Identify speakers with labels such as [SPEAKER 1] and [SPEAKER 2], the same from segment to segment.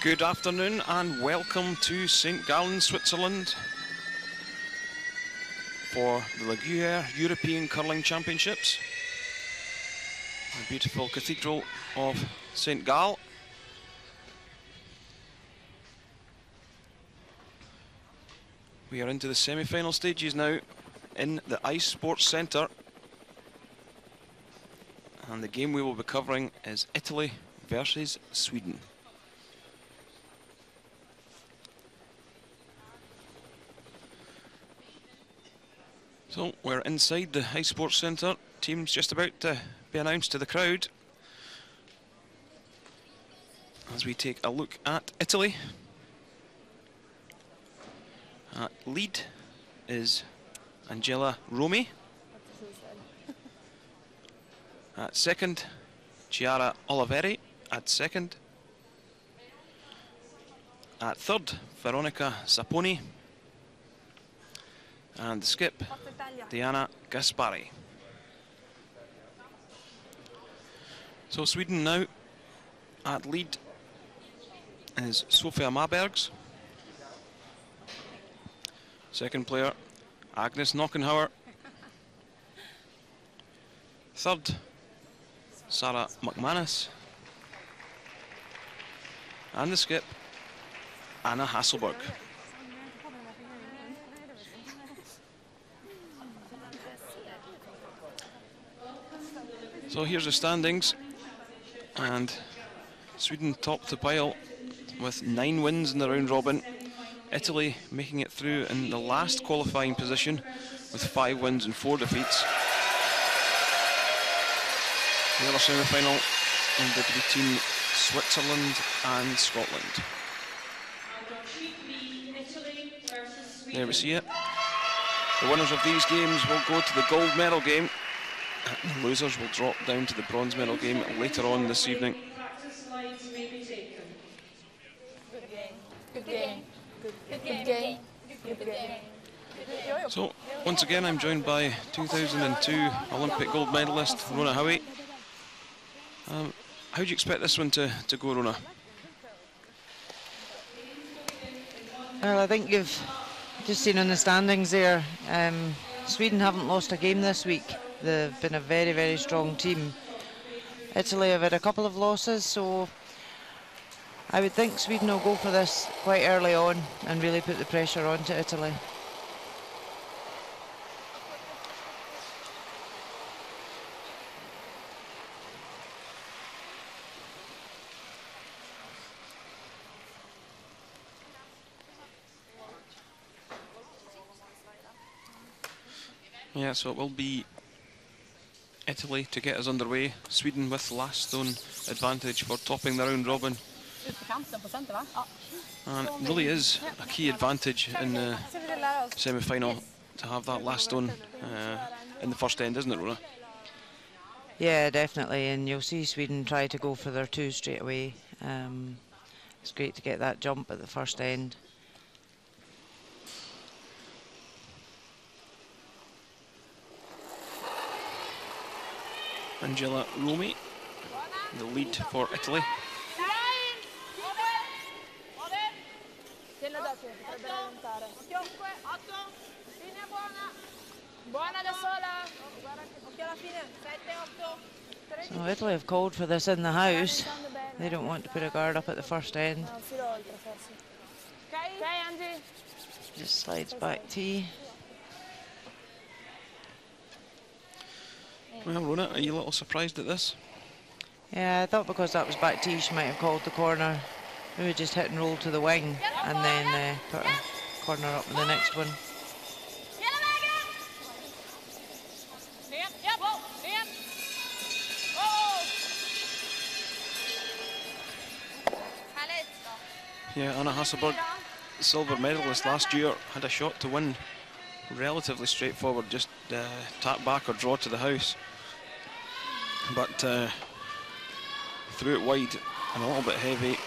[SPEAKER 1] Good afternoon and welcome to St. Gallen, Switzerland for the Gruyère European Curling Championships. The beautiful Cathedral of St. Gall. We are into the semi-final stages now in the Ice Sports Centre. And the game we will be covering is Italy versus Sweden. So we're inside the Ice Sports Centre. Team's just about to be announced to the crowd as we take a look at Italy. At lead is Angela Romi. At second, Chiara Oliveri at second. At third, Veronica Saponi. And the skip, Diana Gaspari. So Sweden now at lead is Sofia Mabergs. Second player, Agnes Knockenhauer. Third, Sarah McManus. And the skip, Anna Hasselberg. So here's the standings, and Sweden top the pile with 9 wins in the round robin. Italy making it through in the last qualifying position with 5 wins and 4 defeats. The other semi-final will be between Switzerland and Scotland. There we see it. The winners of these games will go to the gold medal game. The losers will drop down to the bronze medal game later on this evening.
[SPEAKER 2] Good game. Good game. Good game.
[SPEAKER 1] So, once again, I'm joined by 2002 Olympic gold medalist Rona Howie. How do you expect this one to go, Rona?
[SPEAKER 3] Well, I think you've just seen in the standings there, Sweden haven't lost a game this week. They've been a very, very strong team. Italy have had a couple of losses, so I would think Sweden will go for this quite early on and really put the pressure on to Italy.
[SPEAKER 1] Yeah, so it will be Italy to get us underway. Sweden with last stone advantage for topping the round robin. And it really is a key advantage in the semi-final to have that last stone in the first end, isn't it, Rona?
[SPEAKER 3] Yeah, definitely, and you'll see Sweden try to go for their 2 straight away. It's great to get that jump at the first end.
[SPEAKER 1] Angela Romi, the lead for Italy.
[SPEAKER 3] So Italy have called for this in the house. They don't want to put a guard up at the first end. Just slides back tee.
[SPEAKER 1] Well, Rona, are you a little surprised at this?
[SPEAKER 3] Yeah, I thought because that was back tee, she might have called the corner. Maybe just hit and roll to the wing and then put a corner up in the next one.
[SPEAKER 1] Yeah, Anna Hasselberg, silver medalist last year, had a shot to win. Relatively straightforward, just tap back or draw to the house. But threw it wide and a little bit heavy,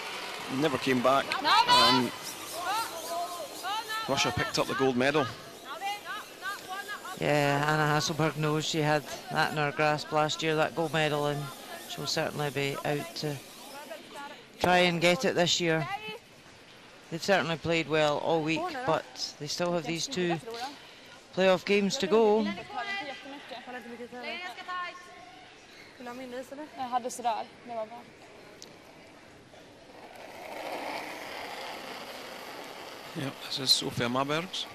[SPEAKER 1] never came back, and Russia picked up the gold medal.
[SPEAKER 3] Yeah, Anna Hasselberg knows she had that in her grasp last year, that gold medal, and she'll certainly be out to try and get it this year. they've certainly played well all week, but they still have these 2 playoff games to go.
[SPEAKER 1] Yep, this is Sofia Mabergs.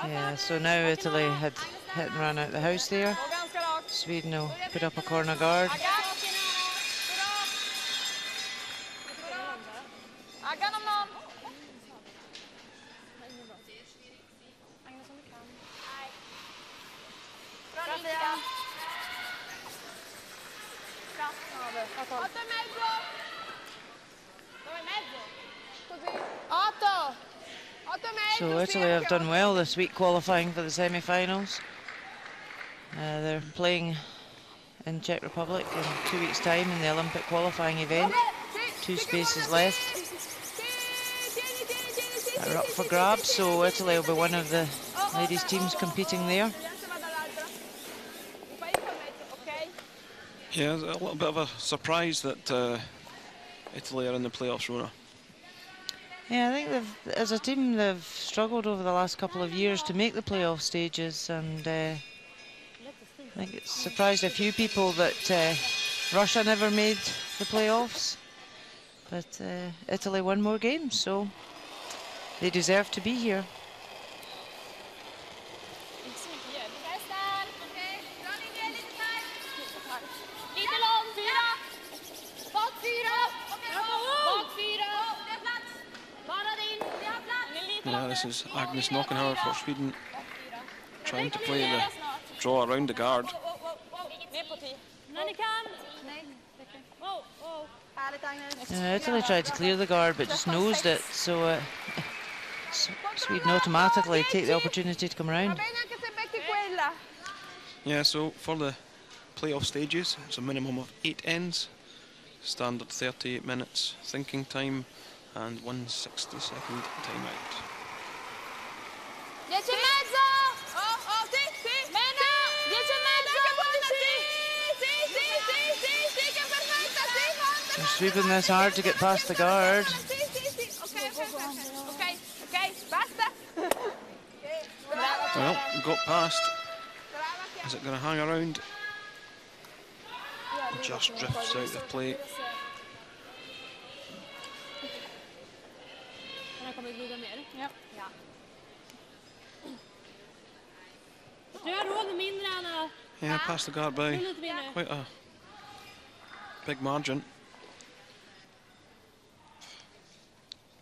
[SPEAKER 3] Yeah, so now Italy had hit and run out the house there. Sweden will put up a corner guard. So Italy have done well this week qualifying for the semi-finals. They're playing in Czech Republic in 2 weeks' time in the Olympic qualifying event. 2 spaces left. They're up for grabs, so Italy will be one of the ladies' teams competing there.
[SPEAKER 1] Yeah, a little bit of a surprise that Italy are in the playoffs, Rona.
[SPEAKER 3] Yeah, I think as a team they've struggled over the last couple of years to make the playoff stages, and I think it's surprised a few people that Russia never made the playoffs, but Italy won more games, so they deserve to be here.
[SPEAKER 1] Yeah, this is Agnes Knockenhauer for Sweden, trying to play the draw around the guard.
[SPEAKER 3] Italy tried to clear the guard but just nosed it, so Sweden automatically take the opportunity to come around.
[SPEAKER 1] Yeah, so for the playoff stages, it's a minimum of 8 ends, standard 38 minutes thinking time, and 1 60-second timeout.
[SPEAKER 3] They're sweeping this hard to get past the guard.
[SPEAKER 1] Well, got past. Is it going to hang around? Just drifts out of play. Yeah, past the guard by quite a big margin.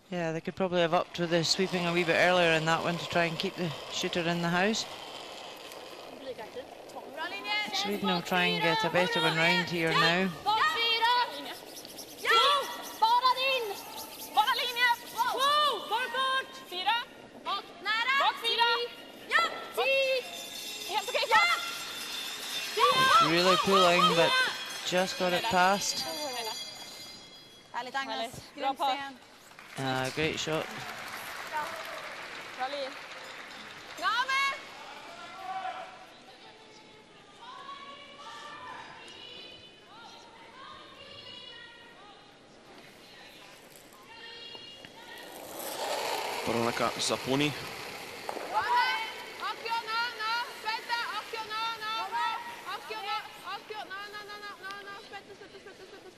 [SPEAKER 3] Yeah, they could probably have upped with the sweeping a wee bit earlier in that one to try and keep the shooter in the house. Sweden will try and get a better one round here now. Really pulling, but just got it past. Great shot.
[SPEAKER 1] Veronica Zapponi.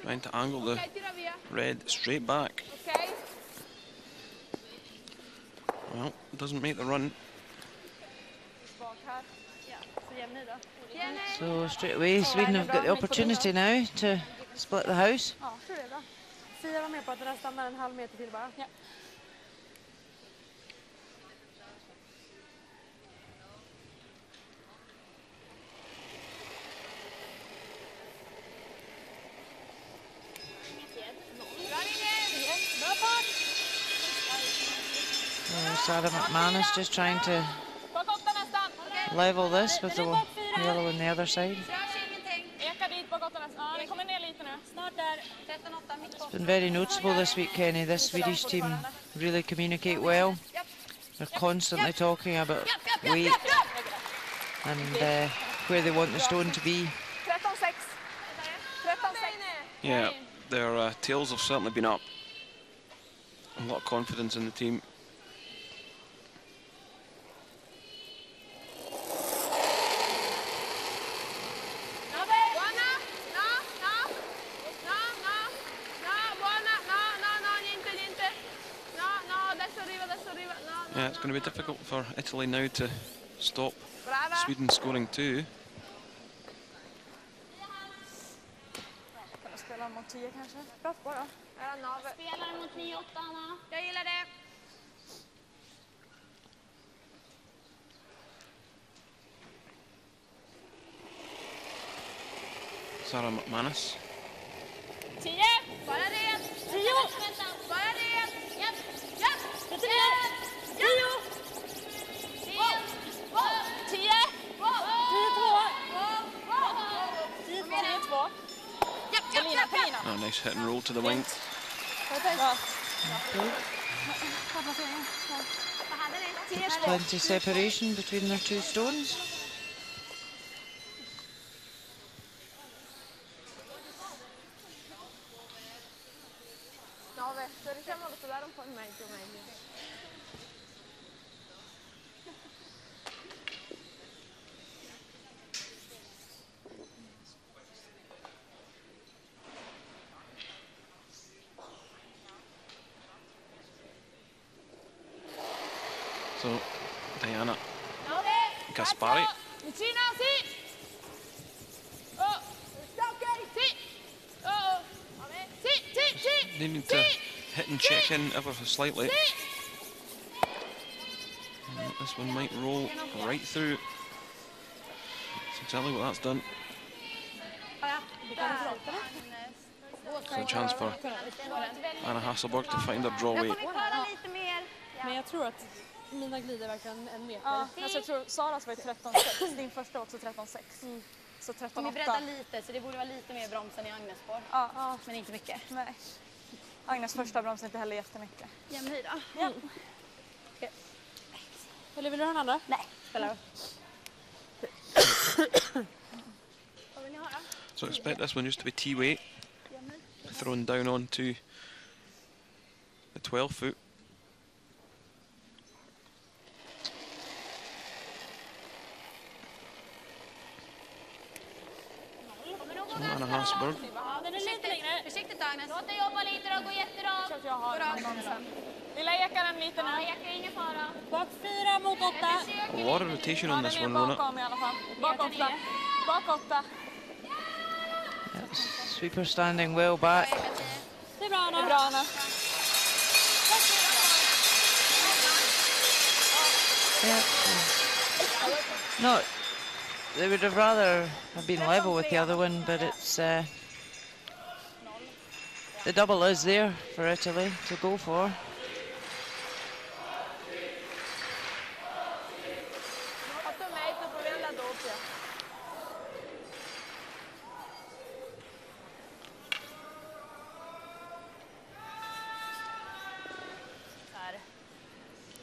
[SPEAKER 1] Trying to angle the red straight back. Well, doesn't make the run.
[SPEAKER 3] So straight away, Sweden have got the opportunity now to split the house. Sarah McManus just trying to level this with the yellow on the other side. It's been very noticeable this week, Kenny. This Swedish team really communicate well. They're constantly talking about weight and where they want the stone to be.
[SPEAKER 1] Yeah, their tails have certainly been up A lot of confidence in the team. Yeah, it's going to be difficult for Italy now to stop Sweden scoring 2.
[SPEAKER 2] Spelar mot 10 kanske. Bra då.
[SPEAKER 4] Spelar mot 9-8, Anna. Jag gillar det.
[SPEAKER 1] Sarah McManus.
[SPEAKER 4] 10. Bara red. 10. Bara red. Japp. Japp. 10. 10. 10. 10-2.
[SPEAKER 1] Oh, nice hit and roll to the wing.
[SPEAKER 3] There's plenty of separation between their two stones.
[SPEAKER 1] So, Diana Gaspari. Needing to hit and check in ever so slightly. And this one might roll right through. So tell me what that's done. So a chance for Anna Hasselborg to find her draw weight.
[SPEAKER 2] Men jag tror att mina glider verkligen en meter. Ja, alltså jag tror Saras var 13,6. Din första också 13,6. Så 13,8.
[SPEAKER 4] De är bredda lite, så det borde vara lite mer broms än i Agnes spår.
[SPEAKER 2] Ja.
[SPEAKER 4] Men inte mycket.
[SPEAKER 2] Nej. Agnes första broms är inte heller jättemycket.
[SPEAKER 4] Jämn höjd då.
[SPEAKER 2] Ja. Okay. Eller vill du ha den andra?
[SPEAKER 4] Nej, spelar Vad vill ni ha då?
[SPEAKER 1] So expect this one just to be T-weight. Thrown down onto the 12 foot. Anna Hasselborg.
[SPEAKER 4] Ja, den är lite längre. Försiktigt Agnes. Låt dig jobba lite då, går jättebra.
[SPEAKER 2] Så att jag har den. Lilla ekar en liten
[SPEAKER 4] Ja, ekar ingen fara.
[SPEAKER 2] Bak 4 mot 8.
[SPEAKER 1] A lot of rotation on this one, Rona.
[SPEAKER 2] Bakom i alla fall. Bak 8. Bak 8.
[SPEAKER 3] Sweeper standing well back.
[SPEAKER 2] Det är bra Anna. Det är bra Anna.
[SPEAKER 3] Yeah. No, they would have rather have been level with the other one, but it's the double is there for Italy to go for.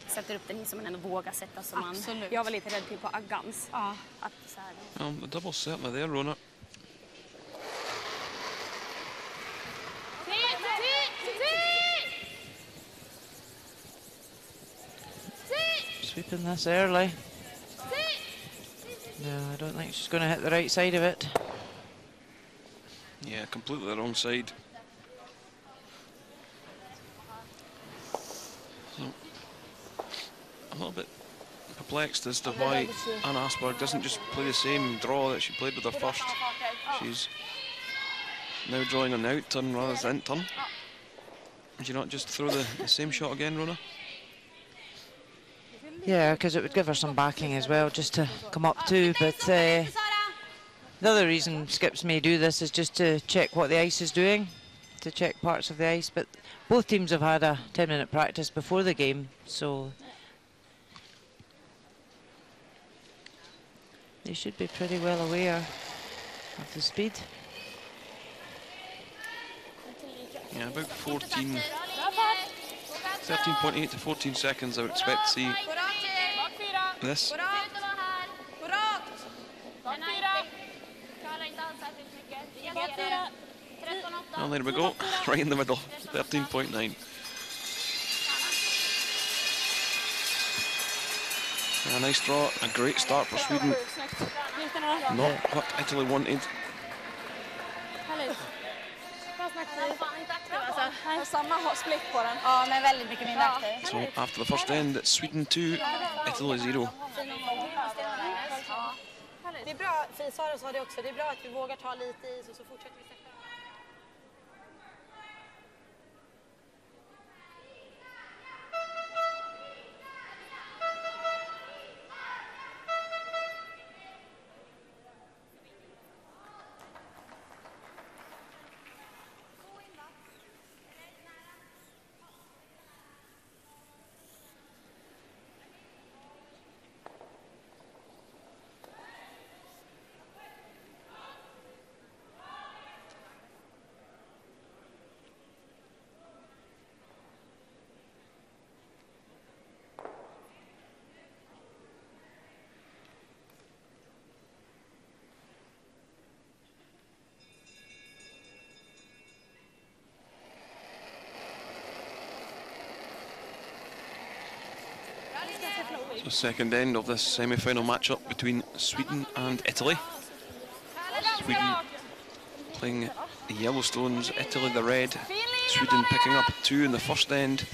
[SPEAKER 4] Sätter upp den i som man ändå vågar sätta som man.
[SPEAKER 2] Absolut.
[SPEAKER 4] Jag var lite rädd på Agans.
[SPEAKER 2] Ja.
[SPEAKER 4] Att så här.
[SPEAKER 1] The double certainly there, Rona.
[SPEAKER 3] Sweeping this early. No, I don't think she's going to hit the right side of it.
[SPEAKER 1] Yeah, completely the wrong side. So, a little bit perplexed as to why Anna Hasselborg doesn't just play the same draw that she played with her first. She's now drawing on the out turn rather than in turn. Would you not just throw the same shot again, Rona?
[SPEAKER 3] Yeah, because it would give her some backing as well, just to come up to. But the other reason skips may do this is just to check what the ice is doing, to check parts of the ice. But both teams have had a 10-minute practice before the game, so they should be pretty well aware of the speed.
[SPEAKER 1] Yeah, about 13.8 to 14 seconds I would expect to see this. Well, there we go, right in the middle, 13.9. A nice draw, a great start for Sweden. Not what Italy wanted.
[SPEAKER 2] Samma split på den.
[SPEAKER 4] Ja, men väldigt mycket mindre aktiv.
[SPEAKER 1] So after the first end, it's Sweden 2, Italy 0.
[SPEAKER 4] Det är bra, Sara sa det också, det är bra att vi vågar ta lite is och så fortsätter vi sätta.
[SPEAKER 1] So second end of this semi-final matchup between Sweden and Italy. Sweden playing the Yellowstones, Italy the red. Sweden picking up 2 in the first end.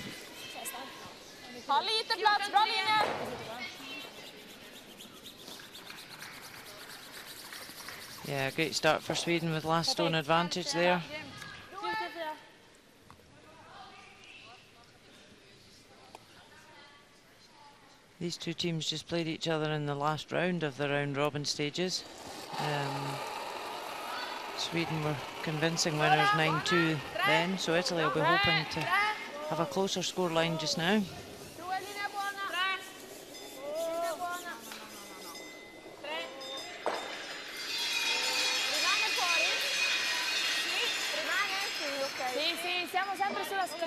[SPEAKER 4] Ta lite plats, bra linje!
[SPEAKER 3] Yeah, great start for Sweden with last stone advantage there. These two teams just played each other in the last round of the round-robin stages. Sweden were convincing winners 9-2 then, so Italy will be hoping to have a closer scoreline just now.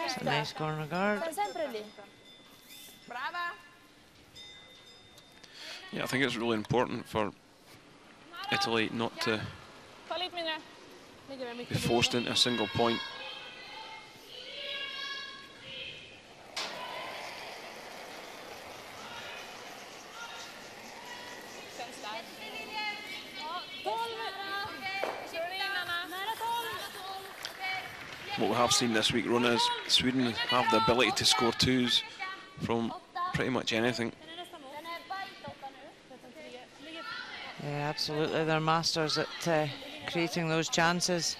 [SPEAKER 3] It's a nice corner guard.
[SPEAKER 1] Yeah, I think it's really important for Italy not to be forced into a single point. What we have seen this week, Rona, is Sweden have the ability to score 2s from pretty much anything.
[SPEAKER 3] Yeah, absolutely. They're masters at creating those chances,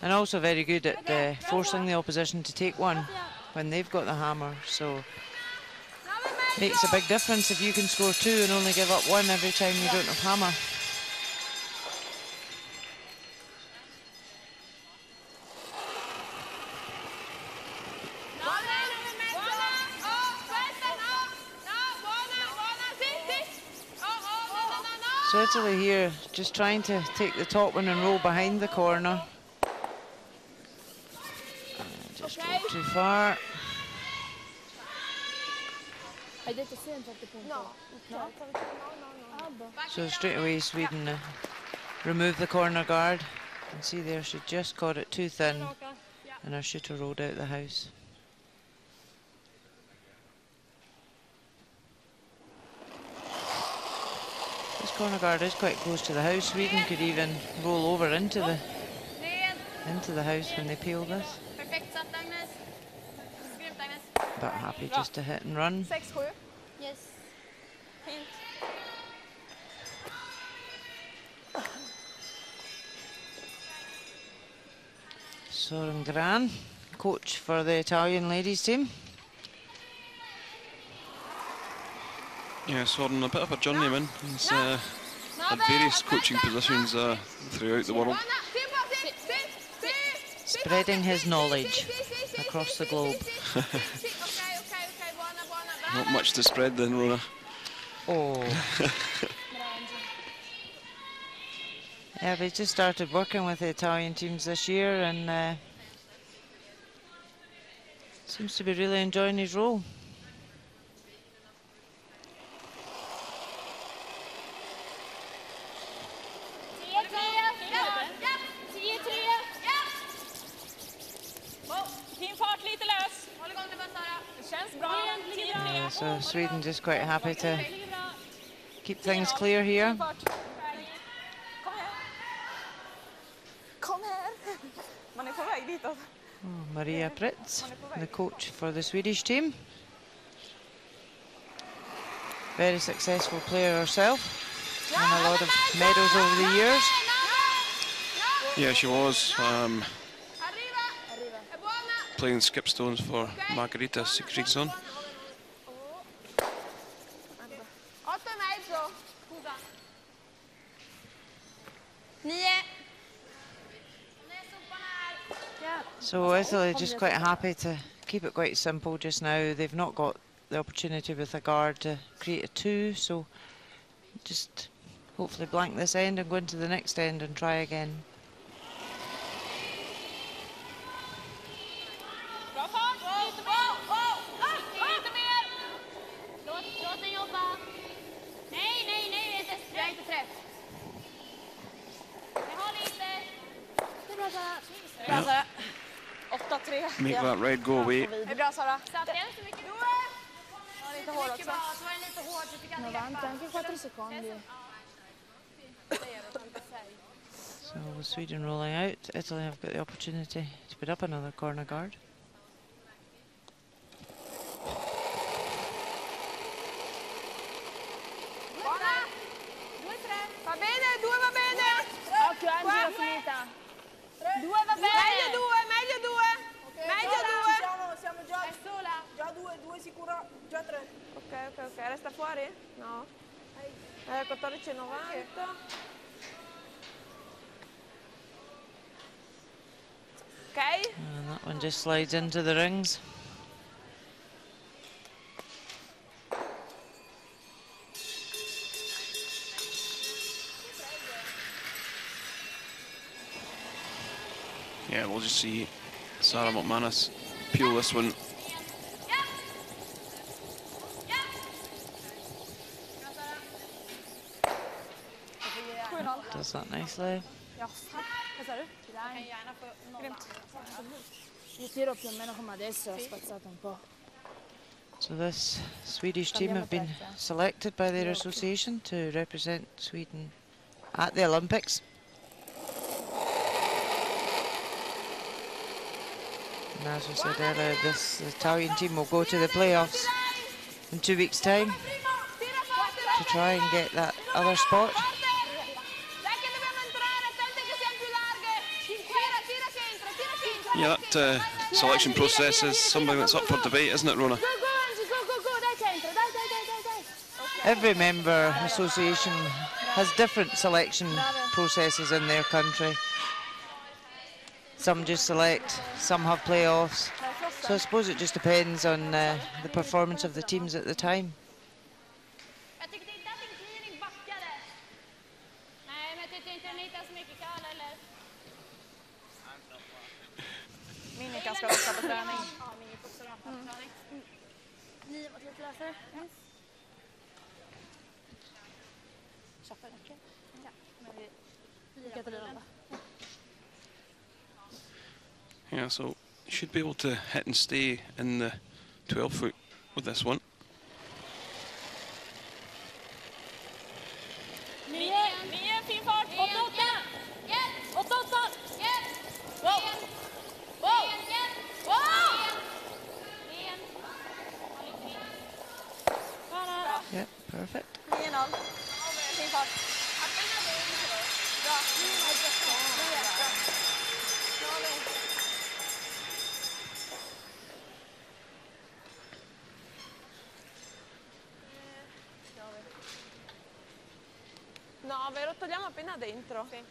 [SPEAKER 3] and also very good at forcing the opposition to take one when they've got the hammer. So makes a big difference if you can score 2 and only give up 1 every time you don't have hammer. So Italy here just trying to take the top one and roll behind the corner. Just rolled too far. So straight away Sweden remove the corner guard. You can see there she just caught it too thin and her shooter rolled out the house. This corner guard is quite close to the house. Sweden could even roll over into the house when they peel this. But happy just to hit and run.
[SPEAKER 4] 6-7. Yes.
[SPEAKER 3] Soren Gran, coach for the Italian ladies team.
[SPEAKER 1] Yeah, Soren, a bit of a journeyman. He's had various coaching positions throughout the world.
[SPEAKER 3] Spreading his knowledge across the globe.
[SPEAKER 1] Not much to spread then, Rona.
[SPEAKER 3] Oh. Yeah, they just started working with the Italian teams this year and seems to be really enjoying his role.
[SPEAKER 4] Känns bra.
[SPEAKER 3] Yeah, so Sweden just quite happy to keep things clear here.
[SPEAKER 2] Kom här. Kom här. Man är på väg ditåt.
[SPEAKER 3] Oh, Maria Pritz, the coach for the Swedish team. Very successful player herself. Won a lot of medals over the years.
[SPEAKER 1] Yeah, she was playing skipstones for Margarita Sigfridsson.
[SPEAKER 4] 8,5. Scusa. 9.
[SPEAKER 3] So Italy just quite happy to keep it quite simple just now. They've not got the opportunity with a guard to create a 2, so just hopefully blank this end and go into the next end and try again.
[SPEAKER 4] Bra fart! Lite mer! Lite mer! Låt den jobba. Nej, jag är inte träff. Jag har lite. Det är bra, Sara.
[SPEAKER 2] Bra, Sara. 8-3.
[SPEAKER 1] Make that red go away.
[SPEAKER 2] Det är bra, Sara.
[SPEAKER 4] Satte den så mycket.
[SPEAKER 2] Ja, lite hård också.
[SPEAKER 4] Så var den lite hård så fick han
[SPEAKER 5] Avanti anche 4 secondi.
[SPEAKER 3] So with Sweden rolling out, Italy have got the opportunity to put up another corner guard.
[SPEAKER 2] Va bene, 2 va bene.
[SPEAKER 5] Occhio, Angie, l'ho finita.
[SPEAKER 4] 2 va bene.
[SPEAKER 2] Meglio 2, meglio 2. Meglio 2.
[SPEAKER 5] Siamo già,
[SPEAKER 4] È sola.
[SPEAKER 5] già 2 sicuro, già 3.
[SPEAKER 2] Ok. Resta fuori? No. 14,90. Ok.
[SPEAKER 3] And that one just slides into the rings.
[SPEAKER 1] Yeah, we'll just see Sarah McManus peel this one.
[SPEAKER 3] Does that nicely.
[SPEAKER 2] Ja, vad sa du? Grymt.
[SPEAKER 5] Io tiro più o meno come adesso, ho spazzato un po'.
[SPEAKER 3] So this Swedish team have been selected by their association to represent Sweden at the Olympics. And as we said earlier, this Italian team will go to the playoffs in 2 weeks' time to try and get that other spot.
[SPEAKER 1] Yeah, that selection process is something that's up for debate, isn't it, Rona?
[SPEAKER 4] Go, Angie, go, dai centro, dai.
[SPEAKER 3] Every member association has different selection processes in their country. Some just select, some have playoffs. So I suppose it just depends on the performance of the teams at the time.
[SPEAKER 4] Jag tyckte inte att din clearing backade. Nej, men jag tyckte inte den hittade så mycket kall eller?
[SPEAKER 2] Minika ska också på träning.
[SPEAKER 4] Ja, min gick också på träning. 9 mot lite läser.
[SPEAKER 2] Köper mycket.
[SPEAKER 4] Ja, men vi
[SPEAKER 2] Katarina.
[SPEAKER 1] Yeah, so you should be able to hit and stay in the 12-foot with this one.
[SPEAKER 4] 9, fin fart. 8. Wow.
[SPEAKER 3] Yeah, perfect.
[SPEAKER 2] 9-0. Fin fart. Bra. No, ve lo togliamo appena dentro. Sì.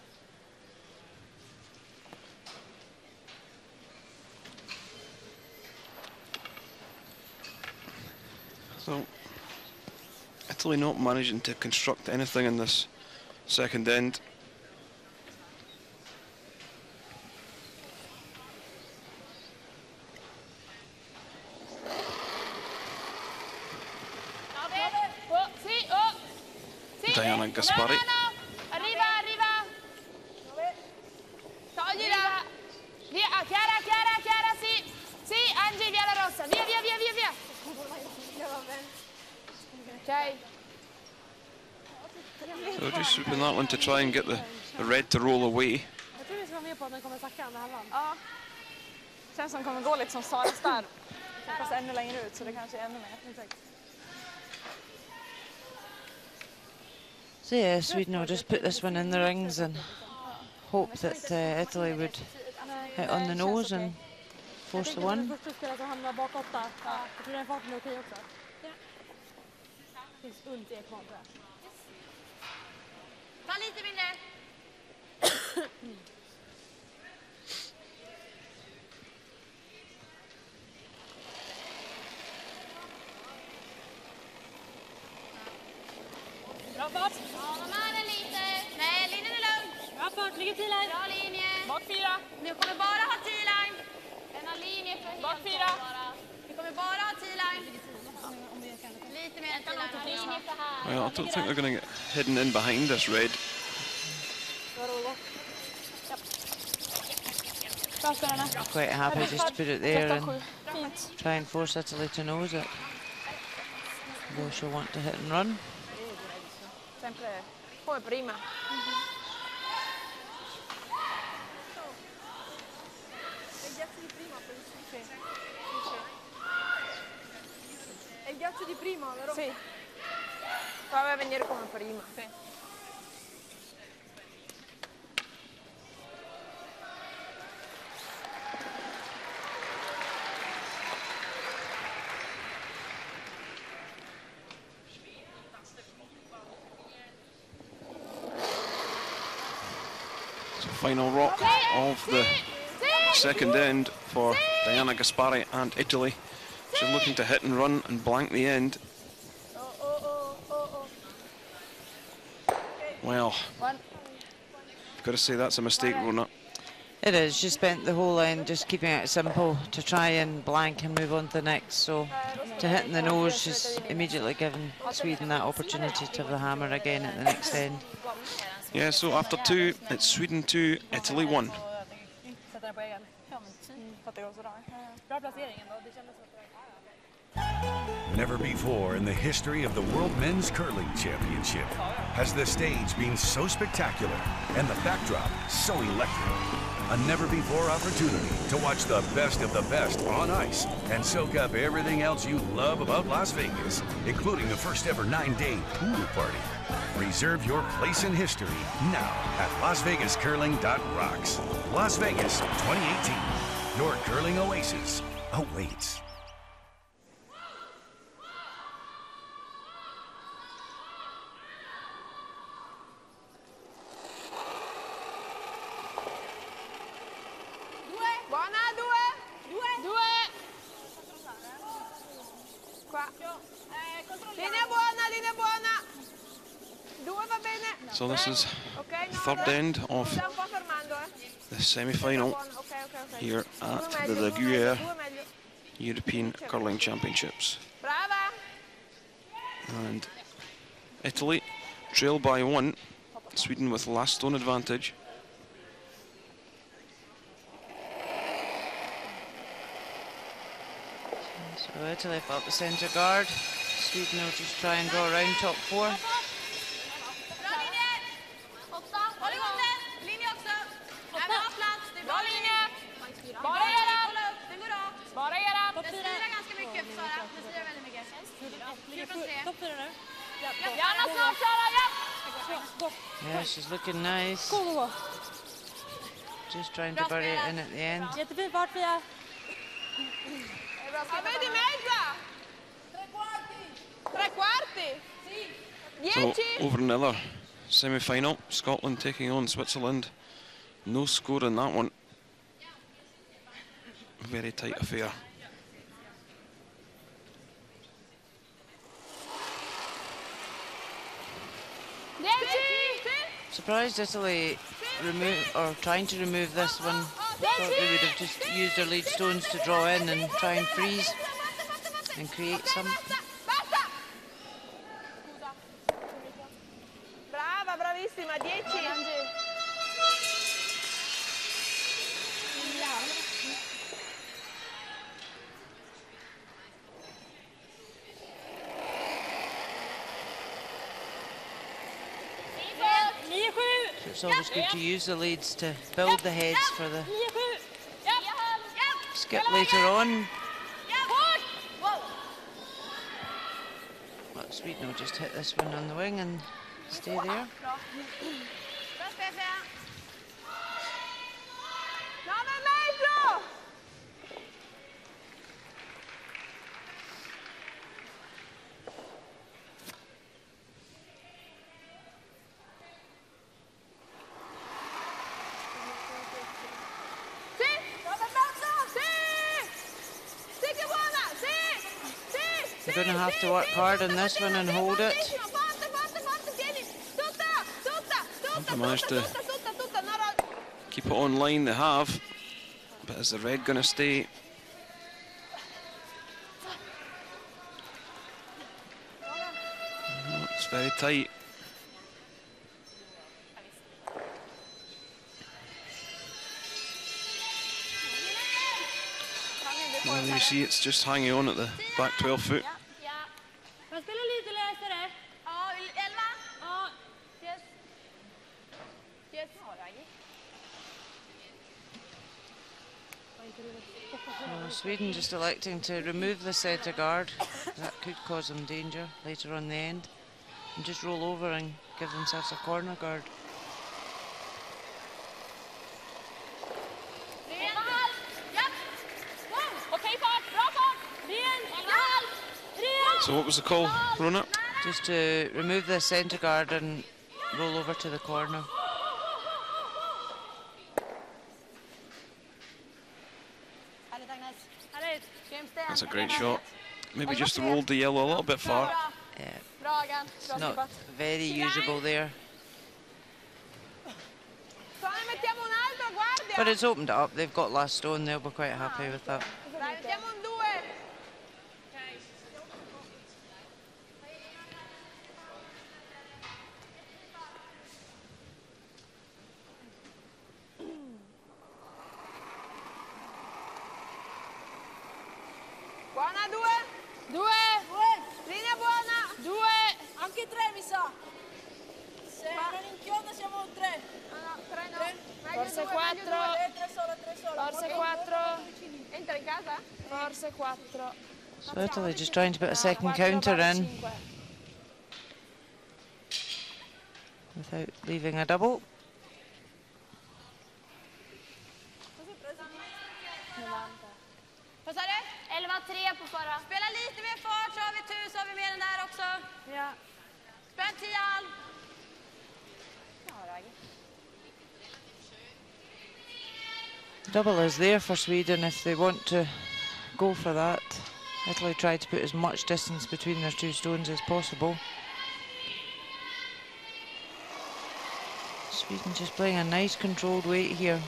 [SPEAKER 1] So, Italy not managing to construct anything in this second end. Diana Gaspari.
[SPEAKER 4] Arriva. Toglila. Via, Chiara, sì. Sì, Angie, via la rossa. Via.
[SPEAKER 5] Ok.
[SPEAKER 1] So just sweeping that one to try and get the red to roll away.
[SPEAKER 2] Jag tror vi ska vara med på att den kommer sacka andra halvan.
[SPEAKER 6] Ja. Känns som kommer gå lite som Saras där. Fast ännu längre ut så det kanske är ännu mer. Exakt.
[SPEAKER 3] So yeah, Sweden will just put this one in the rings and hope that Italy would hit on the nose and force the one.
[SPEAKER 2] Första spelet som hamnar bak 8. Jag tror den farten är okej också. Det finns ont i Ekman tror jag.
[SPEAKER 4] Ta lite mindre.
[SPEAKER 2] Bra fart.
[SPEAKER 4] Ja, de är lite. Nej, linjen är lugn.
[SPEAKER 2] Bra fart, ligger till här.
[SPEAKER 4] Bra linje.
[SPEAKER 6] Bak 4.
[SPEAKER 4] Nu kommer bara ha T-line. Den har linje för helt
[SPEAKER 6] Bak 4.
[SPEAKER 4] bara. Vi kommer bara ha T-line. Lite mer T-line. Linje för här.
[SPEAKER 1] Well, I don't think they're going to get hidden in behind this red.
[SPEAKER 3] Quite happy just to put it there and try and force Italy to nose it. Though she'll want to hit and run.
[SPEAKER 6] Sempre come prima.
[SPEAKER 5] È il ghiaccio di prima, vero?
[SPEAKER 6] Sì. Prova a venire come prima. Sì.
[SPEAKER 1] Final rock of the second end for Diana Gaspari and Italy. She's looking to hit and run and blank the end. Well, I've got to say that's a mistake, Rona.
[SPEAKER 3] It is. She spent the whole end just keeping it simple to try and blank and move on to the next. So to hit in the nose, she's immediately given Sweden that opportunity to have the hammer again at the next end.
[SPEAKER 1] Yeah, so after 2, it's Sweden 2, Italy 1.
[SPEAKER 7] Never before in the history of the World Men's Curling Championship has the stage been so spectacular and the backdrop so electric. A never-before opportunity to watch the best of the best on ice and soak up everything else you love about Las Vegas, including the first-ever 9-day pool party. Reserve your place in history now at LasVegasCurling.rocks. Las Vegas 2018. Your curling oasis awaits.
[SPEAKER 1] So this is third end of the semi-final here at the Gruyère European Curling Championships. And Italy trail by 1, Sweden with last stone advantage.
[SPEAKER 3] So Italy up the centre guard. Sweden will just try and go around top 4. Yeah, she's looking nice. Just trying to bury it in at the end.
[SPEAKER 2] Jättefin fart, Fia.
[SPEAKER 6] Vedi mezza! 3/4!
[SPEAKER 1] So over another semi-final, Scotland taking on Switzerland. No score in that one. Very tight affair.
[SPEAKER 3] Surprised Italy trying to remove this one. Thought they would have just used their lead stones to draw in and try and freeze and create some.
[SPEAKER 6] Brava, bravissima, 10.
[SPEAKER 3] It's always good to use the leads to build the heads for the skip later on. But Sweden will just hit this one on the wing and stay there. They're going to have to work hard on this one and hold it.
[SPEAKER 1] They managed to keep it on line, they have. But is the red going to stay? Oh, it's very tight. Well, you see it's just hanging on at the back 12 foot.
[SPEAKER 3] Sweden just electing to remove the centre guard. That could cause them danger later on the end. And just roll over and give themselves a corner guard.
[SPEAKER 1] So what was the call, Rona?
[SPEAKER 3] Just to remove the centre guard and roll over to the corner.
[SPEAKER 1] That's a great shot. Maybe just rolled the yellow a little bit far.
[SPEAKER 3] Yeah, it's not very usable there. But it's opened it up. They've got last stone. They'll be quite happy with that.
[SPEAKER 5] Forse 4. Forse 4.
[SPEAKER 6] Entra in casa?
[SPEAKER 5] Forse 4.
[SPEAKER 3] So Italy just trying to put a second counter in without leaving a double.
[SPEAKER 4] Vad sa du? 11-3 på förra.
[SPEAKER 6] Spela lite mer fart så har vi tur så har vi mer än där också.
[SPEAKER 5] Ja.
[SPEAKER 6] Spänn 10-all.
[SPEAKER 3] Double is there for Sweden if they want to go for that. Italy tried to put as much distance between their two stones as possible. Sweden just playing a nice controlled weight here.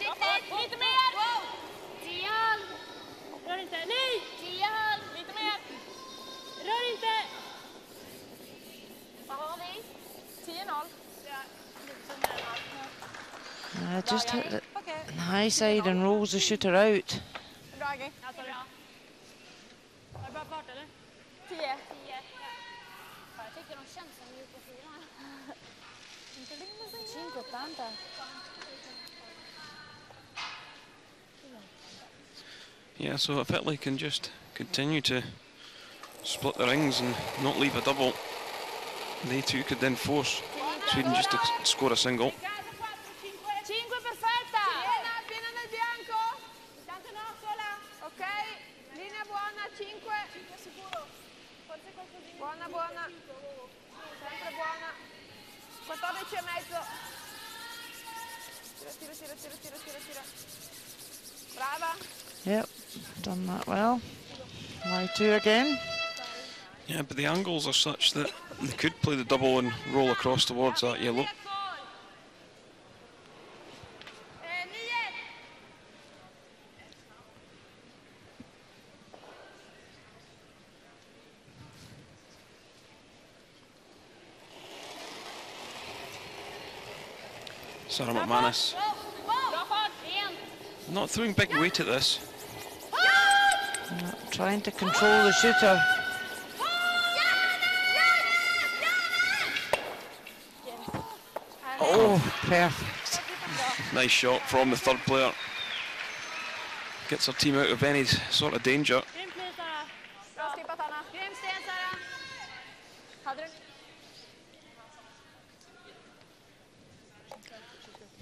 [SPEAKER 4] Lite mer! Wow! 10-all! Rör inte! Nej! 10-all! Lite mer! Rör inte! Vad har vi? 10-0.
[SPEAKER 3] Just hit the high side and rolls the shooter out.
[SPEAKER 6] Bra, Agge.
[SPEAKER 4] Ja, bra. Har du bra fart eller?
[SPEAKER 6] 10.
[SPEAKER 4] 10. Ja. Jag tycker de känns som mjuka fyran.
[SPEAKER 5] 5,80.
[SPEAKER 1] Yeah, so if Italy can just continue to split the rings and not leave a double, they too could then force Sweden just to score a single.
[SPEAKER 6] 5 perfetta. Piena nel bianco. Tanto no, sola. Ok, linea buona, 5. Sicuro. Forse qualcosina. Buona, buona. Sempre buona. 14,5. Tira. Brava.
[SPEAKER 3] Yep, done that well. Y2 again.
[SPEAKER 1] Yeah, but the angles are such that they could play the double and roll across towards that yellow. Sarah McManus not throwing big weight at this.
[SPEAKER 3] Trying to control the shooter. Oh, perfect.
[SPEAKER 1] Nice shot from the third player. Gets her team out of any sort of danger.
[SPEAKER 6] Bra skippat, Anna.
[SPEAKER 4] Grym sten, Sara.
[SPEAKER 6] Hade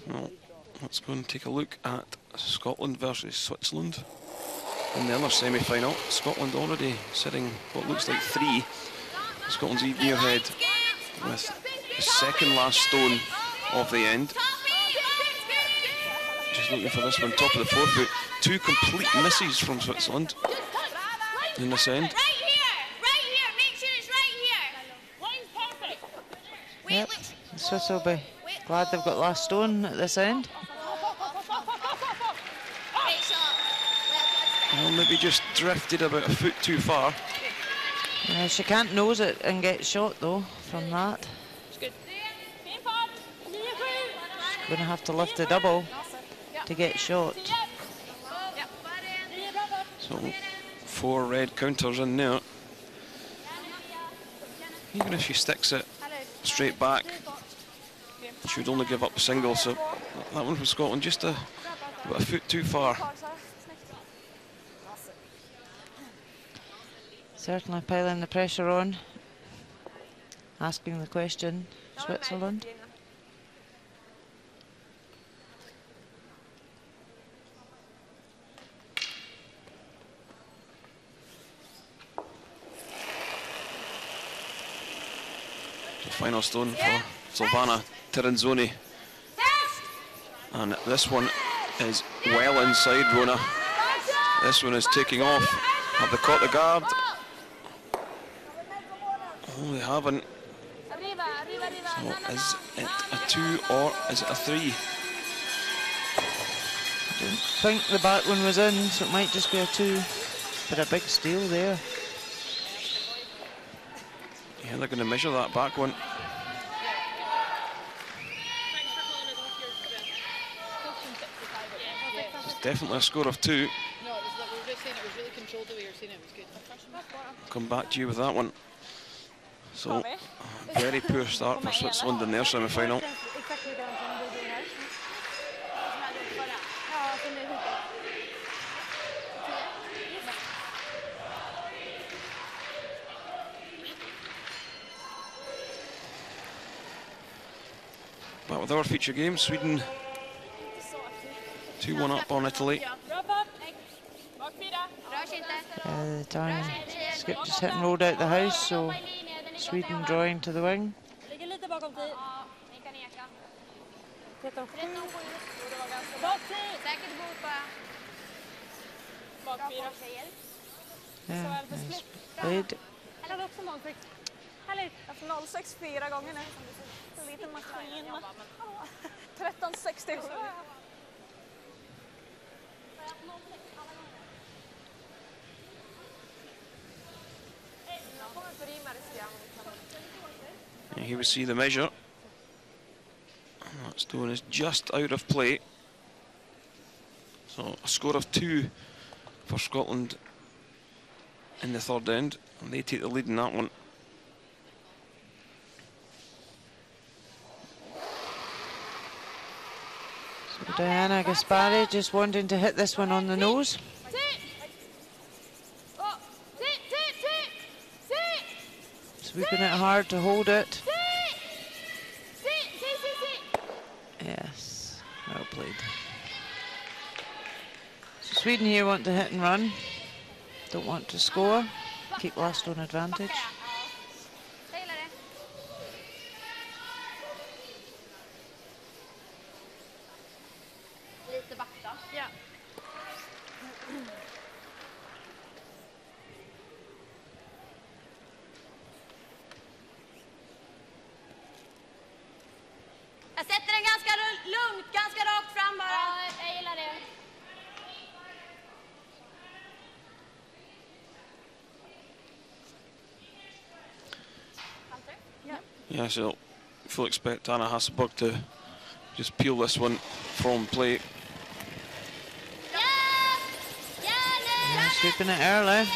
[SPEAKER 6] du...
[SPEAKER 1] Well, let's go and take a look at Scotland versus Switzerland in the other semi-final. Scotland already sitting what looks like 3. Scotland's evening ahead with the second last stone of the end. Just looking for this one, top of the forefoot. 2 complete misses from Switzerland in this end.
[SPEAKER 4] Right here, make sure it's right here. Line's perfect.
[SPEAKER 3] Yep, the Swiss will be glad they've got last stone at this end.
[SPEAKER 4] Great shot.
[SPEAKER 1] Well, maybe just drifted about a foot too far.
[SPEAKER 3] She can't nose it and get shot though from that. Going to have to lift the double to get shot.
[SPEAKER 1] So 4 red counters in there. Even if she sticks it straight back, she would only give up a single. So that one from Scotland just about a foot too far.
[SPEAKER 3] Certainly piling the pressure on. Asking the question, Switzerland.
[SPEAKER 1] Final stone for Silvana Tirinzoni. And this one is well inside Rona. This one is taking off. Have they caught the guard? Oh, they haven't. So is it a 2 or is it a 3?
[SPEAKER 3] I don't think the back one was in, so it might just be a 2. But a big steal there.
[SPEAKER 1] Yeah, they're going to measure that back one. It's definitely a score of 2.
[SPEAKER 8] No, we were just saying it was really controlled the way you were saying it was good.
[SPEAKER 1] I'll come back to you with that one. So, a very poor start for Switzerland in their semi-final. But with our feature game, Sweden 2-1 up on Italy.
[SPEAKER 3] The time Skip just hit and rolled out the house, so Sweden drawing to the wing. Yeah, nice played.
[SPEAKER 6] Efter 06 4 gånger nu. En liten maskin. 1367.
[SPEAKER 1] And here we see the measure. That stone is just out of play. So a score of 2 for Scotland in the third end, and they take the lead in that one.
[SPEAKER 3] So Diana Gaspari just wanting to hit this one on the nose. Sweeping it hard to hold it. Yes, well played. So Sweden here want to hit and run. Don't want to score. Keep last stone advantage.
[SPEAKER 4] Jag sätter den ganska lugnt, ganska rakt fram bara. Ja, jag gillar det.
[SPEAKER 1] Yeah, so full expect Anna Hasselberg to just peel this one from play.
[SPEAKER 3] Yeah, sweeping it early.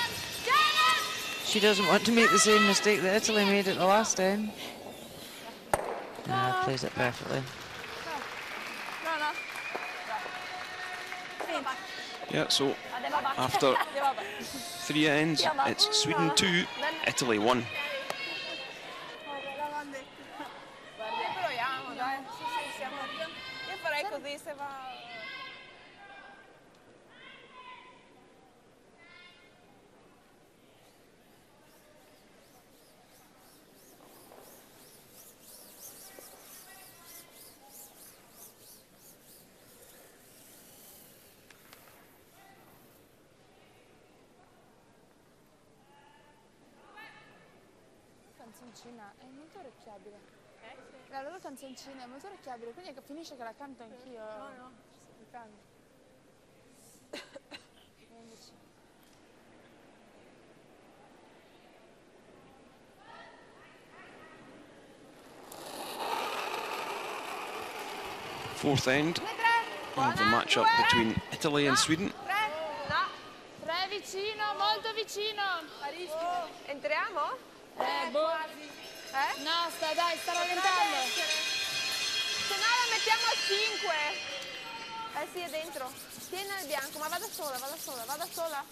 [SPEAKER 3] She doesn't want to make the same mistake that Italy made at the last end. plays it perfectly.
[SPEAKER 1] Yeah, so after 3 ends, it's Sweden 2, Italy 1.
[SPEAKER 6] Proviamo, dai. Sì, sì, siamo... Io farei così se va...
[SPEAKER 5] Canzoncina è molto orecchiabile. La loro canzoncina è molto orecchiabile, quindi finisce che la canto anch'io. No. Canto.
[SPEAKER 1] Fourth end of the matchup between Italy and Sweden.
[SPEAKER 5] Tre vicino, molto vicino.
[SPEAKER 6] Entriamo?
[SPEAKER 5] Quasi. No, sta rallentando.
[SPEAKER 6] Se no la mettiamo a 5. Sì, è dentro. Tieni il bianco, ma vada sola.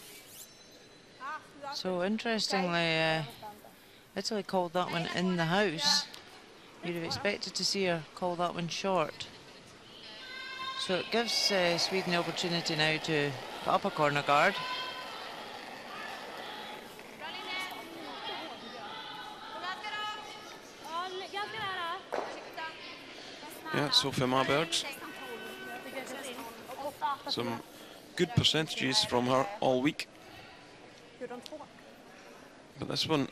[SPEAKER 3] So interestingly, Italy called that one in the house. You'd have expected to see her call that one short. So it gives Sweden the opportunity now to put up a corner guard.
[SPEAKER 1] Yeah, Sophia Marbergs. Some good percentages from her all week. But this one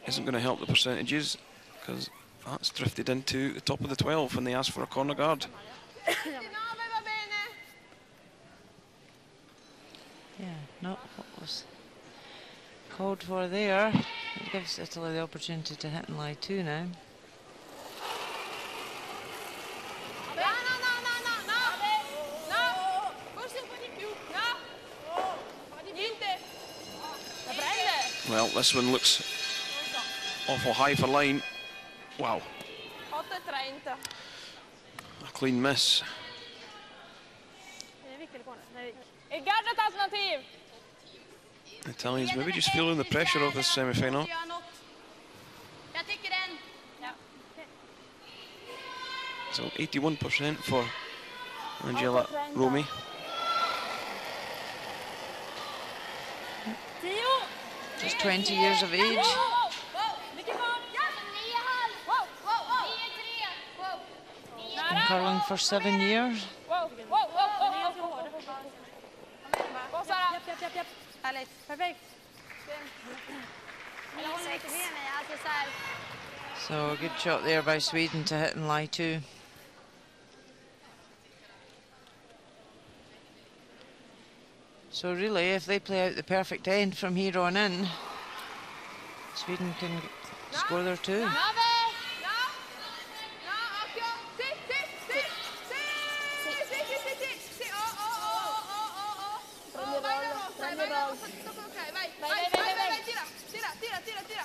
[SPEAKER 1] isn't going to help the percentages because that's drifted into the top of the 12 when they ask for a corner guard.
[SPEAKER 3] Yeah, not what was called for there. It gives Italy the opportunity to hit and lie 2 now.
[SPEAKER 1] Well, this one looks awful high for line. Wow.
[SPEAKER 6] 8:30.
[SPEAKER 1] A clean miss.
[SPEAKER 6] Il gadget alternativ.
[SPEAKER 1] Italians maybe just feeling the pressure of this semi-final.
[SPEAKER 4] Jag tycker den.
[SPEAKER 1] So 81% for Angela Romy.
[SPEAKER 3] Just 20 years of age. Been curling for 7 years. So a good shot there by Sweden to hit and lie 2. So really, if they play out the perfect end from here on in, Sweden can score their 2.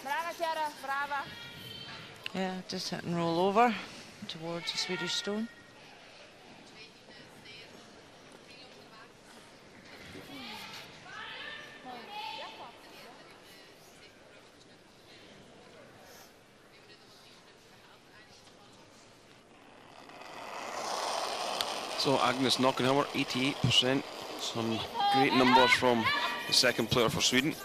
[SPEAKER 6] Brava Chiara, brava.
[SPEAKER 3] Yeah, just hit and roll over towards the Swedish stone.
[SPEAKER 1] So Agnes Knockenhauer, 88%. Some great numbers from the second player for Sweden.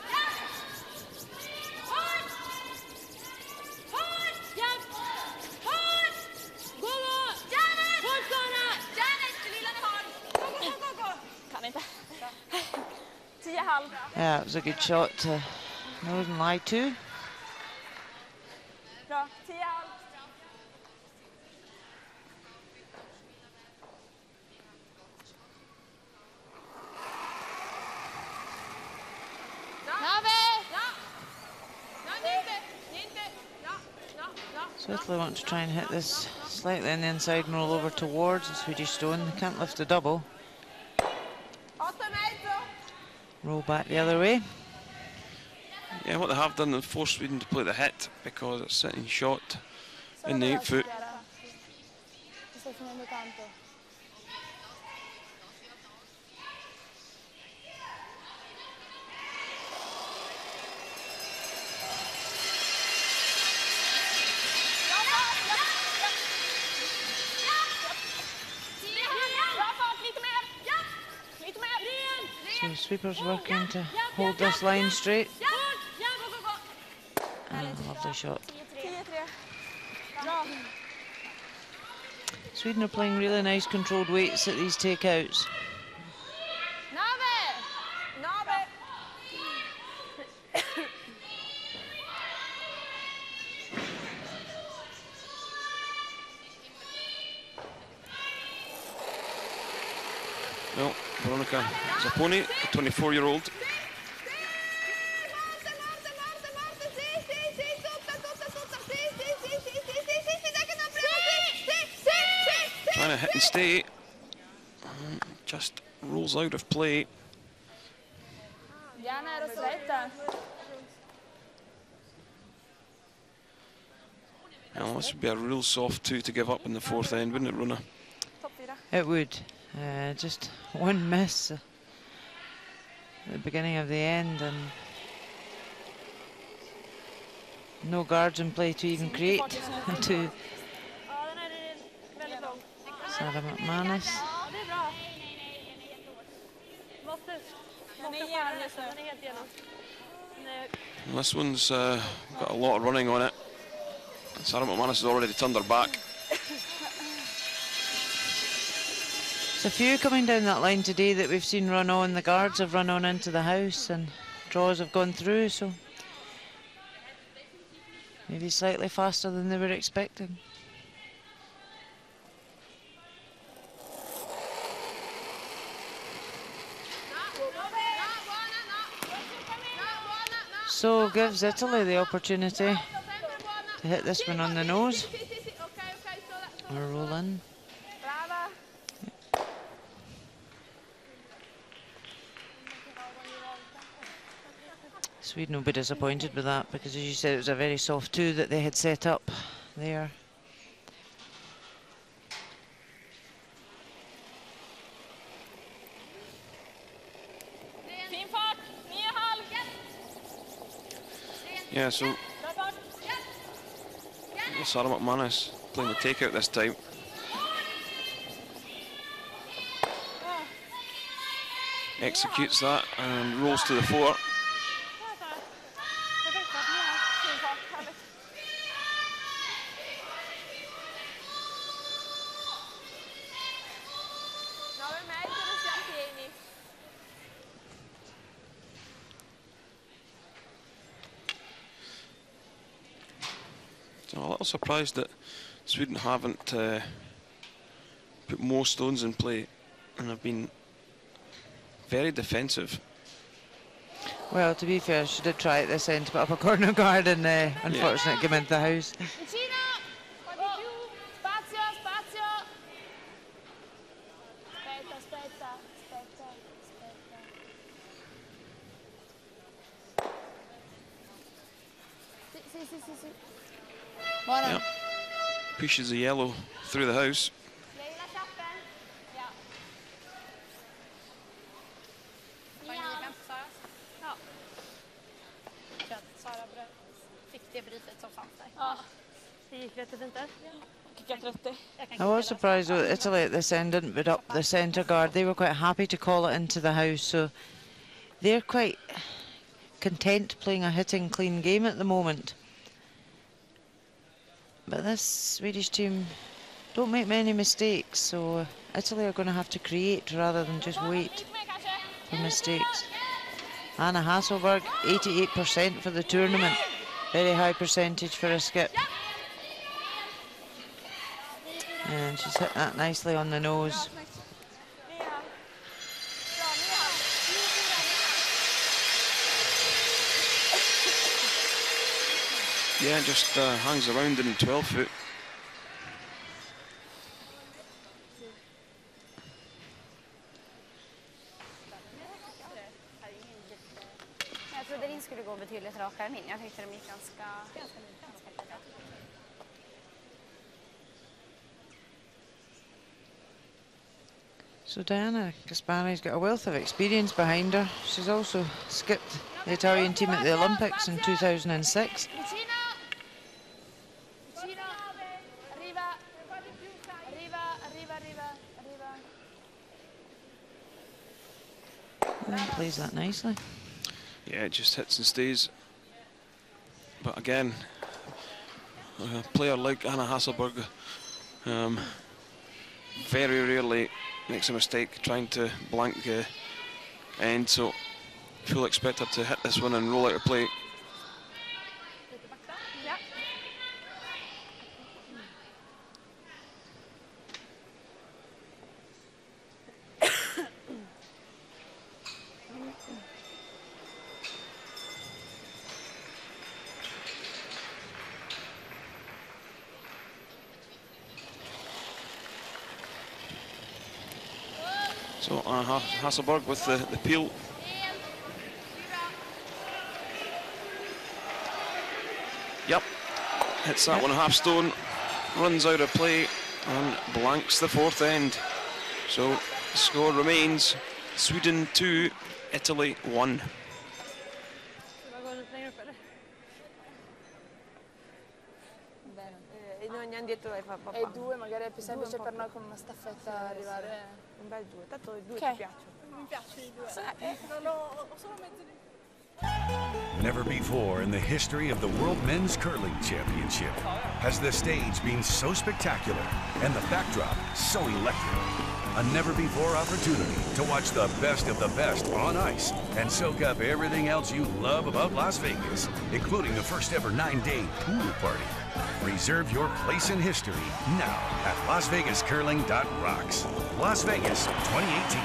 [SPEAKER 3] Yeah, it was a good shot to nose and lie 2.
[SPEAKER 6] Bra, 10,5.
[SPEAKER 3] So Italy want to try and hit this slightly on the inside and roll over towards the Swedish stone. They can't lift a double. Roll back the other way.
[SPEAKER 1] Yeah, what they have done is forced Sweden to play the hit because it's sitting short in the 8 foot.
[SPEAKER 5] secondo tanto.
[SPEAKER 3] So sweepers working to hold this line straight. And a lovely shot.
[SPEAKER 6] 10-3.
[SPEAKER 3] Sweden are playing really nice controlled weights at these takeouts.
[SPEAKER 6] 9.
[SPEAKER 1] Well, Veronica Zapponi, the 24-year-old. Trying to hit and stay. Just rolls out of play.
[SPEAKER 5] Diana è rossetta.
[SPEAKER 1] Well, this would be a real soft 2 to give up in the 4th end, wouldn't it, Rona?
[SPEAKER 3] It would. Just one miss at the beginning of the end, and no guards in play to even create to Sarah McManus.
[SPEAKER 1] And this one's got a lot of running on it. Sarah McManus has already turned her back.
[SPEAKER 3] There's a few coming down that line today that we've seen run on. The guards have run on into the house and draws have gone through, so maybe slightly faster than they were expecting. So gives Italy the opportunity to hit this one on the nose or roll in. Sweden will be disappointed with that because, as you said, it was a very soft 2 that they had set up there.
[SPEAKER 1] Yeah, so Sarah McManus playing the takeout this time. Executes that and rolls to the 4. So I'm a little surprised that Sweden haven't put more stones in play and have been very defensive.
[SPEAKER 3] Well, to be fair, she did try at this end to put up a corner guard, and unfortunately came into the house.
[SPEAKER 1] Yeah. Pushes the yellow through the house.
[SPEAKER 3] I was surprised that Italy at this end didn't put up the centre guard. They were quite happy to call it into the house, so they're quite content playing a hitting clean game at the moment. But this Swedish team don't make many mistakes, so Italy are going to have to create rather than just wait for mistakes. Anna Hasselberg, 88% for the tournament. Very high percentage for a skip. And she's hit that nicely on the nose.
[SPEAKER 1] Yeah, just hangs around in 12 foot.
[SPEAKER 4] Jag trodde din skulle gå betydligt rakare än min. Jag tyckte de gick ganska bra.
[SPEAKER 3] So Diana Gaspari's got a wealth of experience behind her. She's also skipped the Italian team at the Olympics in 2006. And plays that nicely.
[SPEAKER 1] Yeah, it just hits and stays. But again, a player like Anna Hasselberg very rarely makes a mistake trying to blank end, so full expect her to hit this one and roll out of play. So Hasselberg with the peel. Yep, hits that one half stone, runs out of play and blanks the fourth end. So the score remains Sweden 2, Italy 1.
[SPEAKER 5] E 2 magari è più semplice per noi con una staffetta arrivare.
[SPEAKER 6] Un bel 2, tanto i 2
[SPEAKER 5] Che?
[SPEAKER 6] ci piacciono.
[SPEAKER 2] Mi piacciono i due. Non ho solo mezzo di...
[SPEAKER 7] Never before in the history of the World Men's Curling Championship has the stage been so spectacular and the backdrop so electric. A never-before opportunity to watch the best of the best on ice and soak up everything else you love about Las Vegas, including the first ever 9-day pool party. Reserve your place in history now at LasVegasCurling.rocks. Las Vegas 2018.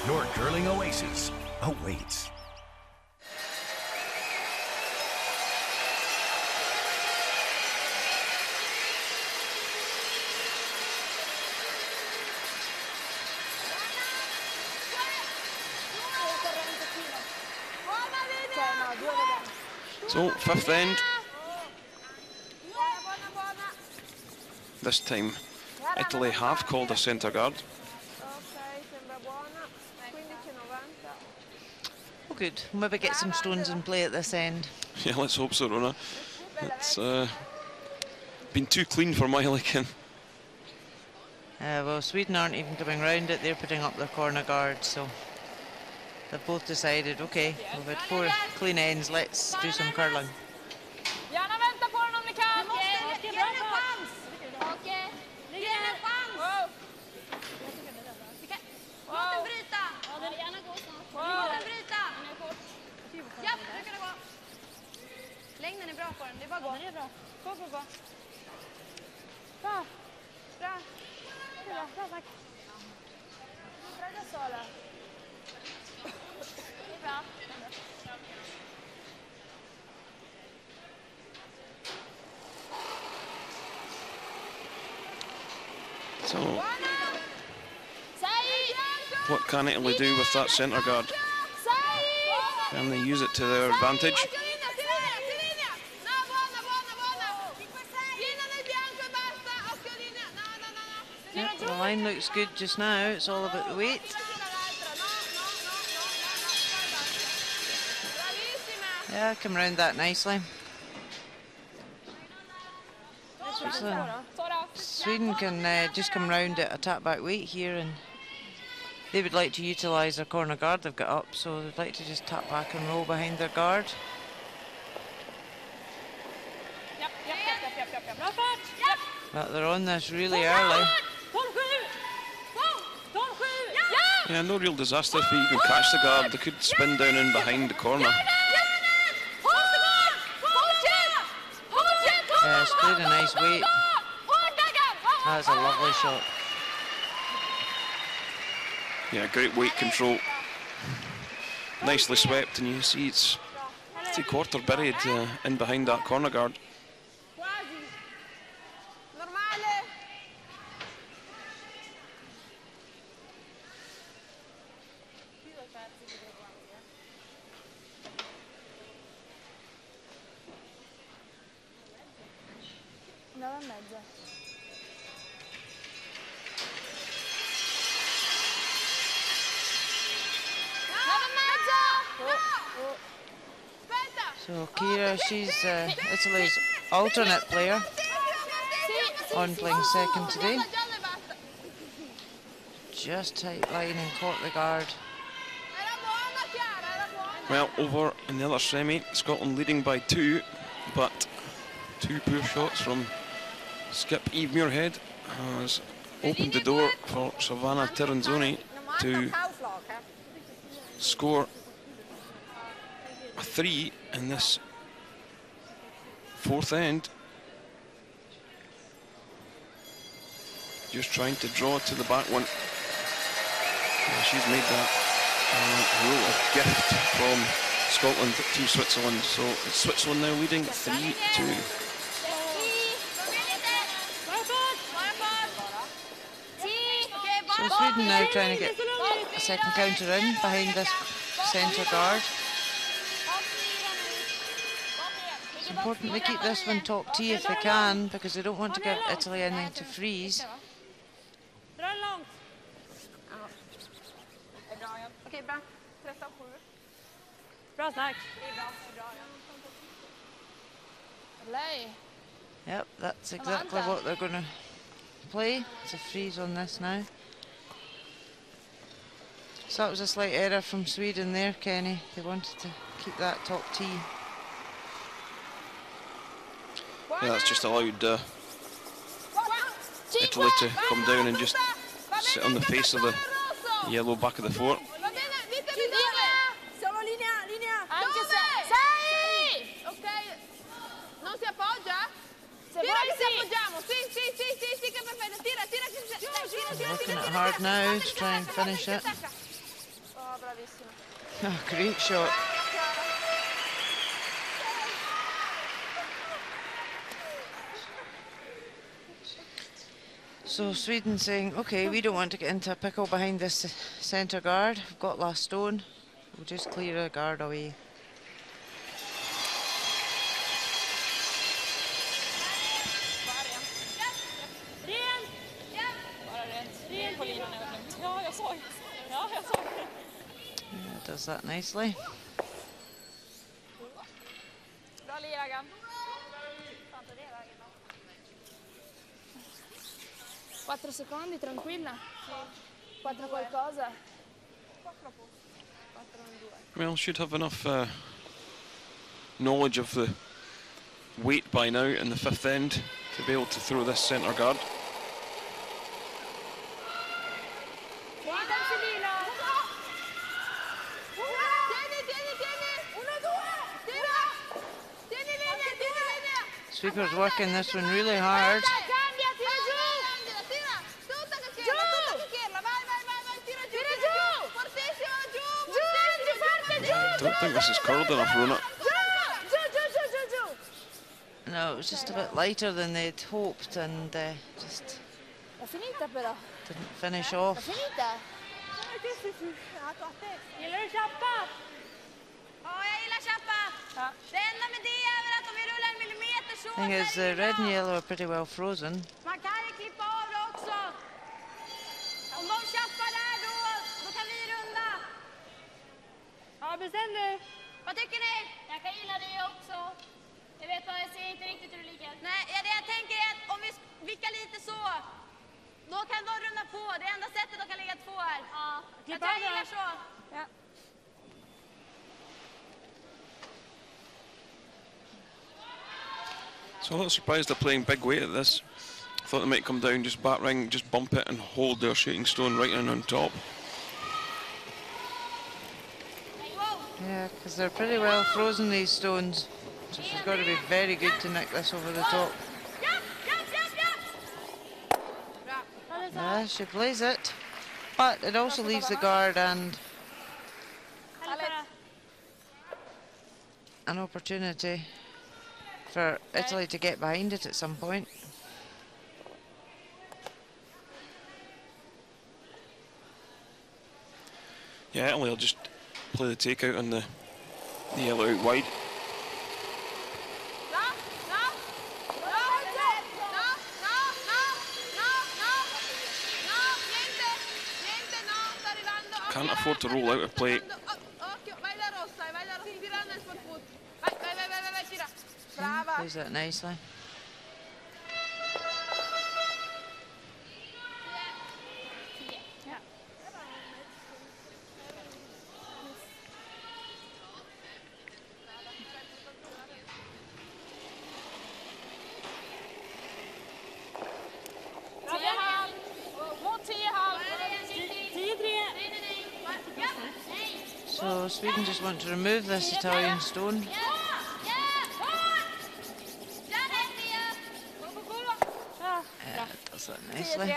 [SPEAKER 7] Your curling oasis awaits.
[SPEAKER 1] So fifth end. This time Italy have called a centre guard.
[SPEAKER 3] Oh good, maybe get some stones in play at this end.
[SPEAKER 1] Yeah, let's hope so, Rona. It's been too clean for my liking.
[SPEAKER 3] Well, Sweden aren't even coming round it, they're putting up their corner guard, so they've both decided, okay, we've had 4 clean ends, let's do some curling.
[SPEAKER 4] Gärna vänta på den om ni kan. Ge den en chans. Okej. Ge den en chans. Låt den bryta. Ja, den gärna gå snart. Låt den bryta. Den är kort. Ja, nu kan det gå. Längden är bra på den, det är bara gå. Den är bra. Gå. Bra. Bra. Bra, tack. Bra da sola. Det är bra.
[SPEAKER 1] So, what can Italy do with that centre guard? Can they use it to their advantage?
[SPEAKER 3] Yep, the line looks good just now, it's all about the weight. Yeah, come round that nicely. So, Sweden can just come round at a tap back weight here, and they would like to utilise their corner guard they've got up, so they'd like to just tap back and roll behind their guard. But they're on this really early.
[SPEAKER 1] Yeah, no real disaster if you can catch the guard. They could spin down in behind the corner.
[SPEAKER 3] Yeah, it's played a nice weight. That's a lovely shot.
[SPEAKER 1] Yeah, great weight control. Nicely swept, and you see it's 3/4 buried in behind that corner guard.
[SPEAKER 3] So Kira, she's Italy's alternate player on playing second today. Just tight line and caught the guard.
[SPEAKER 1] Well, over in the other semi, Scotland leading by 2, but 2 poor shots from skip Eve Muirhead has opened the door for Savannah Tiranzoni to score a 3 in this 4th end. Just trying to draw to the back one. Yeah, she's made that a real gift from Scotland to Switzerland. So it's Switzerland now leading 3-2.
[SPEAKER 3] So Sweden now trying to get a second counter in behind this centre guard. It's important to keep this one top tee if they can, because they don't want to give Italy anything to freeze.
[SPEAKER 6] Okej, bra. 13-7.
[SPEAKER 2] Bra snack.
[SPEAKER 3] Yep, that's exactly what they're going to play. It's a freeze on this now. So that was a slight error from Sweden there, Kenny. They wanted to keep that top tee.
[SPEAKER 1] Yeah, that's just allowed Italy to come down and just sit on the face of the yellow back of the fort.
[SPEAKER 3] Working it hard now to try and finish it. Oh, great shot. So Sweden saying, okay, we don't want to get into a pickle behind this centre guard. We've got last stone. We'll just clear a guard away. Yeah, does that nicely.
[SPEAKER 5] 4 secondi, tranquilla? Sì. 4 qualcosa?
[SPEAKER 1] Well, should have enough knowledge of the weight by now in the 5th end to be able to throw this centre guard.
[SPEAKER 3] Sweeper's working this one really hard.
[SPEAKER 1] I don't think this is curled enough, Rona.
[SPEAKER 3] No, it was just a bit lighter than they'd hoped and just didn't finish off. Thing is, the red and yellow are pretty well frozen.
[SPEAKER 4] Bestäm du! Vad tycker ni? Jag kan gilla det också. Jag vet vad, jag ser inte riktigt hur det ligger. Nej, det jag tänker är att om vi vickar lite så, då kan de runda på. Det är enda sättet de kan ligga 2 här. Ja. Jag tror jag gillar så. Ja.
[SPEAKER 1] So I'm not surprised they're playing big weight at this. I thought they might come down, just battering, just bump it and hold their shooting stone right in on top.
[SPEAKER 3] Yeah, because they're pretty well frozen, these stones. So she's got to be very good to nick this over the top. Yeah, she plays it. But it also leaves the guard and an opportunity for Italy to get behind it at some point.
[SPEAKER 1] Yeah, Italy will just play the takeout on the yellow out wide. Can't afford to roll out of play.
[SPEAKER 3] Plays that nicely. So Sweden just want to remove this Italian stone. Does that nicely.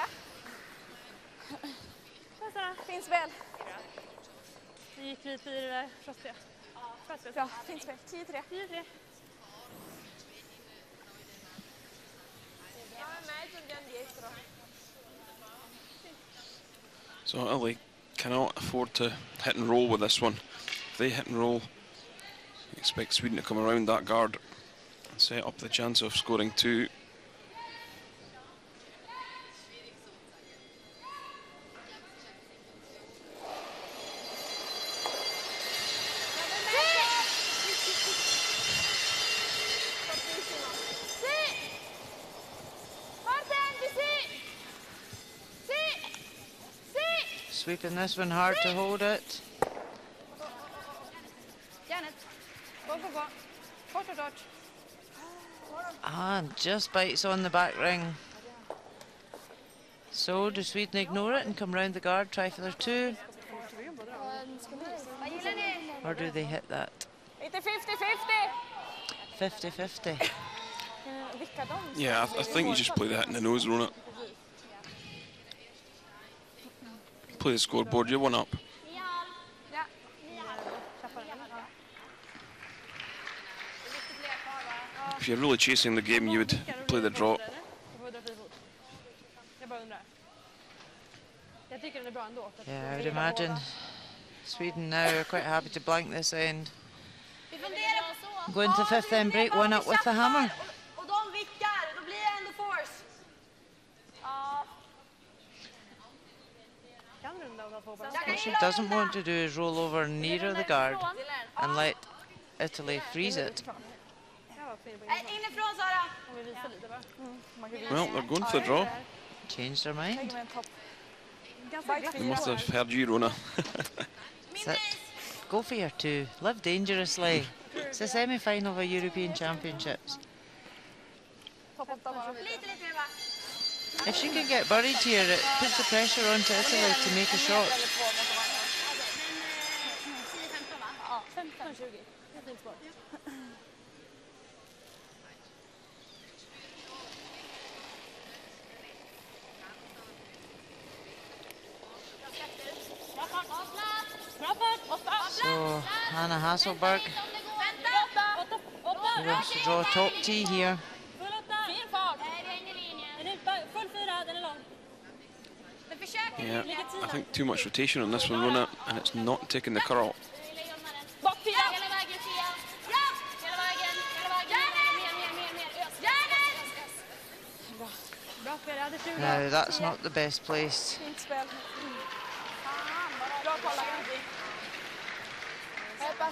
[SPEAKER 6] Fint spel.
[SPEAKER 2] Det gick lite i det där frostiga.
[SPEAKER 6] Ja, fint spel. 10-3.
[SPEAKER 2] 10-3.
[SPEAKER 1] So Italy cannot afford to hit and roll with this one. If they hit and roll, you expect Sweden to come around that guard and set up the chance of scoring 2.
[SPEAKER 3] Sweeping this one hard to hold it. And just bites on the back ring. So do Sweden ignore it and come round the guard, try for their 2? Or do they hit that? 50-50.
[SPEAKER 1] Yeah, I think you just play the hit in the nose, Rona. Play the scoreboard, you're 1 up. If you're really chasing the game, you would play the draw.
[SPEAKER 3] Yeah, I would imagine Sweden now are quite happy to blank this end. Go into 5th then, break 1 up with the hammer. What she doesn't want to do is roll over nearer the guard and let Italy freeze it.
[SPEAKER 1] Well, they're going for the draw.
[SPEAKER 3] Changed their mind.
[SPEAKER 1] They must have heard you, Rona.
[SPEAKER 3] That's it. Go for your 2. Live dangerously. It's the semi-final of a European Championships. If she can get buried here, it puts the pressure onto Italy to make a shot. So Anna Hasselberg wants to draw top tee here.
[SPEAKER 1] Yeah, I think too much rotation on this one, Rona, and it's not taking the curl.
[SPEAKER 3] No, that's not the best place.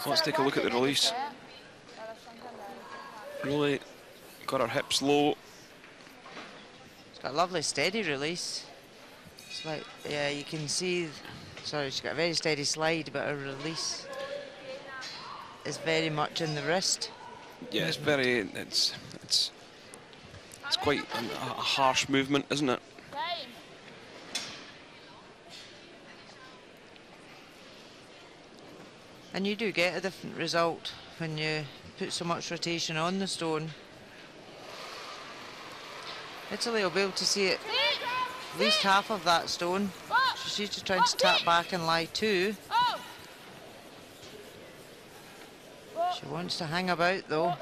[SPEAKER 1] Let's take a look at the release. Really got her hips low.
[SPEAKER 3] It's got a lovely steady release. It's like, yeah, you can see, sorry, she's got a very steady slide, but her release is very much in the wrist.
[SPEAKER 1] Yeah, it's very, it's quite a harsh movement, isn't it?
[SPEAKER 3] And you do get a different result when you put so much rotation on the stone. Italy will be able to see it, at least half of that stone. So she's just trying to tap back and lie 2. She wants to hang about though.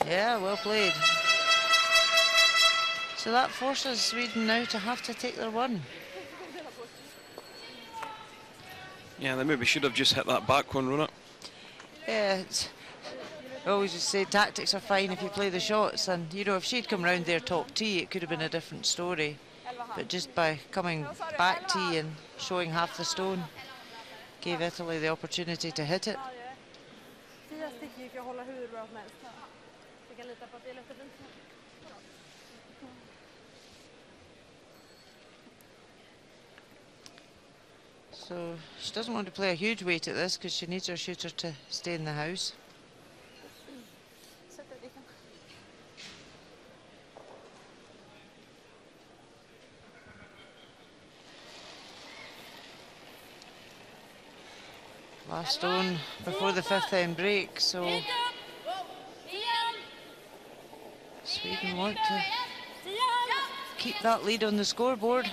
[SPEAKER 3] Yeah, well played. So that forces Sweden now to have to take their 1.
[SPEAKER 1] Yeah, they maybe should have just hit that back one, Rona.
[SPEAKER 3] Yeah, I always just say tactics are fine if you play the shots, and you know, if she'd come round there top tee, it could have been a different story. But just by coming back tee and showing half the stone, gave Italy the opportunity to hit it. So she doesn't want to play a huge weight at this because she needs her shooter to stay in the house. Last stone before the 5th end break, so Sweden want to keep that lead on the scoreboard.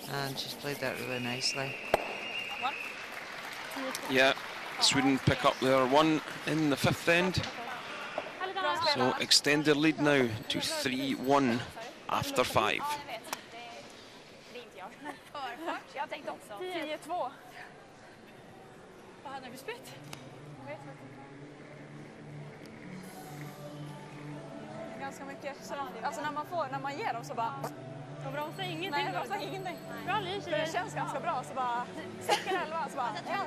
[SPEAKER 3] And she's played that really nicely.
[SPEAKER 1] Yeah, Sweden pick up their 1 in the 5th end. So extend their lead now to 3-1 after 5.
[SPEAKER 2] Jag tänkte också. 10-2. Vad hade vi spelat? Ganska mycket. Alltså när man ger dem så bara... De bromsar ingenting. Nej, de bromsar ingenting. Bra lyser. För det känns ganska bra. Så bara... Säcker 11 så bara... Ja.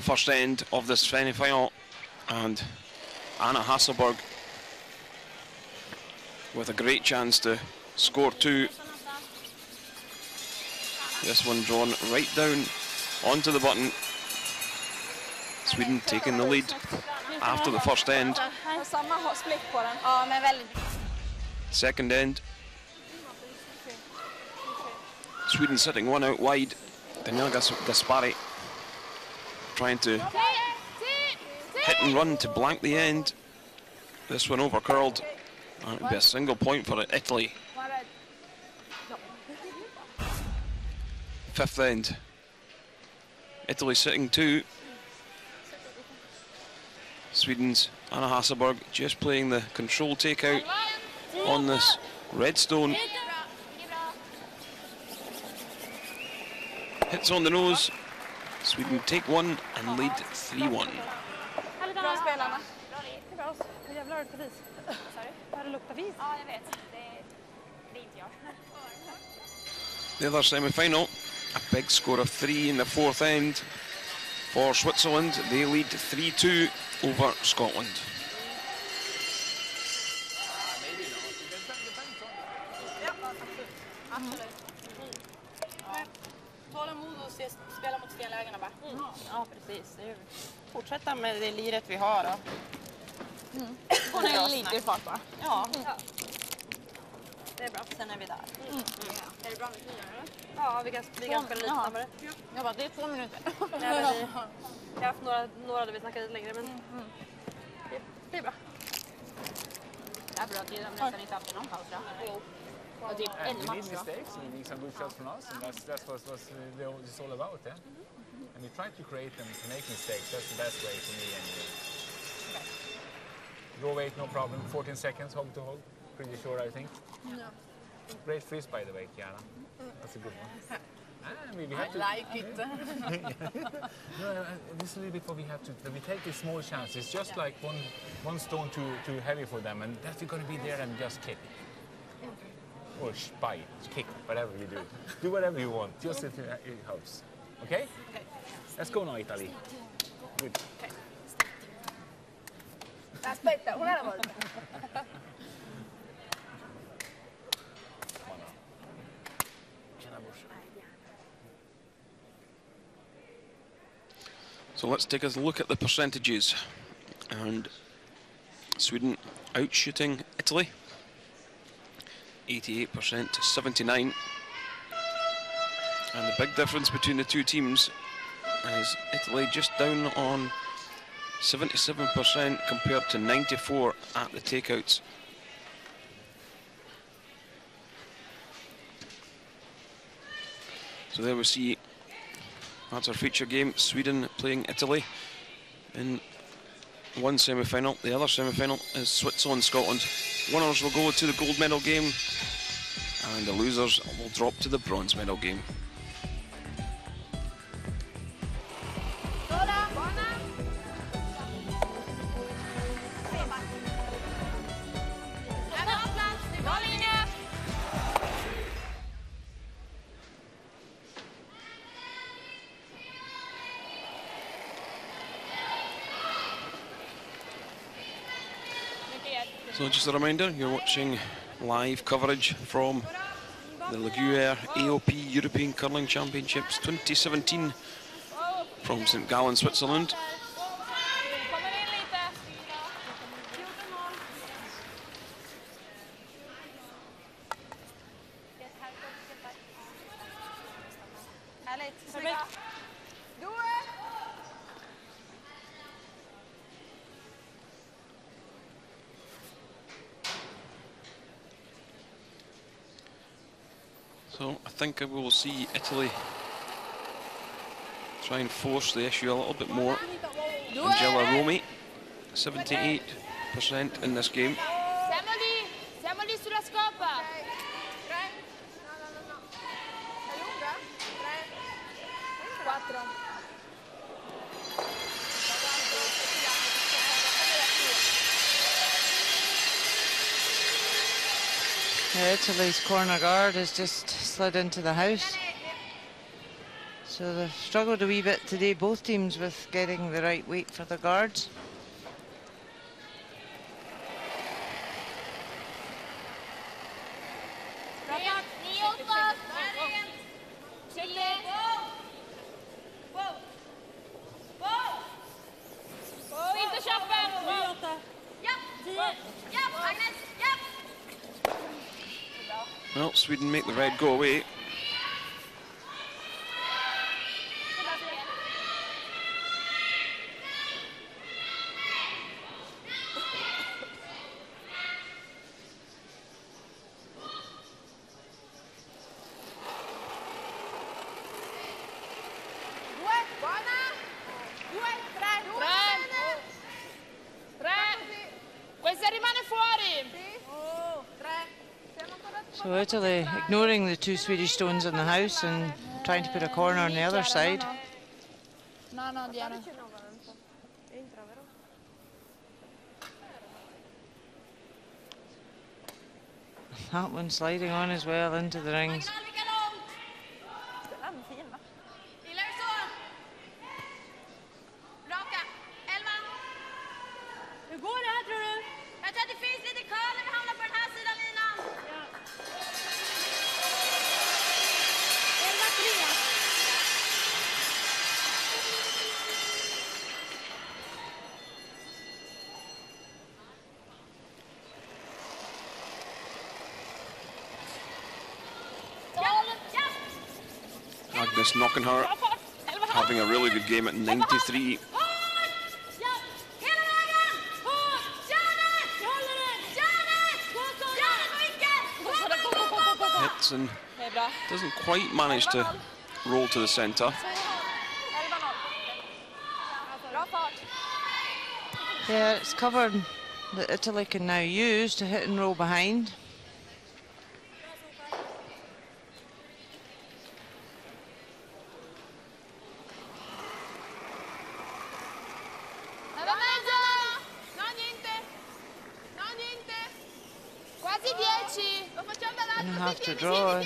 [SPEAKER 1] First end of this semi-final, and Anna Hasselberg with a great chance to score 2. This one drawn right down onto the button. Sweden taking the lead after the first end. Second end, Sweden sitting 1 out wide. Daniela Gaspari trying to hit and run to blank the end. This one over curled. It would be a single point for Italy. 5th end. Italy sitting 2. Sweden's Anna Hasselberg just playing the control takeout on this red stone. Hits on the nose. Sweden take 1 and lead 3-1.
[SPEAKER 2] Bra spelarna. Jävlar luktar vis. Vad det luktar vis? Ja, jag vet. Det är inte jag.
[SPEAKER 1] The other semi-final, a big score of 3 in the 4th end for Switzerland. They lead 3-2 over Scotland.
[SPEAKER 9] Tålamod och spela mot stenlägena bara. Ja, precis. Fortsätta med det liret vi har då. Och det är lite fart bara. Ja. Det är bra, sen är vi där. Är det bra med 10 eller? Ja, vi kan spela lite snabbare. Jag bara, det är 2 minuter. Jag har haft några där vi snackade lite längre, men det är bra. Det är bra att de nästan inte haft någon paus då. Och typ en match.
[SPEAKER 10] We made mistakes and we need some good shots from us, and that's what it's all about, eh? And we try to create them to make mistakes. That's the best way for me anyway. Okay. Low weight, no problem. 14 seconds, hold to hold. Pretty sure, I think.
[SPEAKER 2] Yeah.
[SPEAKER 10] Great freeze, by the way, Kiana. That's a good one.
[SPEAKER 9] I like it.
[SPEAKER 10] No, this is a little bit what we have to. We take these small chances. It's just like one stone too heavy for them, and that we're going to be there and just kick. Or bite, kick, whatever you do. Do whatever you want, just if it helps. Okay? Okay. Let's go now, Italy. Good.
[SPEAKER 9] Okay.
[SPEAKER 6] Aspetta, una volta.
[SPEAKER 1] So let's take a look at the percentages. And Sweden outshooting Italy, 88% to 79. And the big difference between the two teams is Italy just down on 77% compared to 94 at the takeouts. So there we see, that's our feature game, Sweden playing Italy in one semi-final. The other semi-final is Switzerland-Scotland. Winners will go to the gold medal game and the losers will drop to the bronze medal game. So just a reminder, you're watching live coverage from the Gruyère AOP European Curling Championships 2017 from St. Gallen, Switzerland. So I think we will see Italy try and force the issue a little bit more. Angela Romy, 78% in this game.
[SPEAKER 6] Siamo lì sulla scopa. 3. No. È lunga? 3. 4.
[SPEAKER 3] Italy's corner guard has just slid into the house. So they've struggled a wee bit today, both teams, with getting the right weight for the guards.
[SPEAKER 1] Well, Sweden make the red go away.
[SPEAKER 3] So Italy ignoring the two Swedish stones in the house and trying to put a corner on the other side.
[SPEAKER 5] No, Diana.
[SPEAKER 3] That one sliding on as well into the rings.
[SPEAKER 1] Agnes knocking her, having a really good game at 93. Hits and doesn't quite manage to roll to the centre.
[SPEAKER 3] Yeah, it's covered that Italy can now use to hit and roll behind. Gonna have to draw.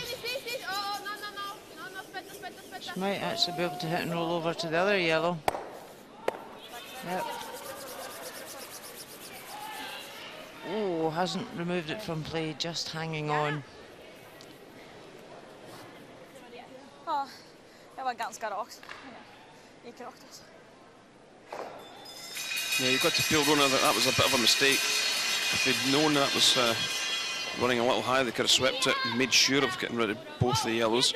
[SPEAKER 3] She might actually be able to hit and roll over to the other yellow. Yep. Oh, hasn't removed it from play, just hanging on.
[SPEAKER 2] Ja, jag var ganska rakt. Gick rakt alltså.
[SPEAKER 1] Yeah, you've got to feel, Rona, that was a bit of a mistake. If they'd known that was running a little high, they could have swept it and made sure of getting rid of both the yellows.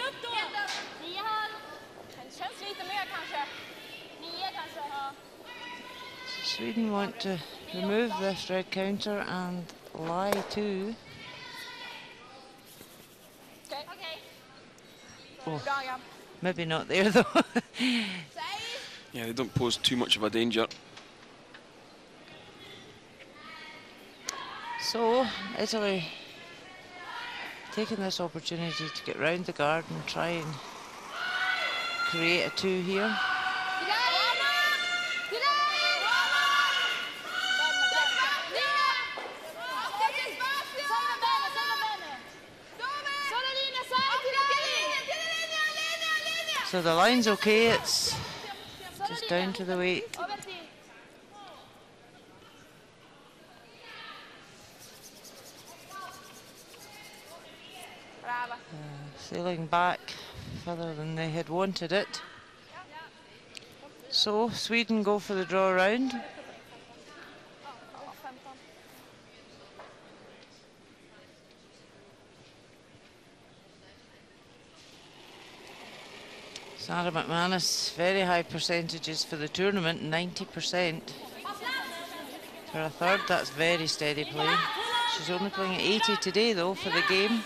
[SPEAKER 3] Sweden want to remove this red counter and lie to. Oh, maybe not there though.
[SPEAKER 1] Yeah, they don't pose too much of a danger.
[SPEAKER 3] So, Italy taking this opportunity to get round the guard and try and create a 2 here. So the line's okay, it's just down to the weight. Sailing back further than they had wanted it. So Sweden go for the draw round. Sarah McManus, very high percentages for the tournament, 90%. For a third, that's very steady play. She's only playing at 80 today though for the game.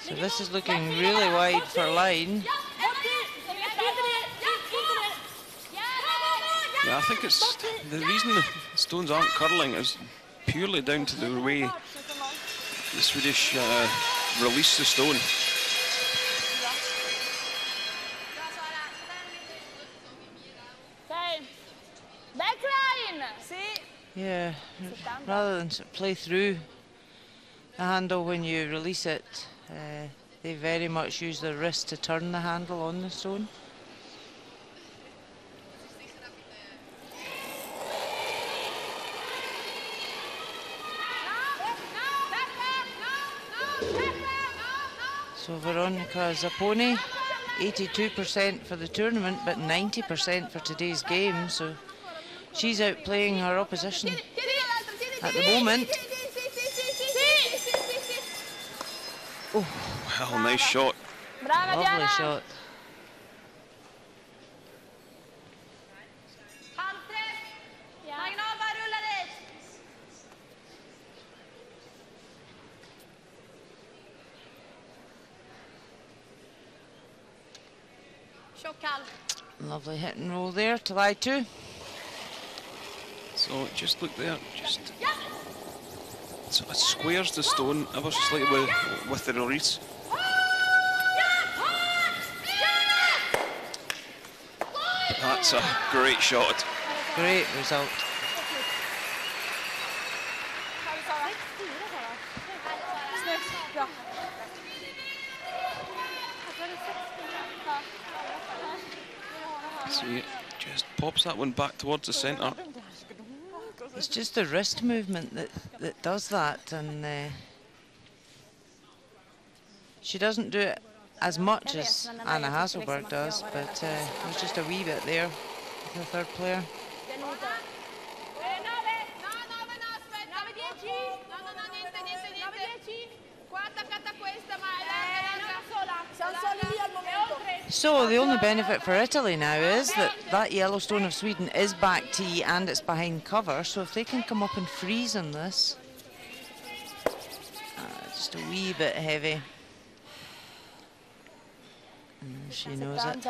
[SPEAKER 3] So this is looking really wide for line.
[SPEAKER 1] Yeah, I think it's the reason the stones aren't curling is purely down to the way the Swedish release the stone.
[SPEAKER 3] Yeah, rather than play through the handle when you release it, they very much use their wrist to turn the handle on the stone. So Veronica Zapponi, 82% for the tournament, but 90% for today's game. So she's outplaying her opposition at the moment.
[SPEAKER 1] Oh, well, nice shot.
[SPEAKER 3] Lovely shot. Lovely hit and roll there to lie to.
[SPEAKER 1] So just look there, just so it squares the stone ever so slightly with the release. But that's a great shot.
[SPEAKER 3] Great result.
[SPEAKER 1] See, just pops that one back towards the centre.
[SPEAKER 3] It's just the wrist movement that does that, and she doesn't do it as much as Anna Hasselberg does, but there's just a wee bit there with the third player. So the only benefit for Italy now is that yellow stone of Sweden is back tee and it's behind cover, so if they can come up and freeze on this, just a wee bit heavy. She knows it.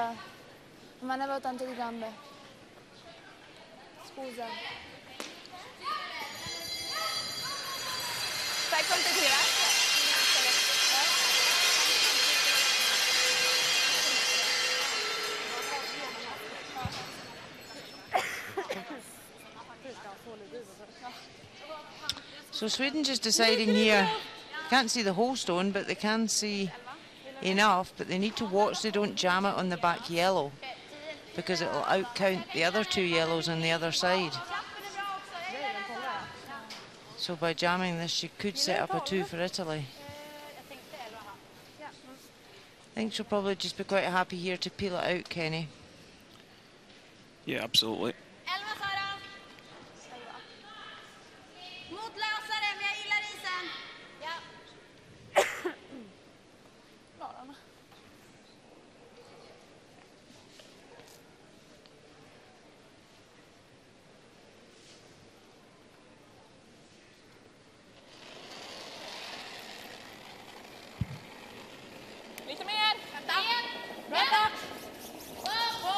[SPEAKER 5] Ma ne avevo tante di gambe. Scusa.
[SPEAKER 2] Stai contenta?
[SPEAKER 3] So Sweden just deciding here, can't see the whole stone, but they can see enough, but they need to watch they don't jam it on the back yellow, because it'll outcount the other two yellows on the other side. So by jamming this, she could set up a 2 for Italy. I think she'll probably just be quite happy here to peel it out, Kenny.
[SPEAKER 1] Yeah, absolutely.
[SPEAKER 4] 11 Sara. Motlösare, men jag gillar isen. Ja.
[SPEAKER 2] Lite mer.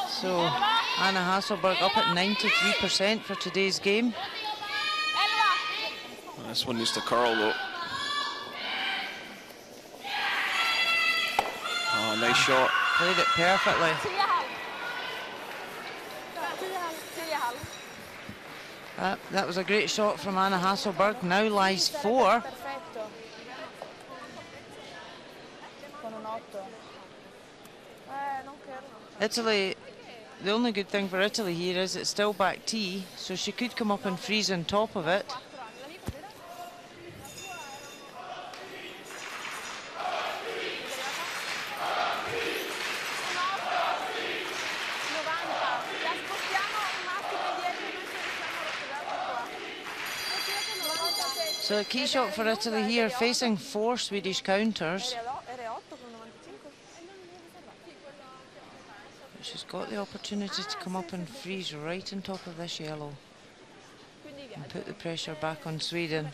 [SPEAKER 3] So Anna Hasselberg up at 93% for today's game.
[SPEAKER 1] This one needs to curl though. Oh, nice shot.
[SPEAKER 3] Played it perfectly. That was a great shot from Anna Hasselberg. Now lies 4. Italy, the only good thing for Italy here is it's still back tee, so she could come up and freeze on top of it. So a key shot for Italy here, facing 4 Swedish counters. She's got the opportunity to come up and freeze right on top of this yellow and put the pressure back on Sweden.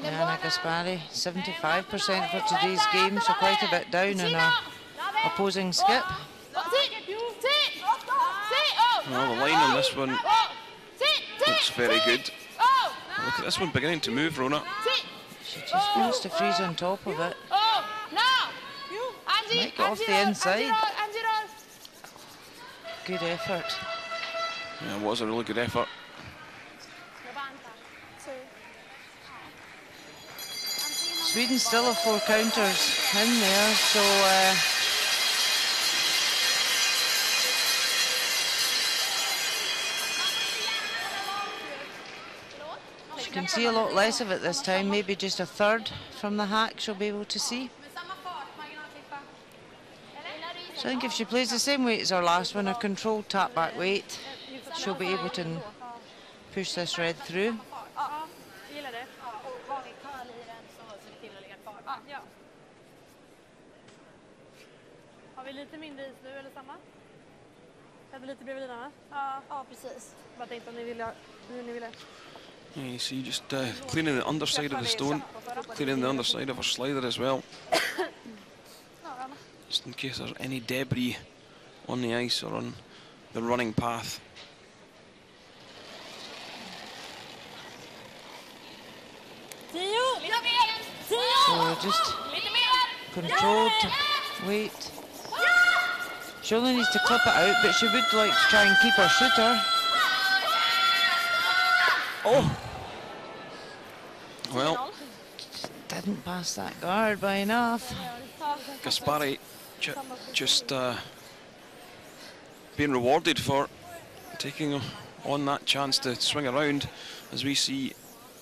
[SPEAKER 3] Anna Gaspari, 75% for today's game, so quite a bit down in her opposing skip.
[SPEAKER 1] Well, the line on this one looks very good. Look at this one beginning to move, Rona.
[SPEAKER 3] She just wants to freeze on top of it. Might get off the inside. Good effort.
[SPEAKER 1] Yeah, it was a really good effort.
[SPEAKER 3] Sweden still have 4 counters in there, so she can see a lot less of it this time, maybe just a third from the hack she'll be able to see. So I think if she plays the same weight as her last one, a controlled tap back weight, she'll be able to push this red through.
[SPEAKER 2] Har vi lite mindre is nu eller samma? Hade lite bredvid dina, va? Ja, precis. Bara tänkte om ni ville.
[SPEAKER 1] Yeah, you see, just cleaning the underside of the stone, cleaning the underside of her slider as well, just in case there's any debris on the ice or on the running path.
[SPEAKER 3] So just controlled weight. She only needs to clip it out, but she would like to try and keep her shooter.
[SPEAKER 1] Oh! Well,
[SPEAKER 3] didn't pass that guard by enough.
[SPEAKER 1] Gaspari just being rewarded for taking on that chance to swing around, as we see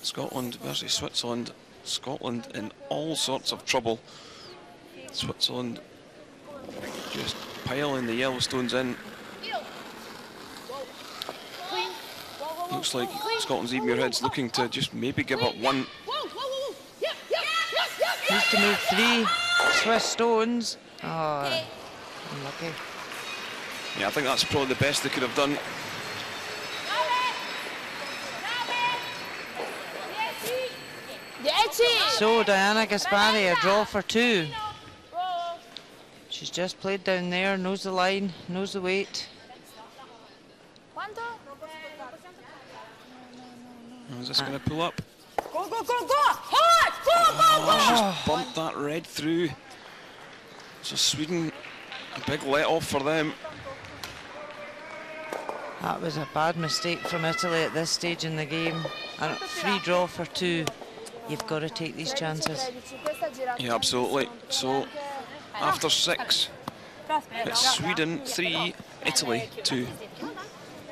[SPEAKER 1] Scotland versus Switzerland. Scotland in all sorts of trouble. Switzerland just piling the yellow stones in. Looks like Scotland's even heads looking to just maybe give up one.
[SPEAKER 3] Needs to move 3 Swiss stones. Oh, unlucky.
[SPEAKER 1] Yeah, I think that's probably the best they could have done.
[SPEAKER 3] So Diana Gaspari, a draw for 2. She's just played down there, knows the line, knows the weight.
[SPEAKER 1] Is this going to pull up?
[SPEAKER 2] Go, go, go, go! Hard! Go, go, go!
[SPEAKER 1] Just bumped that red through. So Sweden, a big let off for them.
[SPEAKER 3] That was a bad mistake from Italy at this stage in the game. And free draw for 2. You've got to take these chances.
[SPEAKER 1] Yeah, absolutely. So after 6, it's Sweden 3, Italy 2.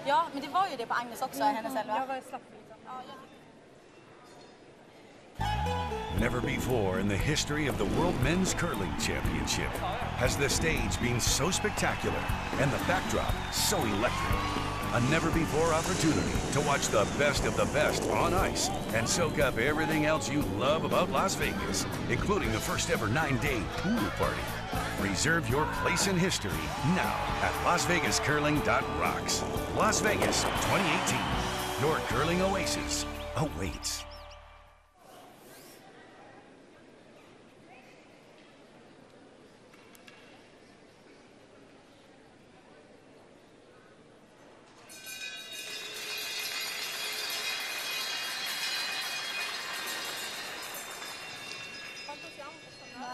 [SPEAKER 9] Ja, men det var ju det på Agnes också, hennes elva.
[SPEAKER 2] Jag var slapp liksom.
[SPEAKER 7] Never before in the history of the World Men's Curling Championship has the stage been so spectacular and the backdrop so electric. A never-before opportunity to watch the best on ice and soak up everything else you love about Las Vegas, including the first ever 9-day pool party. Reserve your place in history now at LasVegasCurling.rocks. Las Vegas 2018. Your curling oasis awaits.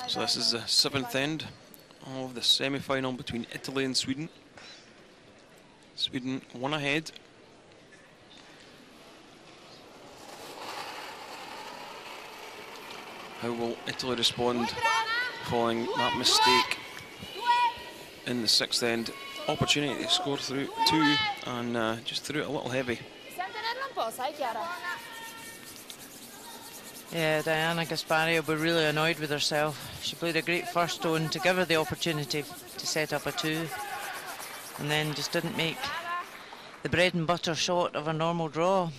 [SPEAKER 1] So this is the 7th end of the semi-final between Italy and Sweden. Sweden one ahead. How will Italy respond following that mistake in the 6th end? Opportunity to score through 2 and just threw it a little heavy.
[SPEAKER 3] Yeah, Diana Gaspari will be really annoyed with herself. She played a great first stone to give her the opportunity to set up a 2 and then just didn't make the bread and butter shot of a normal draw.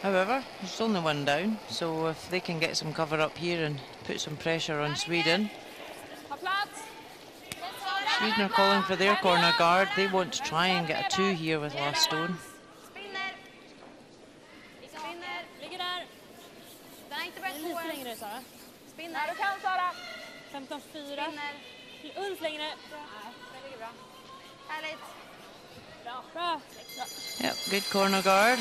[SPEAKER 3] However, there's only one down, so if they can get some cover up here and put some pressure on Sweden. Sweden are calling for their corner guard. They want to try and get a 2 here with last stone.
[SPEAKER 2] Spinner. Du kan, Sara. 15-4. Ulf längre. Nej, det ligger bra. Härligt. Bra. Bra.
[SPEAKER 3] Yep, good corner guard.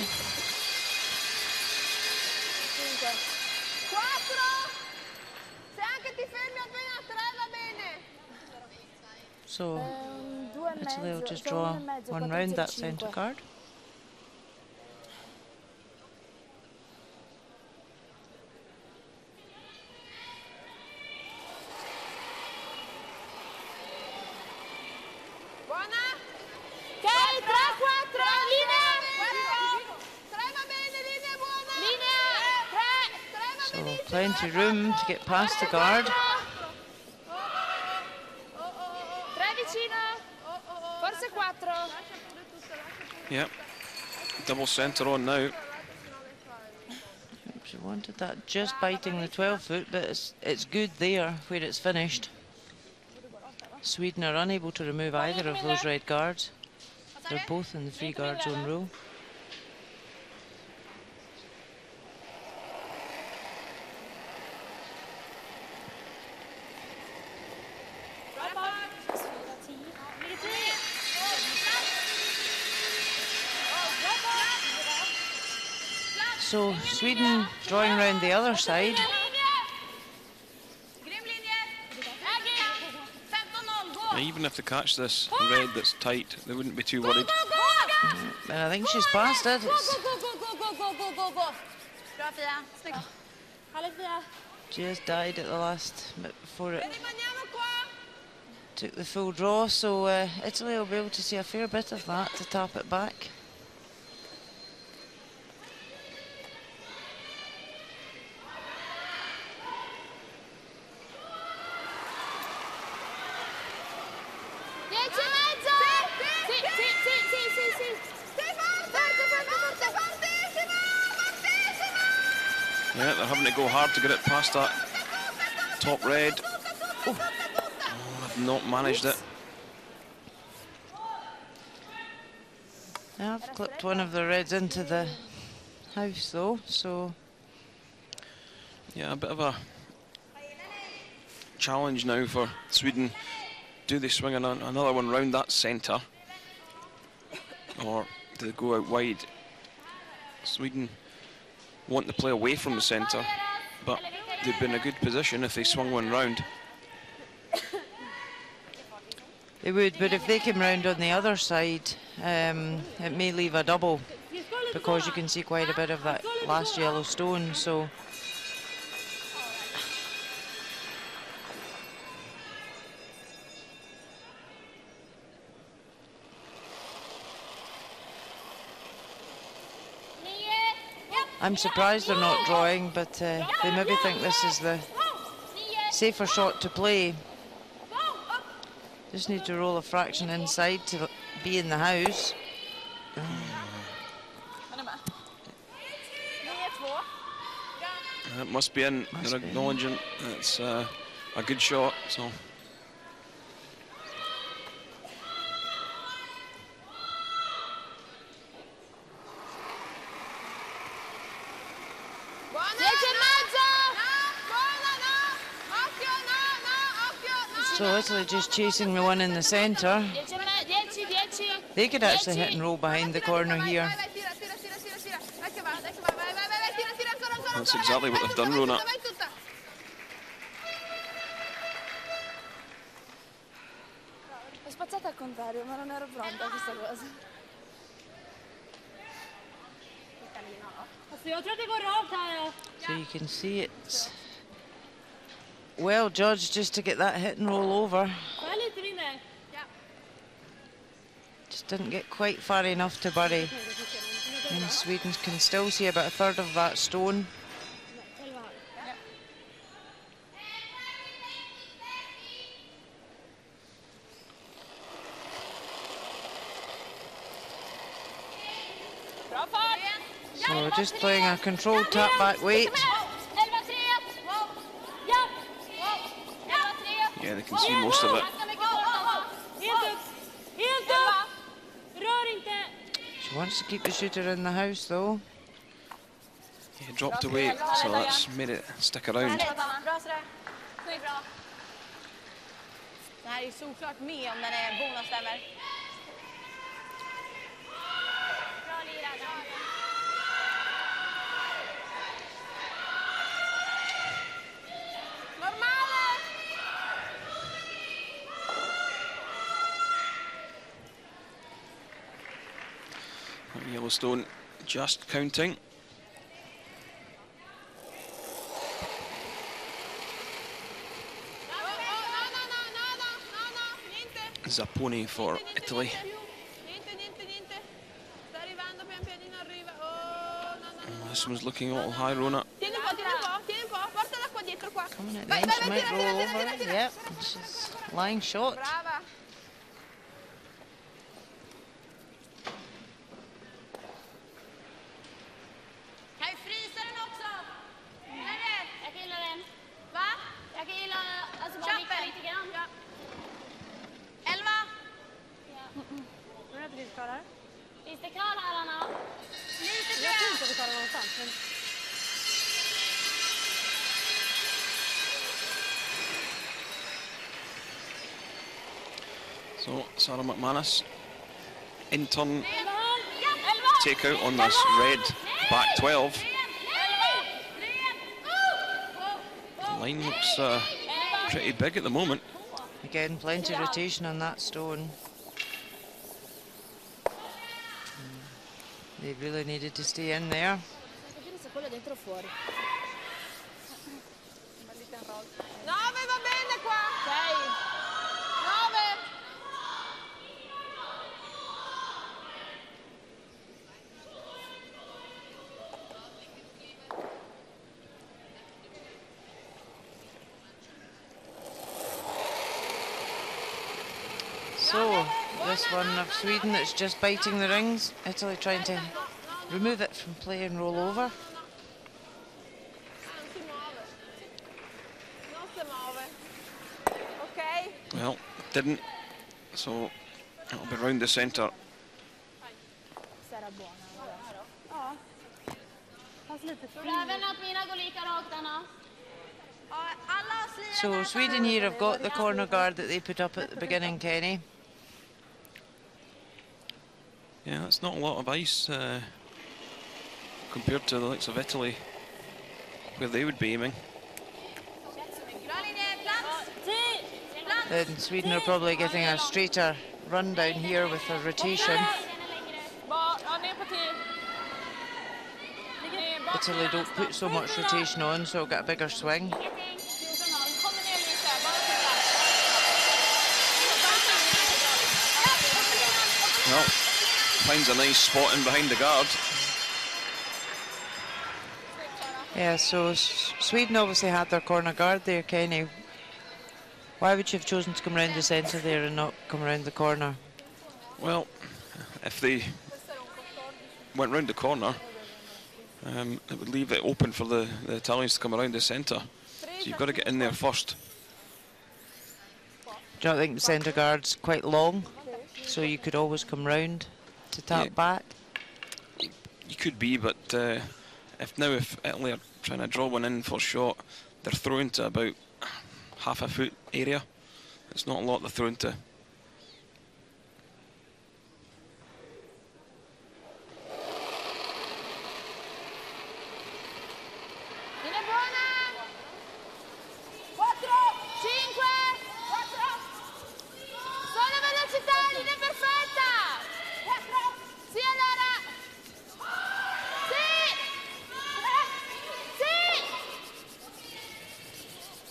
[SPEAKER 3] So Italy will just draw one round that centre guard. Plenty room to get past the guard.
[SPEAKER 1] Yep, double centre on now.
[SPEAKER 3] She wanted that just biting the 12-foot, but it's good there where it's finished. Sweden are unable to remove either of those red guards. They're both in the free guard zone rule. So Sweden drawing around the other side.
[SPEAKER 1] Even if they catch this red that's tight, they wouldn't be too worried.
[SPEAKER 3] And I think she's past it. Just died at the last bit before it took the full draw, so Italy will be able to see a fair bit of that to tap it back.
[SPEAKER 1] Yeah, they're having to go hard to get it past that top red. Oh, I've not managed it.
[SPEAKER 3] I've clipped one of the reds into the house though, so...
[SPEAKER 1] Yeah, a bit of a challenge now for Sweden. Do they swing another one round that centre? Or do they go out wide? Sweden want to play away from the centre, but they'd be in a good position if they swung one round.
[SPEAKER 3] They would, but if they came round on the other side, it may leave a double, because you can see quite a bit of that last yellow stone, so... I'm surprised they're not drawing, but they maybe think this is the safer shot to play. Just need to roll a fraction inside to be in the house.
[SPEAKER 1] It must be in. They're acknowledging it's a good shot. So.
[SPEAKER 3] So Italy just chasing the one in the centre. They could actually hit and roll behind the corner here.
[SPEAKER 1] That's exactly what they've done, Rona.
[SPEAKER 5] Ho spazzato al contrario, ma non ero pronta a questa cosa.
[SPEAKER 3] So you can see it's well judged just to get that hit and roll over. Just didn't get quite far enough to bury. And Sweden can still see about a third of that stone. So we're just playing a controlled tap back weight.
[SPEAKER 1] Yeah, they can see most of it.
[SPEAKER 3] She wants to keep the shooter in the house though.
[SPEAKER 1] Yeah, dropped away, so that's made it stick around.
[SPEAKER 6] Det här är såklart med om den är bonusstämmer. Bra lirat. Normale!
[SPEAKER 1] Yellowstone just counting. Zapponi for Italy. This one's looking a little high, Rona.
[SPEAKER 3] Coming at the end, she might roll over. Yep, she's lying short.
[SPEAKER 4] Finns det kvar här, Anna?
[SPEAKER 2] Jag tror inte att vi tar det någonstans. Men...
[SPEAKER 1] So Sarah McManus in turn take out on this red back 12. The line looks pretty big at the moment.
[SPEAKER 3] Again, plenty of rotation on that stone. They really needed to stay in there. So, this one of Sweden that's just biting the rings. Italy trying to remove it from play and roll over.
[SPEAKER 1] Well, didn't. So it'll be round the centre.
[SPEAKER 3] So Sweden here have got the corner guard that they put up at the beginning, Kenny.
[SPEAKER 1] Yeah, that's not a lot of ice compared to the likes of Italy, where they would be aiming.
[SPEAKER 3] And Sweden are probably getting a straighter run down here with a rotation. Italy don't put so much rotation on, so it'll get a bigger swing.
[SPEAKER 1] Well, finds a nice spot in behind the guard.
[SPEAKER 3] Yeah, so Sweden obviously had their corner guard there, Kenny. Why would you have chosen to come round the centre there and not come round the corner?
[SPEAKER 1] Well, if they went round the corner, it would leave it open for the Italians to come around the centre. So you've got to get in there first.
[SPEAKER 3] Do you not think the centre guard's quite long, so you could always come round to tap back?
[SPEAKER 1] You could be, but if Italy are trying to draw one in for shot, they're throwing to about half a foot area. It's not a lot they're throwing to.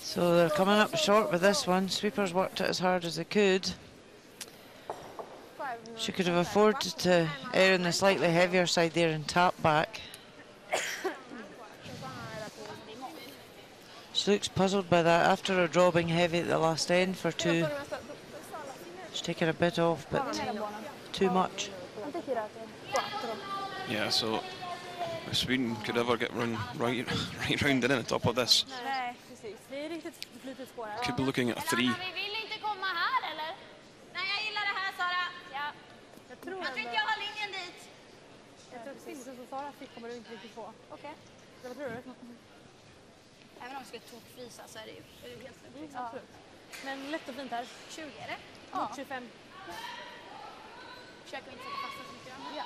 [SPEAKER 3] So they're coming up short with this one. Sweepers worked it as hard as they could. She could have afforded to err on the slightly heavier side there and tap back. She looks puzzled by that after her draw being heavy at the last end for two. She's taken a bit off, but too much.
[SPEAKER 1] Yeah, so if Sweden could ever get right round in on top of this, could be looking at a 3.
[SPEAKER 4] Jag tror inte jag har linjen dit. Jag tror precis som Sara fick kommer du inte riktigt få. Okej. Vad tror du? Även om vi ska tokfrysa så är det ju helt sjukt. Ja. Men lätt och fint här. 20 är det? Ja. 25. Försöker vi inte sätta fast så mycket. Ja.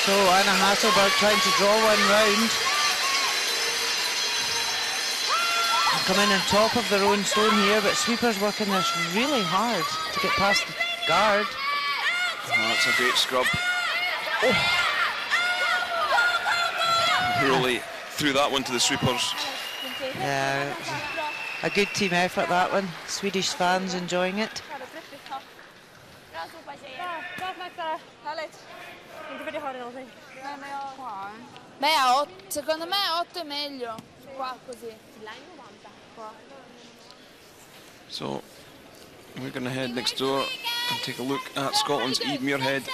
[SPEAKER 3] So Anna Hasselberg trying to draw one round. And come in on top of their own stone here, but Sweepers working this really hard to get past the guard.
[SPEAKER 1] Oh, that's a great scrub. Oh. Really threw that one to the Sweepers.
[SPEAKER 3] Yeah, it was a good team effort, that one. Swedish fans enjoying it.
[SPEAKER 2] Inte för det har det någonting.
[SPEAKER 5] Nej, men jag... Qua. Secondo me 8 è meglio. Qua così. Qua.
[SPEAKER 1] So we're going to head next door and take a look at Scotland's Eve Muirhead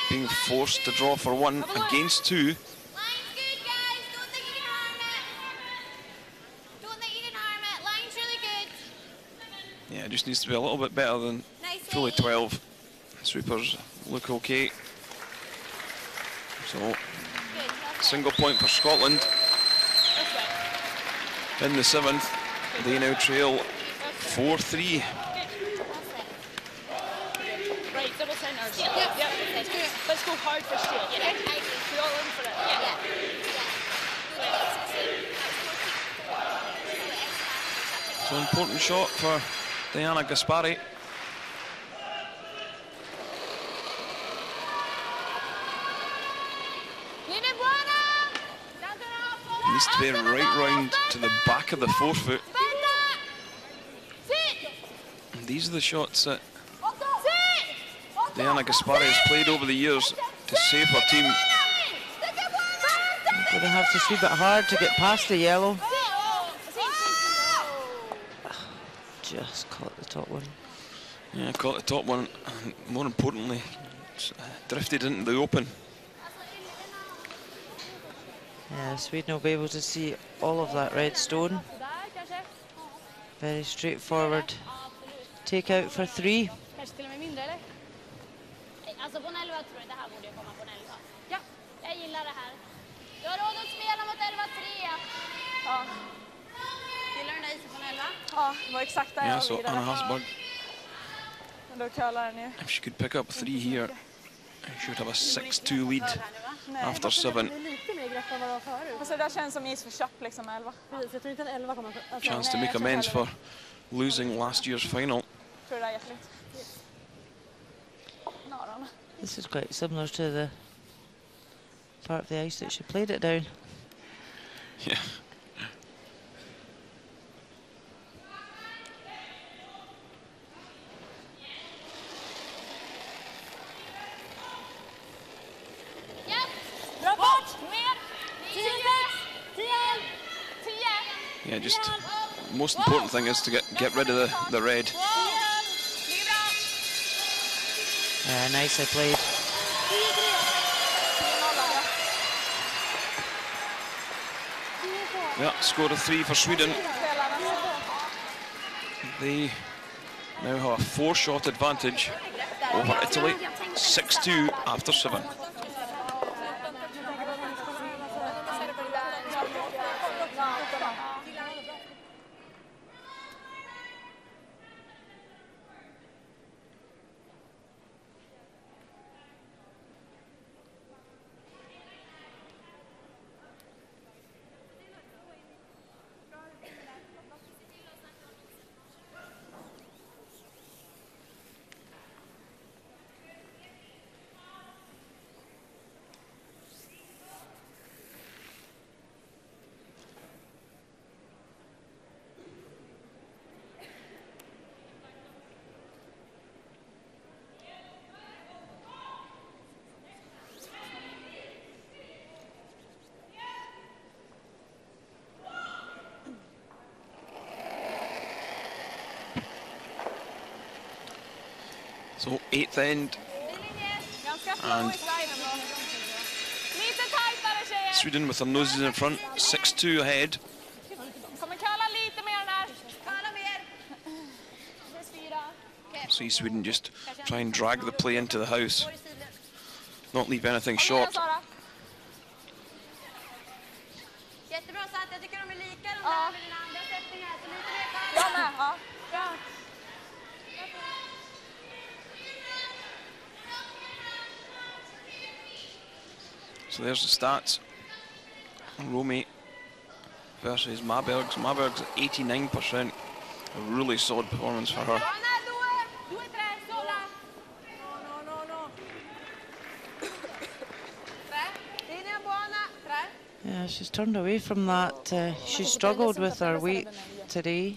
[SPEAKER 1] being forced to draw for 1 against 2. Yeah, it just needs to be a little bit better than fully 12. Sweepers look okay. So, single point for Scotland. In the 7th, they now trail 4-3.
[SPEAKER 9] Right, double centers. Yep. Let's go hard for straight. Yeah. We're all in for it.
[SPEAKER 1] So, important shot for Diana Gaspari. Needs to be right round to the back of the forefoot. And these are the shots that Diana Gaspari has played over the years to save her team.
[SPEAKER 3] Going to have to sweep it hard to get past the yellow. Just caught the top one.
[SPEAKER 1] Yeah, caught the top one, and more importantly, drifted into the open.
[SPEAKER 3] Yeah, Sweden will be able to see all of that red stone. Very straightforward take out for 3.
[SPEAKER 4] Alltså på en 11 tror jag det här borde komma på en 11. Ja, jag gillar det här. Du har råd att spela mot 11-3.
[SPEAKER 2] Ja.
[SPEAKER 4] Gillar du Nise på en 11?
[SPEAKER 2] Ja, det var exakt där jag
[SPEAKER 1] so Anna Hasselberg,
[SPEAKER 2] Men då curlar den ju.
[SPEAKER 1] if she could pick up 3 here, she would have a 6-2 lead after 7.
[SPEAKER 2] Lite mer grepp än vad det var förut. Alltså det där känns som is för köp liksom 11. Precis, jag tror inte en 11 kommer.
[SPEAKER 1] Chance to make amends for losing last year's final.
[SPEAKER 2] Tror det är jättelyft.
[SPEAKER 3] This is quite similar to the part of the ice that she played it down.
[SPEAKER 1] Yeah. Yeah, just most important thing is to get rid of the red.
[SPEAKER 3] Nicely played.
[SPEAKER 1] Yeah, score of 3 for Sweden. They now have a 4-shot advantage over Italy, 6-2 after 7. So 8th end, and Sweden with their noses in front, 6-2 ahead. See Sweden just try and drag the play into the house, not leave anything short. So there's the stats. Romy versus Mabergs. Mabergs at 89%. A really solid performance for her.
[SPEAKER 3] Yeah, she's turned away from that. She struggled with her weight today.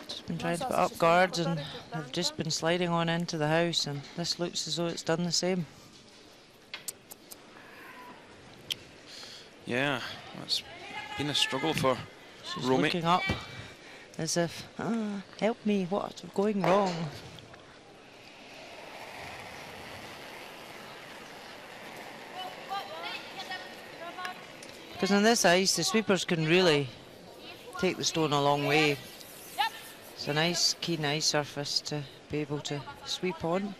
[SPEAKER 3] Just been trying to put up guards and have just been sliding on into the house, and this looks as though it's done the same.
[SPEAKER 1] Yeah, it's been a struggle for
[SPEAKER 3] She's
[SPEAKER 1] Romy.
[SPEAKER 3] Looking up as if, help me, what's going wrong? Because on this ice, the sweepers can really take the stone a long way. It's a nice, keen ice surface to be able to sweep on.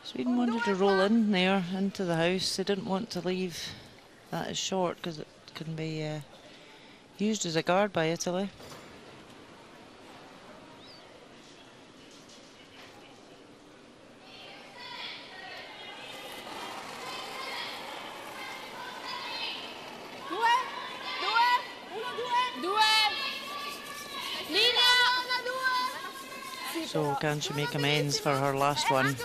[SPEAKER 3] Sweden wanted to roll in there into the house. They didn't want to leave that as short because it can be used as a guard by Italy. So can she make amends for her last one?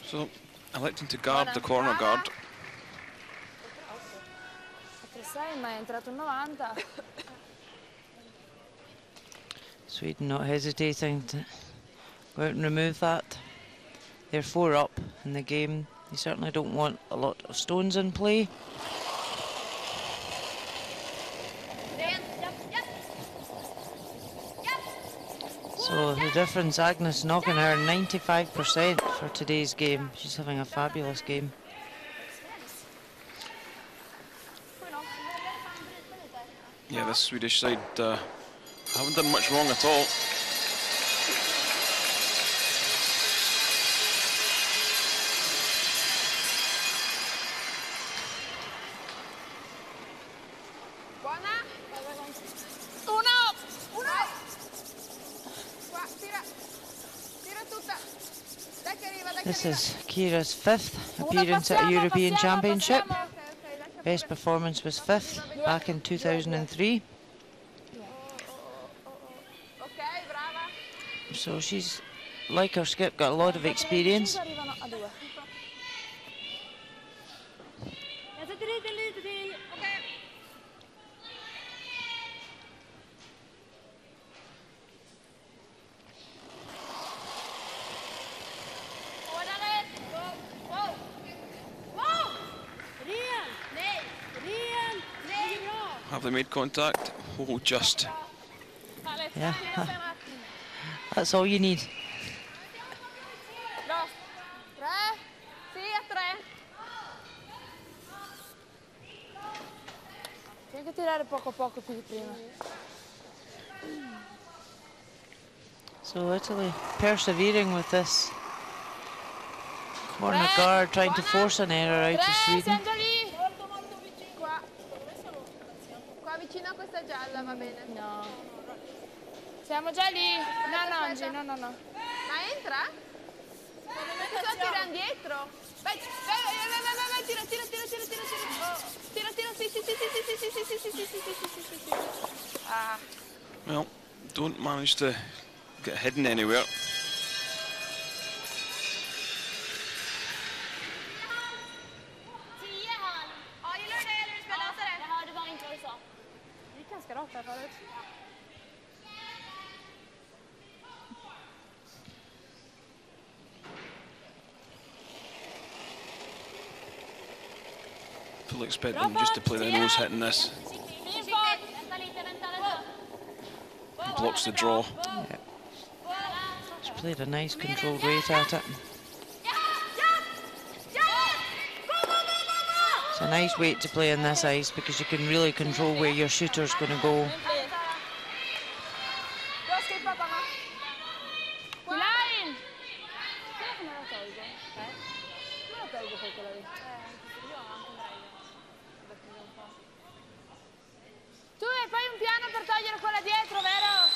[SPEAKER 1] So electing to guard the corner guard.
[SPEAKER 3] Sweden not hesitating to go out and remove that. They're 4 up in the game. They certainly don't want a lot of stones in play. So the difference, Agnes knocking her 95% for today's game. She's having a fabulous game.
[SPEAKER 1] Yeah, this Swedish side haven't done much wrong at all.
[SPEAKER 3] This is Kira's 5th appearance at a European Championship. Best performance was 5th back in 2003. So she's, like her skip, got a lot of experience.
[SPEAKER 1] they made contact? Oh, just.
[SPEAKER 3] Yeah, that's all you need.
[SPEAKER 5] Tieni che tirare poco a poco più di prima.
[SPEAKER 3] So Italy persevering with this corner guard, trying to force an error out of Sweden.
[SPEAKER 6] Qua vicino a questa gialla va bene.
[SPEAKER 5] No. Siamo già lì. No, Angie, no.
[SPEAKER 6] Ma entra? Sto tirando dietro. Vai, tira. Sì. Ah.
[SPEAKER 1] Well, don't manage to get hidden anywhere.
[SPEAKER 2] Det gick ganska rakt här förut.
[SPEAKER 1] Fully expect them just to play the nose hitting this. Blocks the draw.
[SPEAKER 3] Yeah. Just played a nice controlled weight at it. It's a nice weight to play on this ice because you can really control where your shooter's going to go.
[SPEAKER 5] Tu e poi un piano per togliere quella dietro, vero?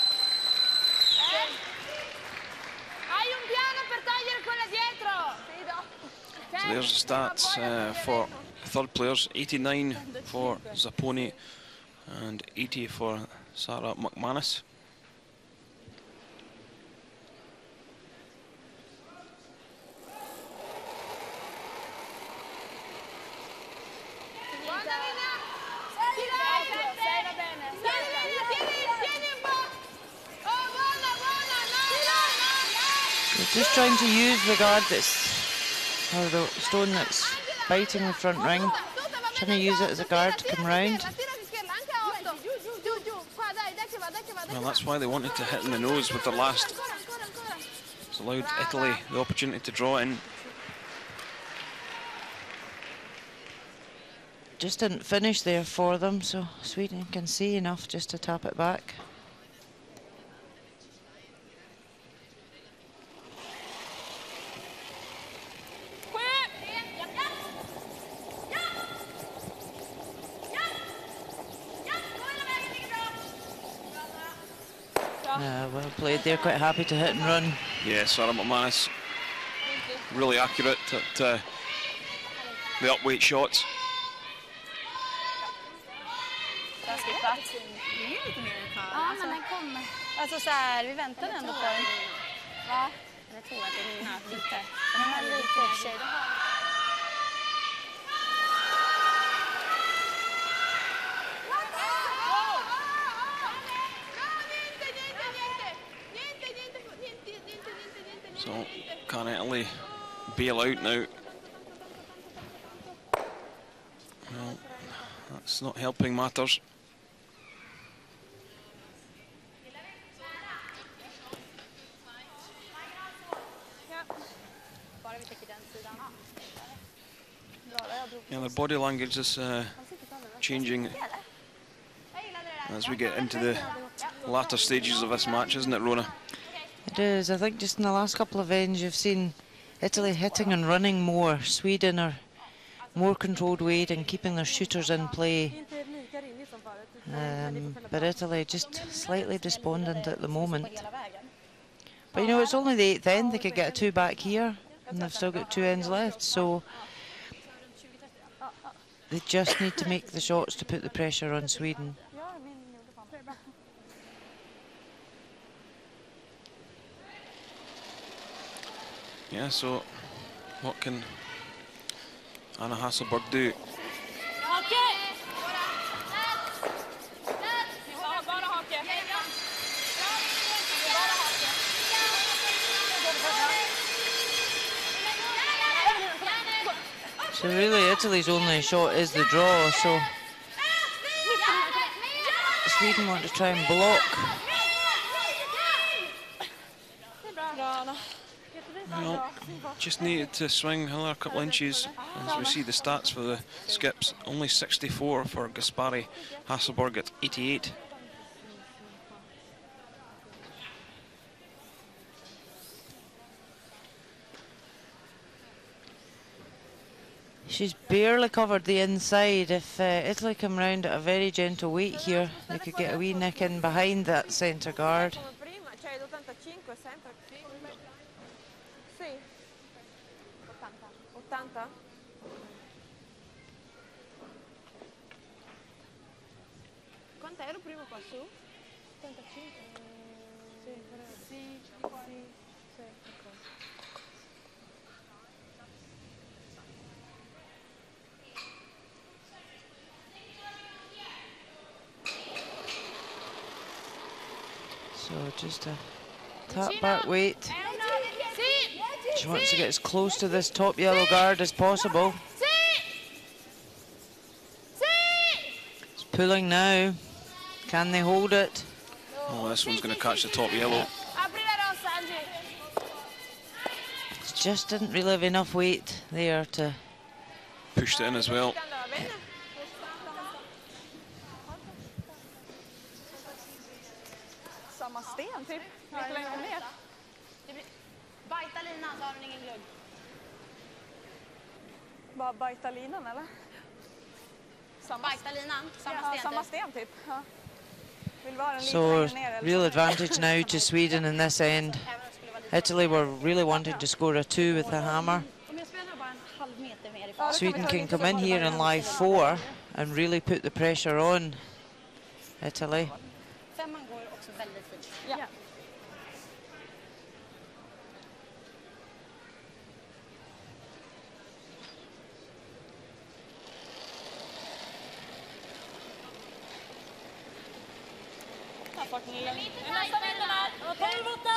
[SPEAKER 5] Hai un piano per togliere quella dietro?
[SPEAKER 1] So there's the stats for third players. 89 for Zapponi and 80 for Sarah McManus.
[SPEAKER 3] Just trying to use the guard that's, or the stone that's biting the front ring, trying to use it as a guard to come round.
[SPEAKER 1] Well, that's why they wanted to hit in the nose with the last. It's allowed Italy the opportunity to draw in.
[SPEAKER 3] Just didn't finish there for them, so Sweden can see enough just to tap it back. Well played there, quite happy to hit and run.
[SPEAKER 1] Yeah, Sarah McManus really accurate at the upweight shots.
[SPEAKER 2] Ja, men den kommer. Alltså så här, vi väntar ändå på den. Va? Jag tror att den är lite. Den är lite.
[SPEAKER 1] So can Italy bail out now? Well, that's not helping matters. Yeah, their body language is changing as we get into the latter stages of this match, isn't it, Rona?
[SPEAKER 3] It is. I think just in the last couple of ends you've seen Italy hitting and running more. Sweden are more controlled weight and keeping their shooters in play. But Italy just slightly despondent at the moment. But you know, it's only the 8th end. They could get a 2 back here and they've still got 2 ends left, so they just need to make the shots to put the pressure on Sweden.
[SPEAKER 1] Yeah, so what can Anna Hasselberg do?
[SPEAKER 3] So really Italy's only shot is the draw, so Sweden want to try and block.
[SPEAKER 1] Well, just needed to swing another couple inches. As we see the stats for the skips, only 64 for Gaspari. Hasselborg at 88.
[SPEAKER 3] She's barely covered the inside. If Italy come round at a very gentle weight here, they could get a wee nick in behind that centre guard.
[SPEAKER 6] Quanto ero prima qua su? 85? Sì, sì, sì.
[SPEAKER 3] So just a tap back weight. She wants to get as close to this top yellow guard as possible. It's pulling now. Can they hold it?
[SPEAKER 1] Oh, this one's going to catch the top yellow.
[SPEAKER 3] Just didn't really have enough weight there to...
[SPEAKER 1] Pushed it in as well.
[SPEAKER 2] Samma sten typ. Lite längre ner.
[SPEAKER 9] Bajta linan så har den ingen glugg.
[SPEAKER 2] Bara bajta linan eller?
[SPEAKER 9] Bajta linan, samma sten.
[SPEAKER 2] Samma sten typ. Ja. Vill vara en lite
[SPEAKER 3] So
[SPEAKER 2] längre ner eller
[SPEAKER 3] real
[SPEAKER 2] så.
[SPEAKER 3] advantage now to Sweden in this end. Italy were really wanting to score a 2 with the hammer. Sweden can come in here and lie 4 and really put the pressure on Italy.
[SPEAKER 9] Femman går också väldigt fint.
[SPEAKER 2] Ja.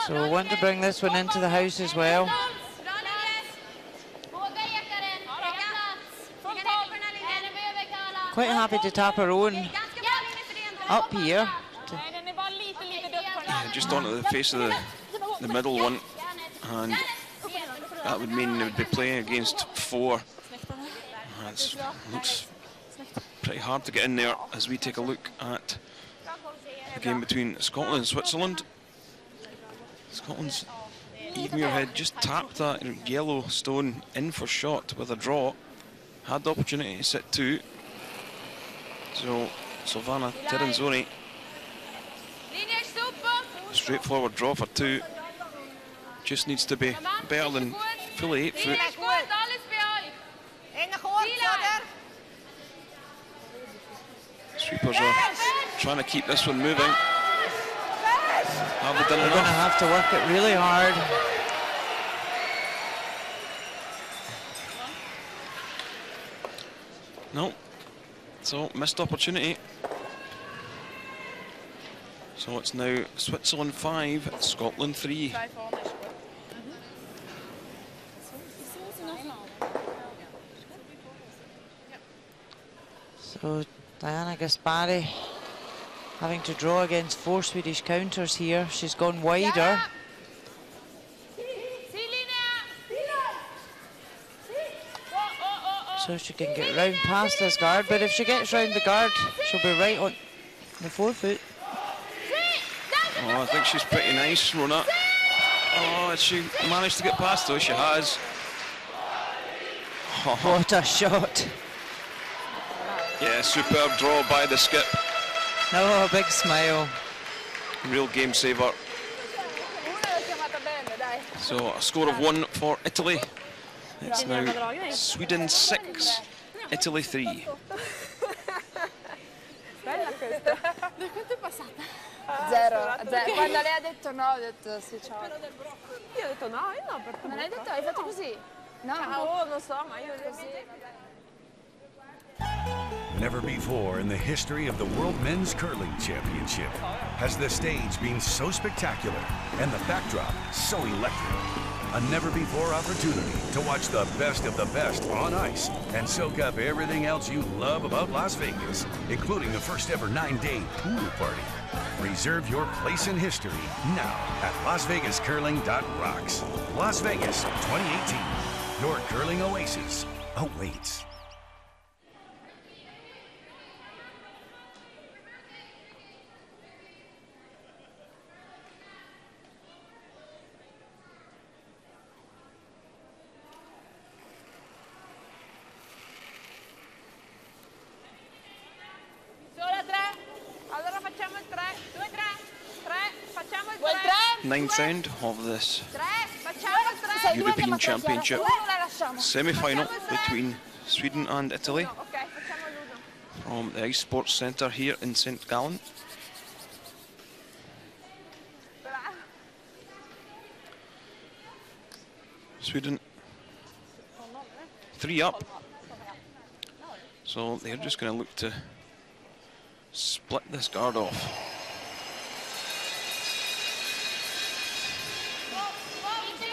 [SPEAKER 3] So want to bring this one into the house as well. Quite happy to tap her own up here.
[SPEAKER 1] Yeah, just onto the face of the middle one, and that would mean they would be playing against 4. That looks pretty hard to get in there as we take a look at the game between Scotland and Switzerland. Scotland's Eve Muirhead just tapped that yellow stone in for shot with a draw. Had the opportunity to sit 2. So Silvana Tiranzoni, straightforward draw for 2. Just needs to be better than fully 8 foot. Sweepers are trying to keep this one moving. Have they done
[SPEAKER 3] They're
[SPEAKER 1] enough?
[SPEAKER 3] going to have to work it really hard.
[SPEAKER 1] No. So, missed opportunity. So it's now Switzerland 5, Scotland 3.
[SPEAKER 3] So Diana Gaspari having to draw against 4 Swedish counters here. She's gone wider. So she can get round past this guard, but if she gets round the guard, she'll be right on the 4 foot.
[SPEAKER 1] Oh, I think she's pretty nice, Rona. Oh, has she managed to get past though? She has. Oh.
[SPEAKER 3] What a shot.
[SPEAKER 1] Yeah, superb draw by the skip.
[SPEAKER 3] Oh, a big smile.
[SPEAKER 1] Real game saver. So a score of 1 for Italy. It's now Sweden 6, Italy 3.
[SPEAKER 6] Zero. Quando lei ha detto no, ho detto sì, ciao.
[SPEAKER 2] Io ho detto no, io no, perché
[SPEAKER 6] Non hai detto, hai fatto così? No,
[SPEAKER 2] ciao, non so, ma io così.
[SPEAKER 7] Never before in the history of the World Men's Curling Championship has the stage been so spectacular and the backdrop so electric. A never-before opportunity to watch the best of the best on ice and soak up everything else you love about Las Vegas, including the first-ever 9-day pool party. Reserve your place in history now at LasVegasCurling.rocks. Las Vegas 2018, your curling oasis awaits.
[SPEAKER 1] Ninth round of this European Championship semi-final between Sweden and Italy from the Ice Sports Centre here in St. Gallen. Sweden 3 up, so they're just going to look to split this guard off.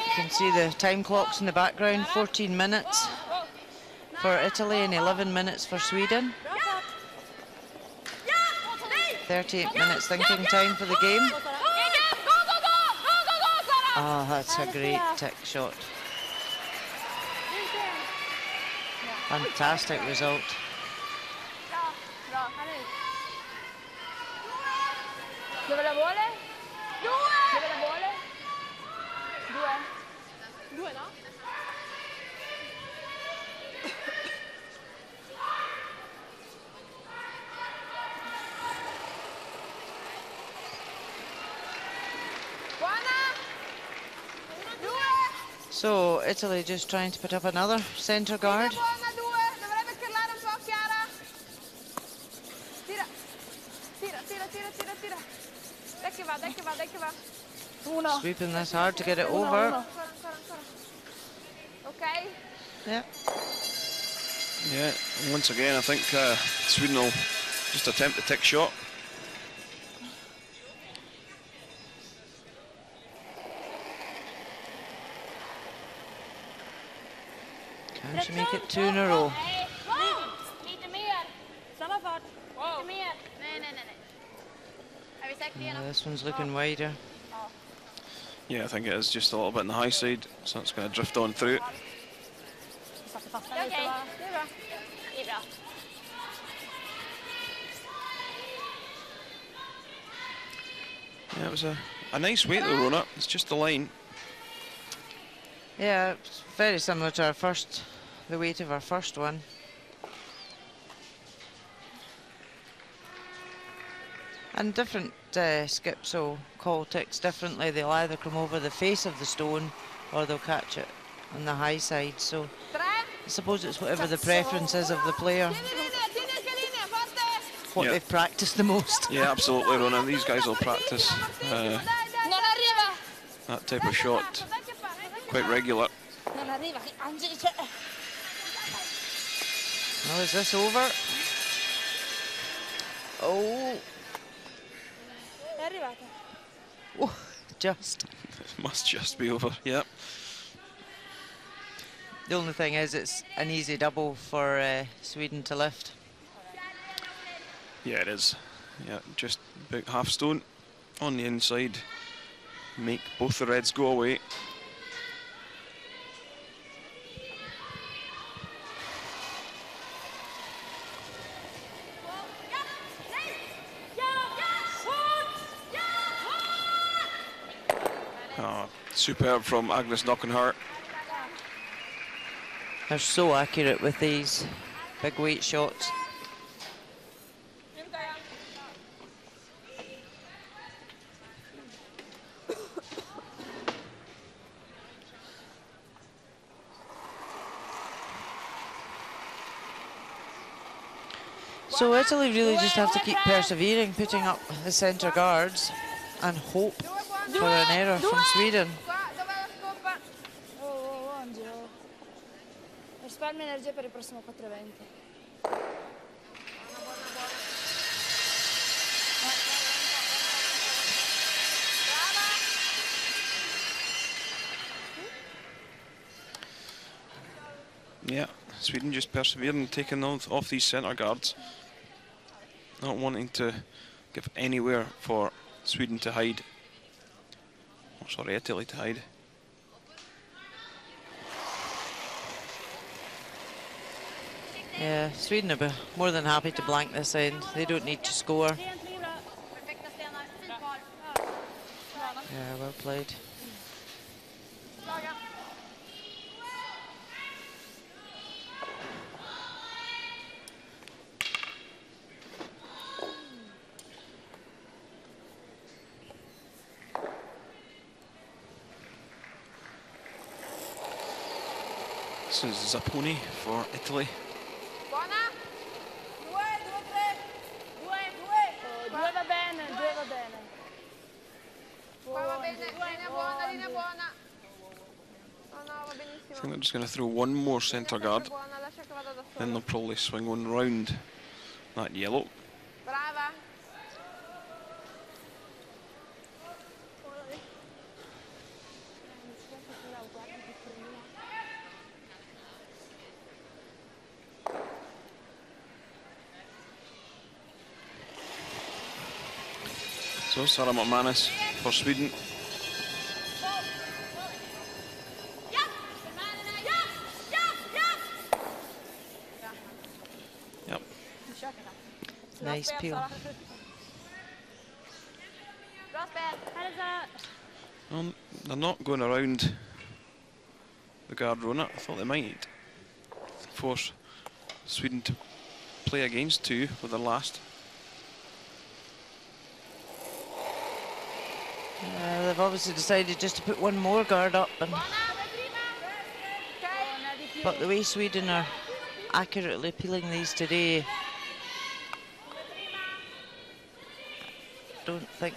[SPEAKER 3] You can see the time clocks in the background, 14 minutes for Italy and 11 minutes for Sweden. 38 minutes thinking time for the game. Oh, that's a great tick shot. Fantastic result.
[SPEAKER 6] Dove la vuole? Dove la vuole? Due, no?
[SPEAKER 3] So Italy just trying to put up another centre guard. Sweeping this hard to get it over.
[SPEAKER 6] Okay.
[SPEAKER 3] Yeah.
[SPEAKER 1] Yeah, once again I think Sweden will just attempt a tick shot.
[SPEAKER 3] Can she make it 2 in a row? Yeah, this one's looking wider.
[SPEAKER 1] Yeah, I think it is just a little bit on the high side, so it's going to drift on through it. Yeah, it was a nice weight though, Rona. It's just the line.
[SPEAKER 3] Yeah, it's very similar to our first, the weight of our first one. And different skips will call ticks differently. They'll either come over the face of the stone or they'll catch it on the high side. So I suppose it's whatever the preference is of the player. What they've practiced the most.
[SPEAKER 1] Yeah, absolutely, Rona. These guys will practice that type of shot quite regular.
[SPEAKER 3] Oh, is this over? Oh. Oh, just.
[SPEAKER 1] It must just be over, yep.
[SPEAKER 3] The only thing is it's an easy double for Sweden to lift.
[SPEAKER 1] Yeah, it is. Yeah, just about half stone on the inside. Make both the reds go away. Oh, superb from Agnes Knockenhart.
[SPEAKER 3] They're so accurate with these big weight shots. So Italy really just have to keep persevering, putting up the centre guards and hope for an error from Sweden.
[SPEAKER 5] Risparmio energia per il prossimo 4 eventi.
[SPEAKER 1] Yeah, Sweden just persevering, taking off these centre guards. Not wanting to give anywhere for Sweden to hide. Oh, sorry, Italy to hide.
[SPEAKER 3] Yeah, Sweden are more than happy to blank this end. They don't need to score. Yeah, well played.
[SPEAKER 1] This is Zapponi for Italy.
[SPEAKER 6] Buona?
[SPEAKER 2] 2, 2, 3. 2, 2. 2 va bene, 2 va bene.
[SPEAKER 6] Qua va bene, linea buona, linea buona. No, no, va
[SPEAKER 1] I
[SPEAKER 6] benissimo.
[SPEAKER 1] think they're just going to throw one more centre guard.
[SPEAKER 6] Buona, lascia che vada da
[SPEAKER 1] Then
[SPEAKER 6] sola.
[SPEAKER 1] they'll probably swing one round that yellow.
[SPEAKER 6] Brava.
[SPEAKER 1] So Sarah McManus for Sweden. Yep.
[SPEAKER 3] Nice peel.
[SPEAKER 1] They're not going around the guard runner. I thought they might force Sweden to play against 2 with their last.
[SPEAKER 3] They've obviously decided just to put one more guard up. But the way Sweden are accurately peeling these today, I don't think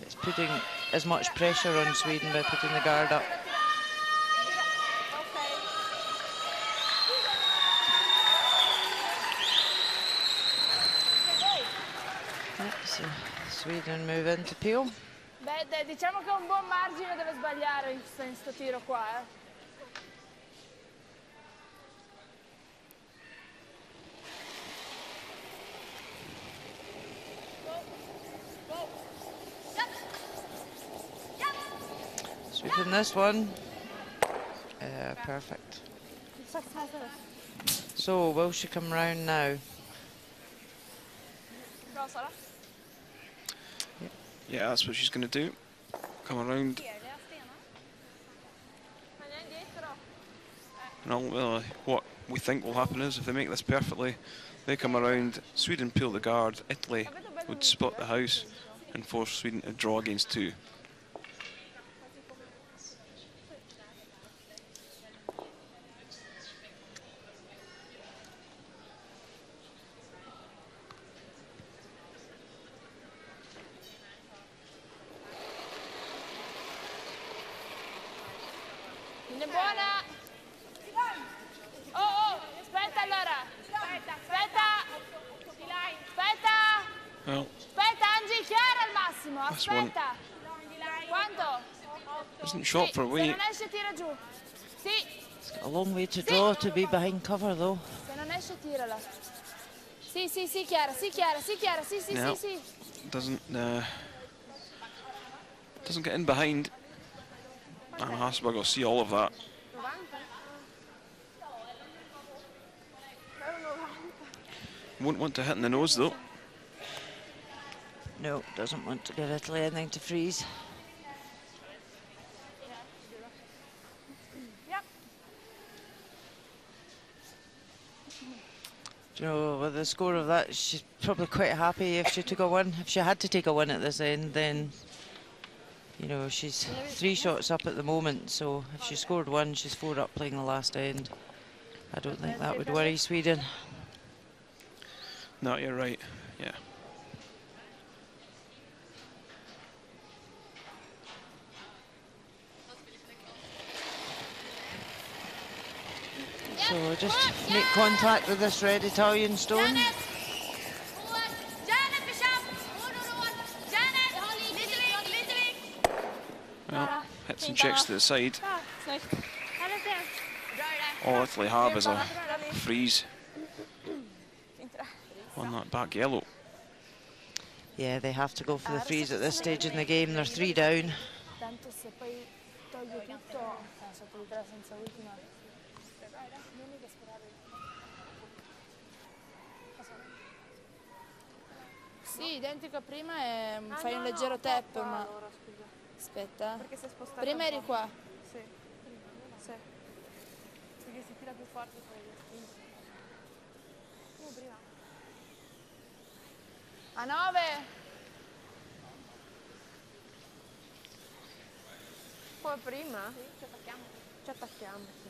[SPEAKER 3] it's putting as much pressure on Sweden by putting the guard up. So Sweden move into peel.
[SPEAKER 2] Beh, diciamo che un buon margine deve sbagliare in sto tiro qua, eh.
[SPEAKER 3] Sweeping this one. Perfect. So, will she come round now?
[SPEAKER 1] Yeah, that's what she's going to do. Come around. And what we think will happen is if they make this perfectly, they come around, Sweden peel the guard, Italy would spot the house and force Sweden to draw against 2.
[SPEAKER 2] Buona! Oh, aspetta allora! Aspetta!
[SPEAKER 1] Well,
[SPEAKER 2] Aspetta, Angie, chiara al massimo! Aspetta! Quanto?
[SPEAKER 1] Isn't shot for a
[SPEAKER 2] Se
[SPEAKER 1] weight.
[SPEAKER 2] non esce, tira giù. Sì.
[SPEAKER 3] It's got a long way to draw to be behind cover though.
[SPEAKER 2] Se non esce, tirala. Sì, sì, sì, chiara, sì, chiara, sì, chiara, sì, sì,
[SPEAKER 1] No.
[SPEAKER 2] sì, sì.
[SPEAKER 1] Doesn't get in behind. And Hasselberg will see all of that. Won't want to hit in the nose though.
[SPEAKER 3] No, doesn't want to give Italy anything to freeze. Do you know, with the score of that, she's probably quite happy if she took a 1. If she had to take a 1 at this end, then, you know, she's 3 shots up at the moment, so if she scored 1, she's 4 up playing the last end. I don't think that would worry Sweden.
[SPEAKER 1] No, you're right. Yeah.
[SPEAKER 3] So just make contact with this red Italian stone.
[SPEAKER 1] Well, hits and checks to the side. All Italy have is a freeze on that back yellow.
[SPEAKER 3] Yeah, they have to go for the freeze at this stage in the game. They're 3 down.
[SPEAKER 5] Sì, identico a prima e fai un leggero tap, ma... Aspetta. Prima eri qua.
[SPEAKER 2] Sì. Sì. Perché si tira più forte poi. Prima.
[SPEAKER 5] A 9.
[SPEAKER 6] Poi prima?
[SPEAKER 2] Sì, ci attacchiamo.
[SPEAKER 6] Ci attacchiamo, sì.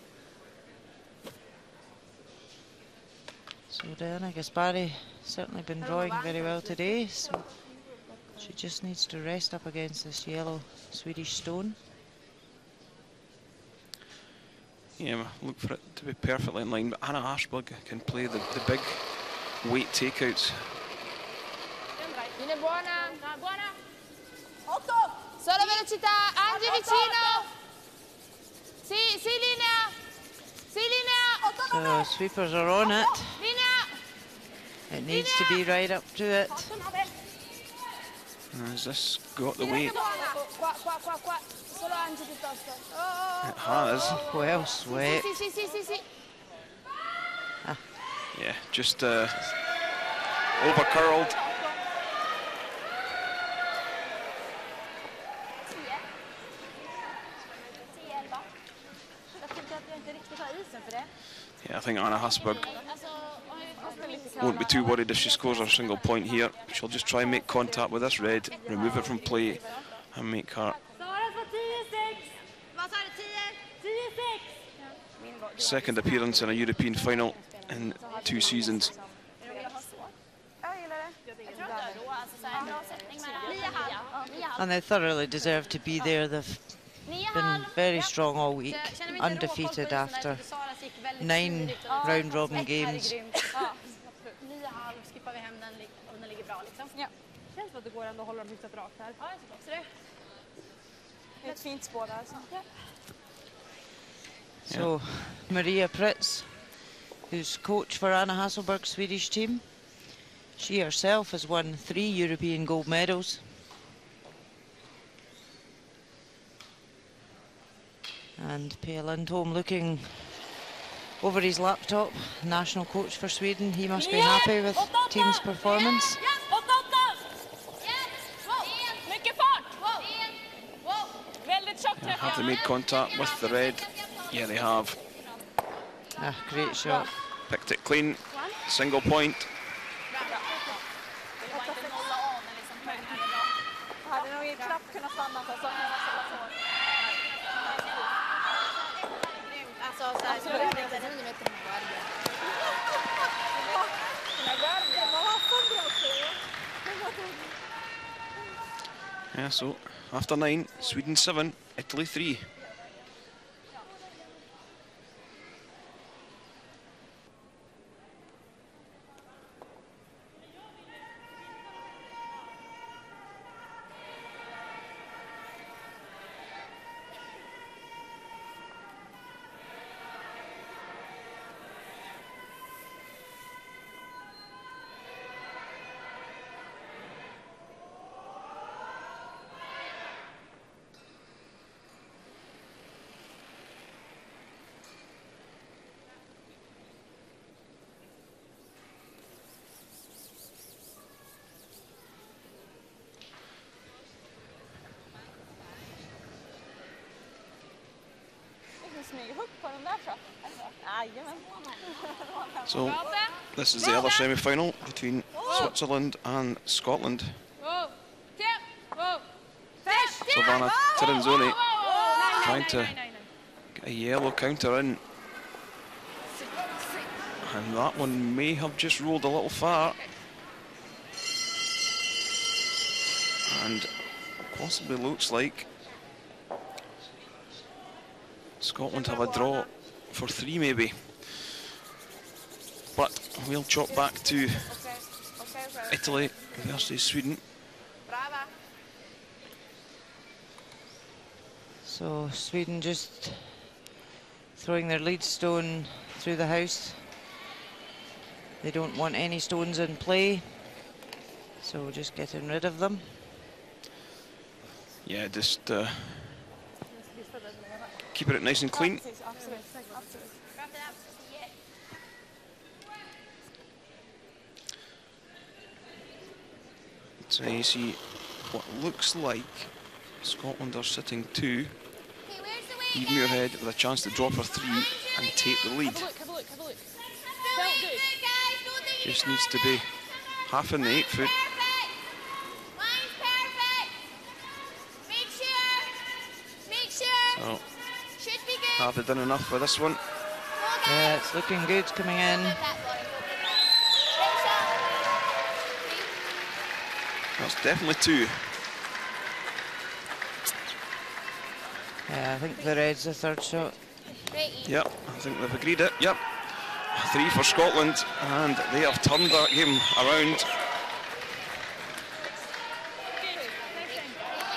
[SPEAKER 3] So Diana Gaspari certainly been drawing very well today, so she just needs to rest up against this yellow Swedish stone.
[SPEAKER 1] Yeah, look for it to be perfectly in line, but Anna Aschberg can play the big weight takeouts.
[SPEAKER 5] Linea buona. Buona. 8. Solo velocità. Angi vicino. Sì, sì, linea. Sì, linea.
[SPEAKER 3] So sweepers are on it.
[SPEAKER 5] Linea.
[SPEAKER 3] It needs to be right up to it.
[SPEAKER 1] Has this got the weight?
[SPEAKER 5] Qua. Solo Angi piuttosto.
[SPEAKER 1] It has.
[SPEAKER 3] Well swept.
[SPEAKER 5] Sì.
[SPEAKER 1] Yeah, just over curled. Yeah, I think Anna Hasberg won't be too worried if she scores her single point here. She'll just try and make contact with this red, remove it from play, and make her second appearance in a European final in 2 seasons.
[SPEAKER 3] And they thoroughly deserve to be there. They've been very strong all week, undefeated after 9 round-robin games.
[SPEAKER 2] Känns som att det går ändå att hålla dem hyfsat rakt här. Ja, absolut. Det är ett fint spår där.
[SPEAKER 3] So Maria Pritz, who's coach for Anna Hasselberg's Swedish team, she herself has won 3 European gold medals. And P. Lindholm looking over his laptop, national coach for Sweden. He must be happy with team's performance.
[SPEAKER 1] Have they made contact with the red? Yeah, they have.
[SPEAKER 3] Ah, great shot.
[SPEAKER 1] Picked it clean, single point.
[SPEAKER 2] Hade nog knappt kunnat stanna för så.
[SPEAKER 5] Alltså, så här, så är det inte 9 meter med guardia.
[SPEAKER 1] Yeah, so after 9, Sweden 7, Italy 3. So this is the other semi-final between Switzerland and Scotland. Silvana Tirinzoni trying to get a yellow counter in. And that one may have just rolled a little far. And possibly looks like Scotland have a draw for 3 maybe. But we'll chop back to Italy versus Sweden.
[SPEAKER 3] So Sweden just throwing their lead stone through the house. They don't want any stones in play, so just getting rid of them.
[SPEAKER 1] Yeah, just keeping it nice and clean. So you see what looks like Scotland are sitting 2. Eve Muirhead with a chance to drop her 3 and take the lead. Just needs to be half in the 8 foot. So, have they done enough for this one?
[SPEAKER 3] Yeah, it's looking good coming in.
[SPEAKER 1] That's definitely 2.
[SPEAKER 3] Yeah, I think the red's the third shot.
[SPEAKER 1] Yep, I think they've agreed it. Yep. 3 for Scotland, and they have turned that game around.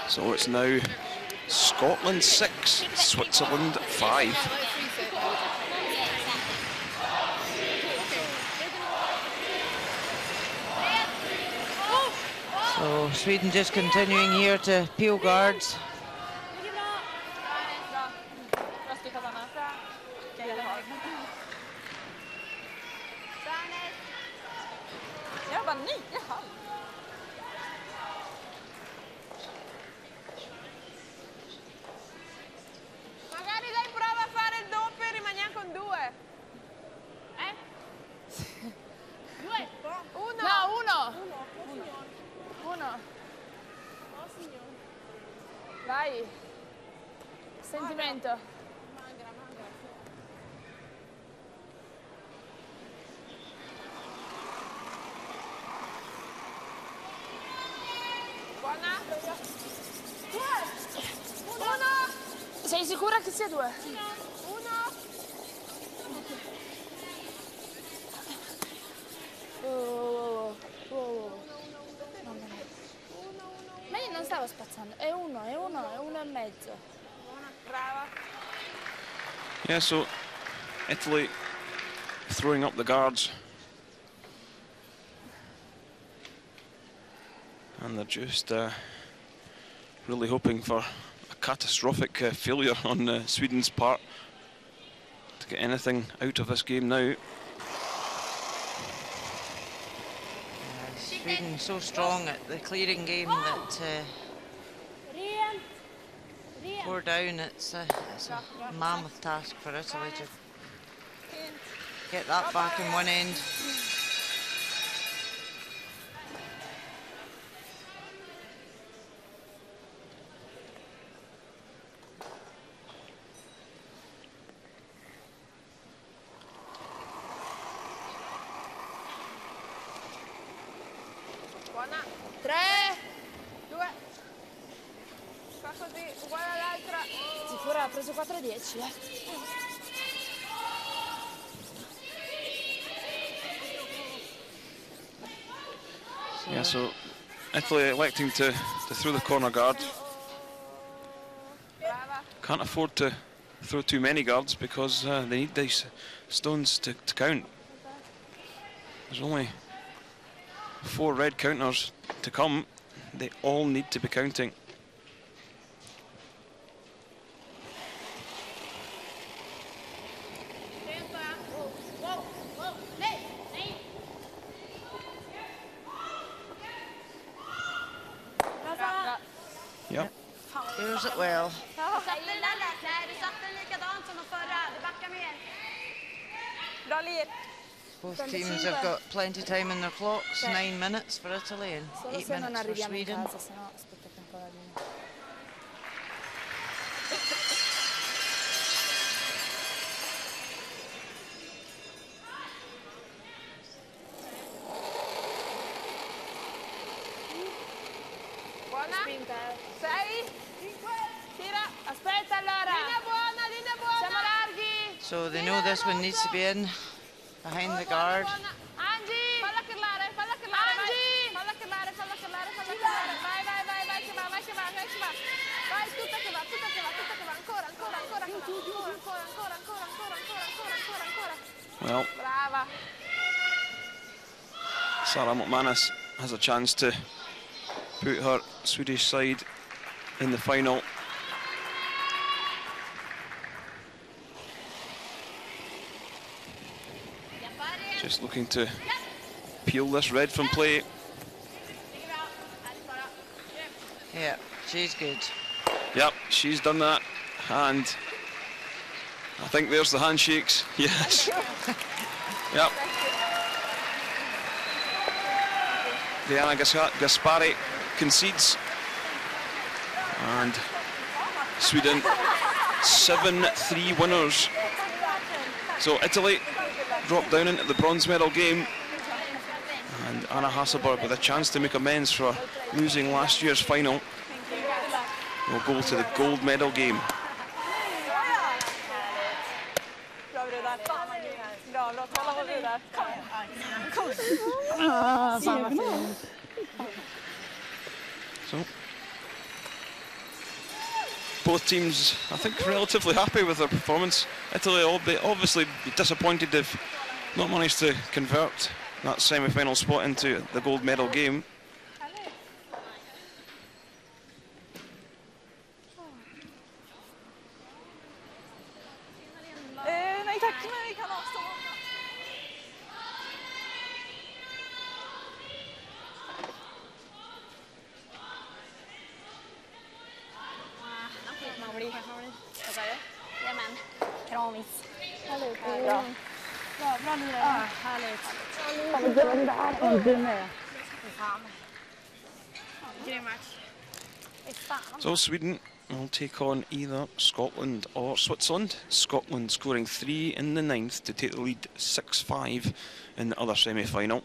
[SPEAKER 1] So it's now Scotland 6, Switzerland 5.
[SPEAKER 3] So Sweden just continuing here to peel guards.
[SPEAKER 6] Magari dai prova a fare il doppio e rimaniamo con 2.
[SPEAKER 5] 2?
[SPEAKER 6] 1.
[SPEAKER 5] No, 1. 1. Vai. Sentimento.
[SPEAKER 6] Buona. 2. 1.
[SPEAKER 5] Sei sicura che sia 2?
[SPEAKER 6] 1.
[SPEAKER 5] Ma io non stavo spazzando, è 1 e mezzo.
[SPEAKER 6] Brava.
[SPEAKER 1] Yeah, so Italy throwing up the guards. And they're just really hoping for a catastrophic failure on Sweden's part to get anything out of this game now.
[SPEAKER 3] Sweden so strong at the clearing game that 4 down, it's a mammoth task for Italy to get that back in one end.
[SPEAKER 6] Buona.
[SPEAKER 5] 3.
[SPEAKER 6] 2. Fa così, uguale all'altra.
[SPEAKER 5] Sicura ha preso 4-10,
[SPEAKER 1] Yeah, so Italy electing to throw the corner guard. Can't afford to throw too many guards because they need these stones to count. There's only 4 red counters to come. They all need to be counting. Yep.
[SPEAKER 3] Here's it well. Both teams have got plenty of time in their clocks. 9 minutes for Italy and 8 minutes for Sweden.
[SPEAKER 6] Buona. 6. 5. Tira.
[SPEAKER 5] Aspetta allora.
[SPEAKER 6] Linea buona, linea buona.
[SPEAKER 5] Siamo larghi.
[SPEAKER 3] So they know this one needs to be in behind the guard.
[SPEAKER 6] Angi. Falla curlare, falla curlare. Angi. Falla curlare, falla curlare, falla curlare. Vai, vai, vai, vai, che va, vai, che va, vai, che va. Vai, tutta che va, tutta che va, tutta che va. Ancora, ancora, ancora, ancora, ancora, ancora, ancora, ancora.
[SPEAKER 1] Well,
[SPEAKER 6] Brava.
[SPEAKER 1] Sarah McManus has a chance to put her Swedish side in the final. Just looking to peel this red from play.
[SPEAKER 3] Yeah, she's good.
[SPEAKER 1] Yep, she's done that. And I think there's the handshakes. Yes. Yep. Diana Gaspari concedes. And Sweden 7-3 winners. So Italy dropped down into the bronze medal game. And Anna Hasselborg, with a chance to make amends for losing last year's final, will go to the gold medal game. So, both teams, I think, relatively happy with their performance. Italy will be obviously disappointed if not managed to convert that semi-final spot into the gold medal game.
[SPEAKER 2] Nej tack, men vi kan avstå. Vad sa du? Jajamän. Kramis. Härligt. Bra. Bra nu. Ja, härligt. Du med. Grym match.
[SPEAKER 1] So Sweden will take on either Scotland or Switzerland. Scotland scoring 3 in the 9th to take the lead 6-5 in the other semi-final.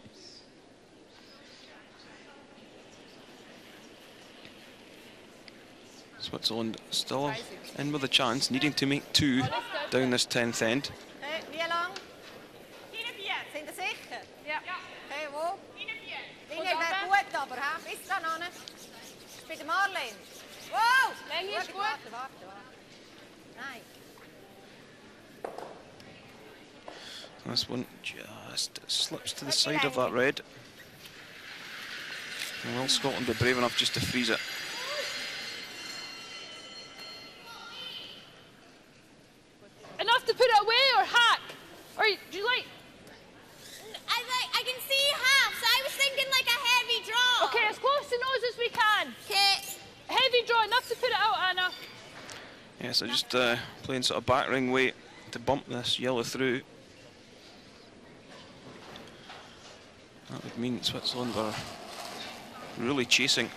[SPEAKER 1] Switzerland still in with a chance, needing to make 2 down this 10th end.
[SPEAKER 9] Wie lang? 4. Sind ihr sicher? Ja. Hey, wo? 4. Wäre gut, aber bis dann an. Bei der Marlene. Wow! Länge ist gut. Warte. Nein.
[SPEAKER 1] This one just slips to the side of that red. And will Scotland be brave enough just to freeze it?
[SPEAKER 2] Enough to put it away or hack? Or do you like?
[SPEAKER 4] I can see half, so I was thinking like a heavy draw.
[SPEAKER 2] Okay, as close to nose as we can.
[SPEAKER 4] Okay.
[SPEAKER 2] Heavy draw, enough to put it out, Anna.
[SPEAKER 1] Yeah, so just playing sort of back ring weight to bump this yellow through. That would mean Switzerland are really chasing.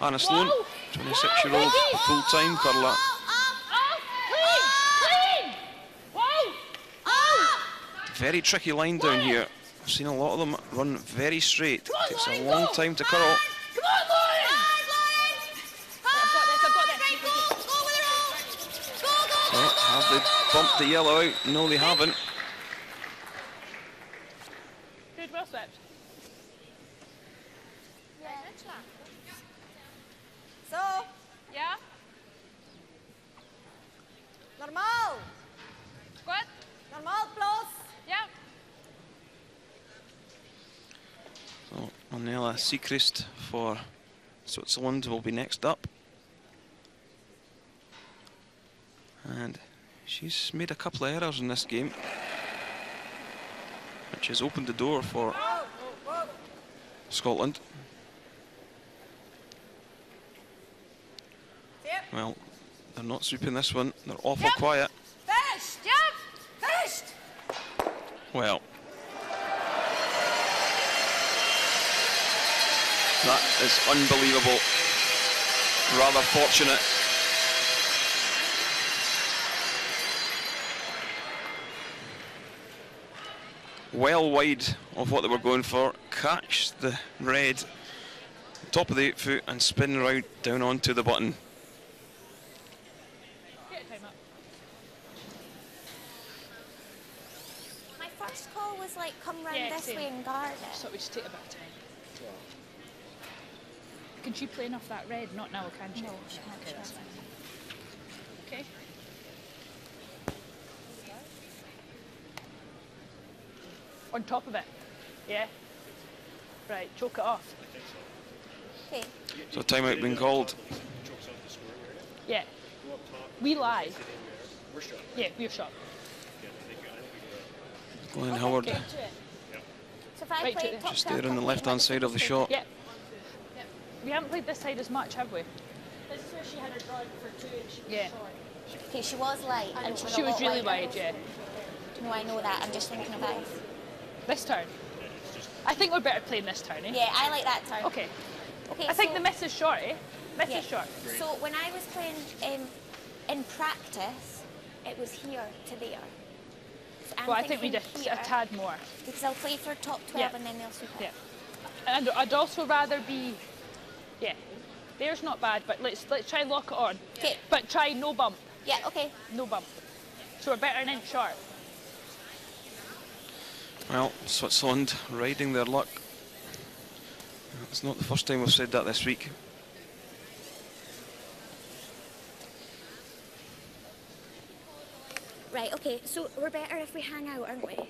[SPEAKER 1] Anna Sloan, 26-year-old, full-time curler. Very tricky line down here. I've seen a lot of them run very straight. Takes a long time to curl.
[SPEAKER 2] Come on, Lauren! I've got this.
[SPEAKER 1] So, have they bumped the yellow out? No, they haven't.
[SPEAKER 2] Good, well swept.
[SPEAKER 9] So.
[SPEAKER 2] Ja?
[SPEAKER 9] Normal.
[SPEAKER 2] Gut.
[SPEAKER 9] Normal plus.
[SPEAKER 2] Ja.
[SPEAKER 1] So, Manela Siegrist for Switzerland will be next up. And she's made a couple of errors in this game, which has opened the door for Scotland. Well, they're not sweeping this one. They're awful quiet.
[SPEAKER 9] First, first.
[SPEAKER 1] Well, that is unbelievable. Rather fortunate. Well wide of what they were going for. Catch the red, top of the 8 foot, and spin right down onto the button.
[SPEAKER 4] My first call was like, come round this way and guard it.
[SPEAKER 2] So we should take a bit of time. Can she play enough that red? Not now, can she? No, she can't. Okay, that's fine. Okay.
[SPEAKER 11] On top of it. Yeah. Right, choke it off.
[SPEAKER 6] Okay.
[SPEAKER 1] So timeout being called.
[SPEAKER 11] Yeah. We lie. Yeah, we're shot.
[SPEAKER 1] Glenn Howard
[SPEAKER 6] So if I
[SPEAKER 11] Right
[SPEAKER 6] play
[SPEAKER 11] to it.
[SPEAKER 6] top
[SPEAKER 1] just
[SPEAKER 6] shelf,
[SPEAKER 1] there on the
[SPEAKER 6] I'll
[SPEAKER 1] left-hand
[SPEAKER 6] play
[SPEAKER 1] side of the
[SPEAKER 6] top
[SPEAKER 1] shot.
[SPEAKER 11] Yeah. We haven't played this side as much, have we?
[SPEAKER 9] This is where she had her drive for 2 and she was
[SPEAKER 11] Yeah.
[SPEAKER 9] short.
[SPEAKER 6] Okay, she was light. And
[SPEAKER 11] She
[SPEAKER 6] a
[SPEAKER 11] was
[SPEAKER 6] lot
[SPEAKER 11] really
[SPEAKER 6] lighter.
[SPEAKER 11] wide, yeah.
[SPEAKER 6] No, I know that. I'm just thinking of ice.
[SPEAKER 11] This turn. I think we're better playing this turn, eh?
[SPEAKER 6] Yeah, I like that turn.
[SPEAKER 11] Okay.
[SPEAKER 6] Okay.
[SPEAKER 11] I think
[SPEAKER 6] so,
[SPEAKER 11] the miss is short, eh? Miss
[SPEAKER 6] yeah.
[SPEAKER 11] is short.
[SPEAKER 6] So when I was playing in practice, it was here to there. So I'm
[SPEAKER 11] Well, I think we
[SPEAKER 6] thinking
[SPEAKER 11] did
[SPEAKER 6] here,
[SPEAKER 11] a tad more.
[SPEAKER 6] because I'll play for top 12
[SPEAKER 11] Yeah.
[SPEAKER 6] and then they'll sweep it.
[SPEAKER 11] Yeah. And I'd also rather be, yeah. There's not bad, but let's try lock it on.
[SPEAKER 6] Okay.
[SPEAKER 11] But try no bump.
[SPEAKER 6] Yeah. Okay.
[SPEAKER 11] No bump. So we're better an inch short.
[SPEAKER 1] Well, Switzerland riding their luck. It's not the first time we've said that this week.
[SPEAKER 6] Right. Okay. So we're better if we hang out, aren't we? Okay.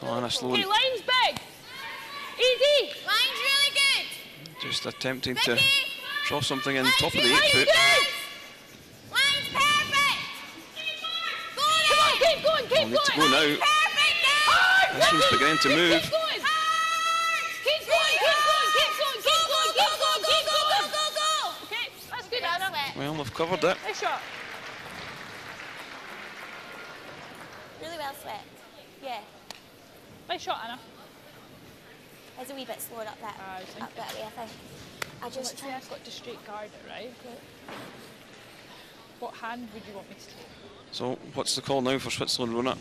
[SPEAKER 1] So Anna Sloan
[SPEAKER 11] Okay, line's big. Easy.
[SPEAKER 6] Line's really good.
[SPEAKER 1] just attempting to draw something in top of the 8
[SPEAKER 11] Line's
[SPEAKER 1] foot.
[SPEAKER 11] good.
[SPEAKER 6] Line's perfect. Go
[SPEAKER 11] Come on, keep going, keep
[SPEAKER 1] We'll need to
[SPEAKER 11] going.
[SPEAKER 1] go now.
[SPEAKER 6] Perfect now.
[SPEAKER 11] Hard,
[SPEAKER 1] This one's
[SPEAKER 11] Ricky.
[SPEAKER 1] beginning to
[SPEAKER 11] Keep
[SPEAKER 1] move.
[SPEAKER 11] going. Keep going, keep going, keep going, keep going, keep going, keep going.
[SPEAKER 6] Go.
[SPEAKER 11] Okay, that's good,
[SPEAKER 6] Well
[SPEAKER 11] Anna.
[SPEAKER 6] sweat.
[SPEAKER 1] Well, they've covered it.
[SPEAKER 11] Nice shot.
[SPEAKER 6] Really well sweat. Yeah.
[SPEAKER 11] Nice shot, Anna.
[SPEAKER 6] It's a wee bit slower up that
[SPEAKER 11] I think.
[SPEAKER 6] up that way, I think. I just
[SPEAKER 11] Literally, I've got to straight guard it, right? What hand would you want me to take?
[SPEAKER 1] So, what's the call now for Switzerland, Rona?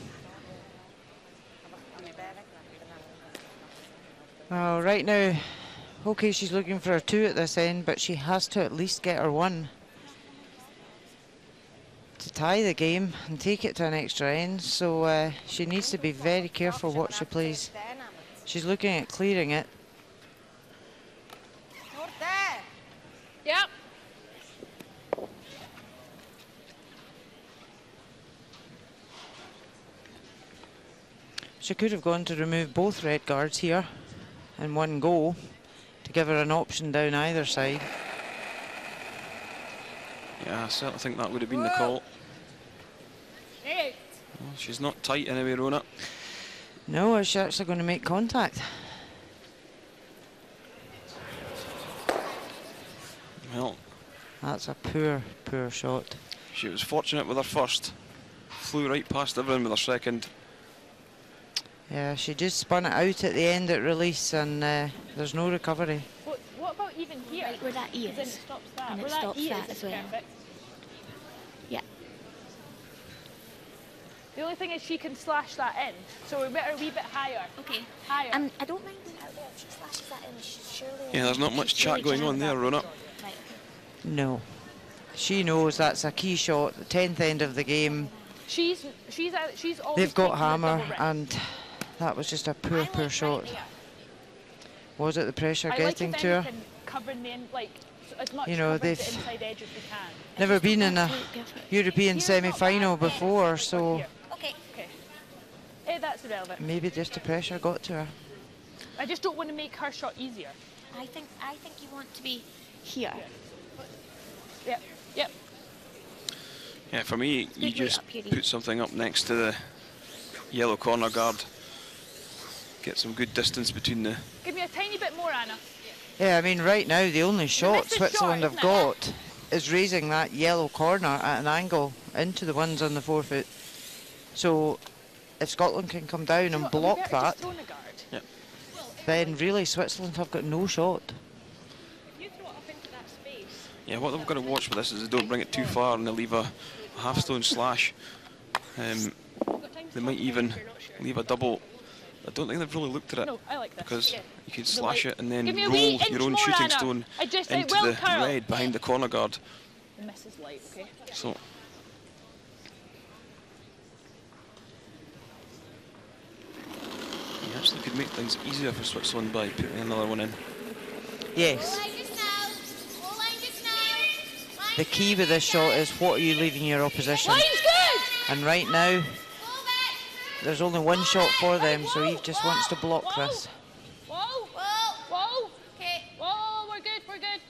[SPEAKER 3] Well, right now, okay, she's looking for a 2 at this end, but she has to at least get her 1 to tie the game and take it to an extra end. So she needs to be very careful what she plays. She's looking at clearing it.
[SPEAKER 11] Yep.
[SPEAKER 3] She could have gone to remove both red guards here in one go to give her an option down either side.
[SPEAKER 1] Yeah, I certainly think that would have been the call.
[SPEAKER 11] Hey.
[SPEAKER 1] Well, she's not tight anyway, Rona.
[SPEAKER 3] No, is she actually going to make contact?
[SPEAKER 1] Well,
[SPEAKER 3] That's a poor, poor shot.
[SPEAKER 1] she was fortunate with her first. Flew right past everyone with her second.
[SPEAKER 3] Yeah, she just spun it out at the end at release and there's no recovery.
[SPEAKER 11] What about even here?
[SPEAKER 6] Right where that E
[SPEAKER 11] 'Cause then
[SPEAKER 6] is.
[SPEAKER 11] it stops that.
[SPEAKER 6] And it
[SPEAKER 11] Where
[SPEAKER 6] stops
[SPEAKER 11] that E
[SPEAKER 6] that
[SPEAKER 11] is
[SPEAKER 6] as well.
[SPEAKER 11] perfect.
[SPEAKER 6] Yeah.
[SPEAKER 11] The only thing is she can slash that in, so we're better a wee bit higher.
[SPEAKER 6] Okay.
[SPEAKER 11] Higher.
[SPEAKER 6] I don't mind being out there. If she slashes that in, she's surely.
[SPEAKER 1] Yeah, there's not much chat going on there, Rona.
[SPEAKER 6] Right.
[SPEAKER 3] No. She knows that's a key shot, the 10th end of the game.
[SPEAKER 11] She's always
[SPEAKER 3] They've got
[SPEAKER 11] taking the
[SPEAKER 3] hammer
[SPEAKER 11] double ring.
[SPEAKER 3] and that was just a poor, poor shot.
[SPEAKER 6] there.
[SPEAKER 3] Was it the pressure
[SPEAKER 11] I
[SPEAKER 3] getting
[SPEAKER 11] like, if
[SPEAKER 3] to her?
[SPEAKER 11] anything, covering the as much
[SPEAKER 3] You know,
[SPEAKER 11] covering the
[SPEAKER 3] they've
[SPEAKER 11] inside edge as we can.
[SPEAKER 3] Never been in a European
[SPEAKER 11] Here's not
[SPEAKER 3] semi-final
[SPEAKER 11] bad.
[SPEAKER 3] before, so
[SPEAKER 11] Here.
[SPEAKER 6] Okay.
[SPEAKER 11] Okay. Hey, that's irrelevant.
[SPEAKER 3] maybe just the pressure got to her.
[SPEAKER 11] I just don't want to make her shot easier.
[SPEAKER 6] I think you want to be here.
[SPEAKER 11] Yep. Yep.
[SPEAKER 1] Yeah, for me, you
[SPEAKER 6] right
[SPEAKER 1] just
[SPEAKER 6] up here,
[SPEAKER 1] put something up next to the yellow corner guard. Get some good distance between the...
[SPEAKER 11] Give me a tiny bit more, Anna.
[SPEAKER 3] Yeah, I mean, right now the only shot
[SPEAKER 11] is
[SPEAKER 3] Switzerland
[SPEAKER 11] short,
[SPEAKER 3] have
[SPEAKER 11] isn't it?
[SPEAKER 3] got is raising that yellow corner at an angle into the ones on the 4 foot. So if Scotland can come down and block that,
[SPEAKER 1] Yep.
[SPEAKER 3] then really Switzerland have got no shot.
[SPEAKER 9] If you throw it up into that space,
[SPEAKER 1] Yeah, what they've got to watch with this is they don't bring it too far and they leave a half-stone slash. They might even leave a double. I don't think they've really looked at it
[SPEAKER 11] No, I like this.
[SPEAKER 1] because
[SPEAKER 11] Yeah.
[SPEAKER 1] you could slash it and then
[SPEAKER 11] Give me a
[SPEAKER 1] roll
[SPEAKER 11] wee inch
[SPEAKER 1] your own
[SPEAKER 11] more,
[SPEAKER 1] shooting
[SPEAKER 11] Anna.
[SPEAKER 1] stone
[SPEAKER 11] I just
[SPEAKER 1] into
[SPEAKER 11] well
[SPEAKER 1] the
[SPEAKER 11] curl.
[SPEAKER 1] red behind the corner guard.
[SPEAKER 11] The miss is light, okay?
[SPEAKER 1] So he actually you could make things easier for Switzerland by putting another one in.
[SPEAKER 3] Yes. The key with this shot is what are you leaving your opposition? And right now, there's only one shot for them, so Eve just wants to block this.
[SPEAKER 11] Whoa, whoa, whoa. Okay. Whoa, we're good, we're good.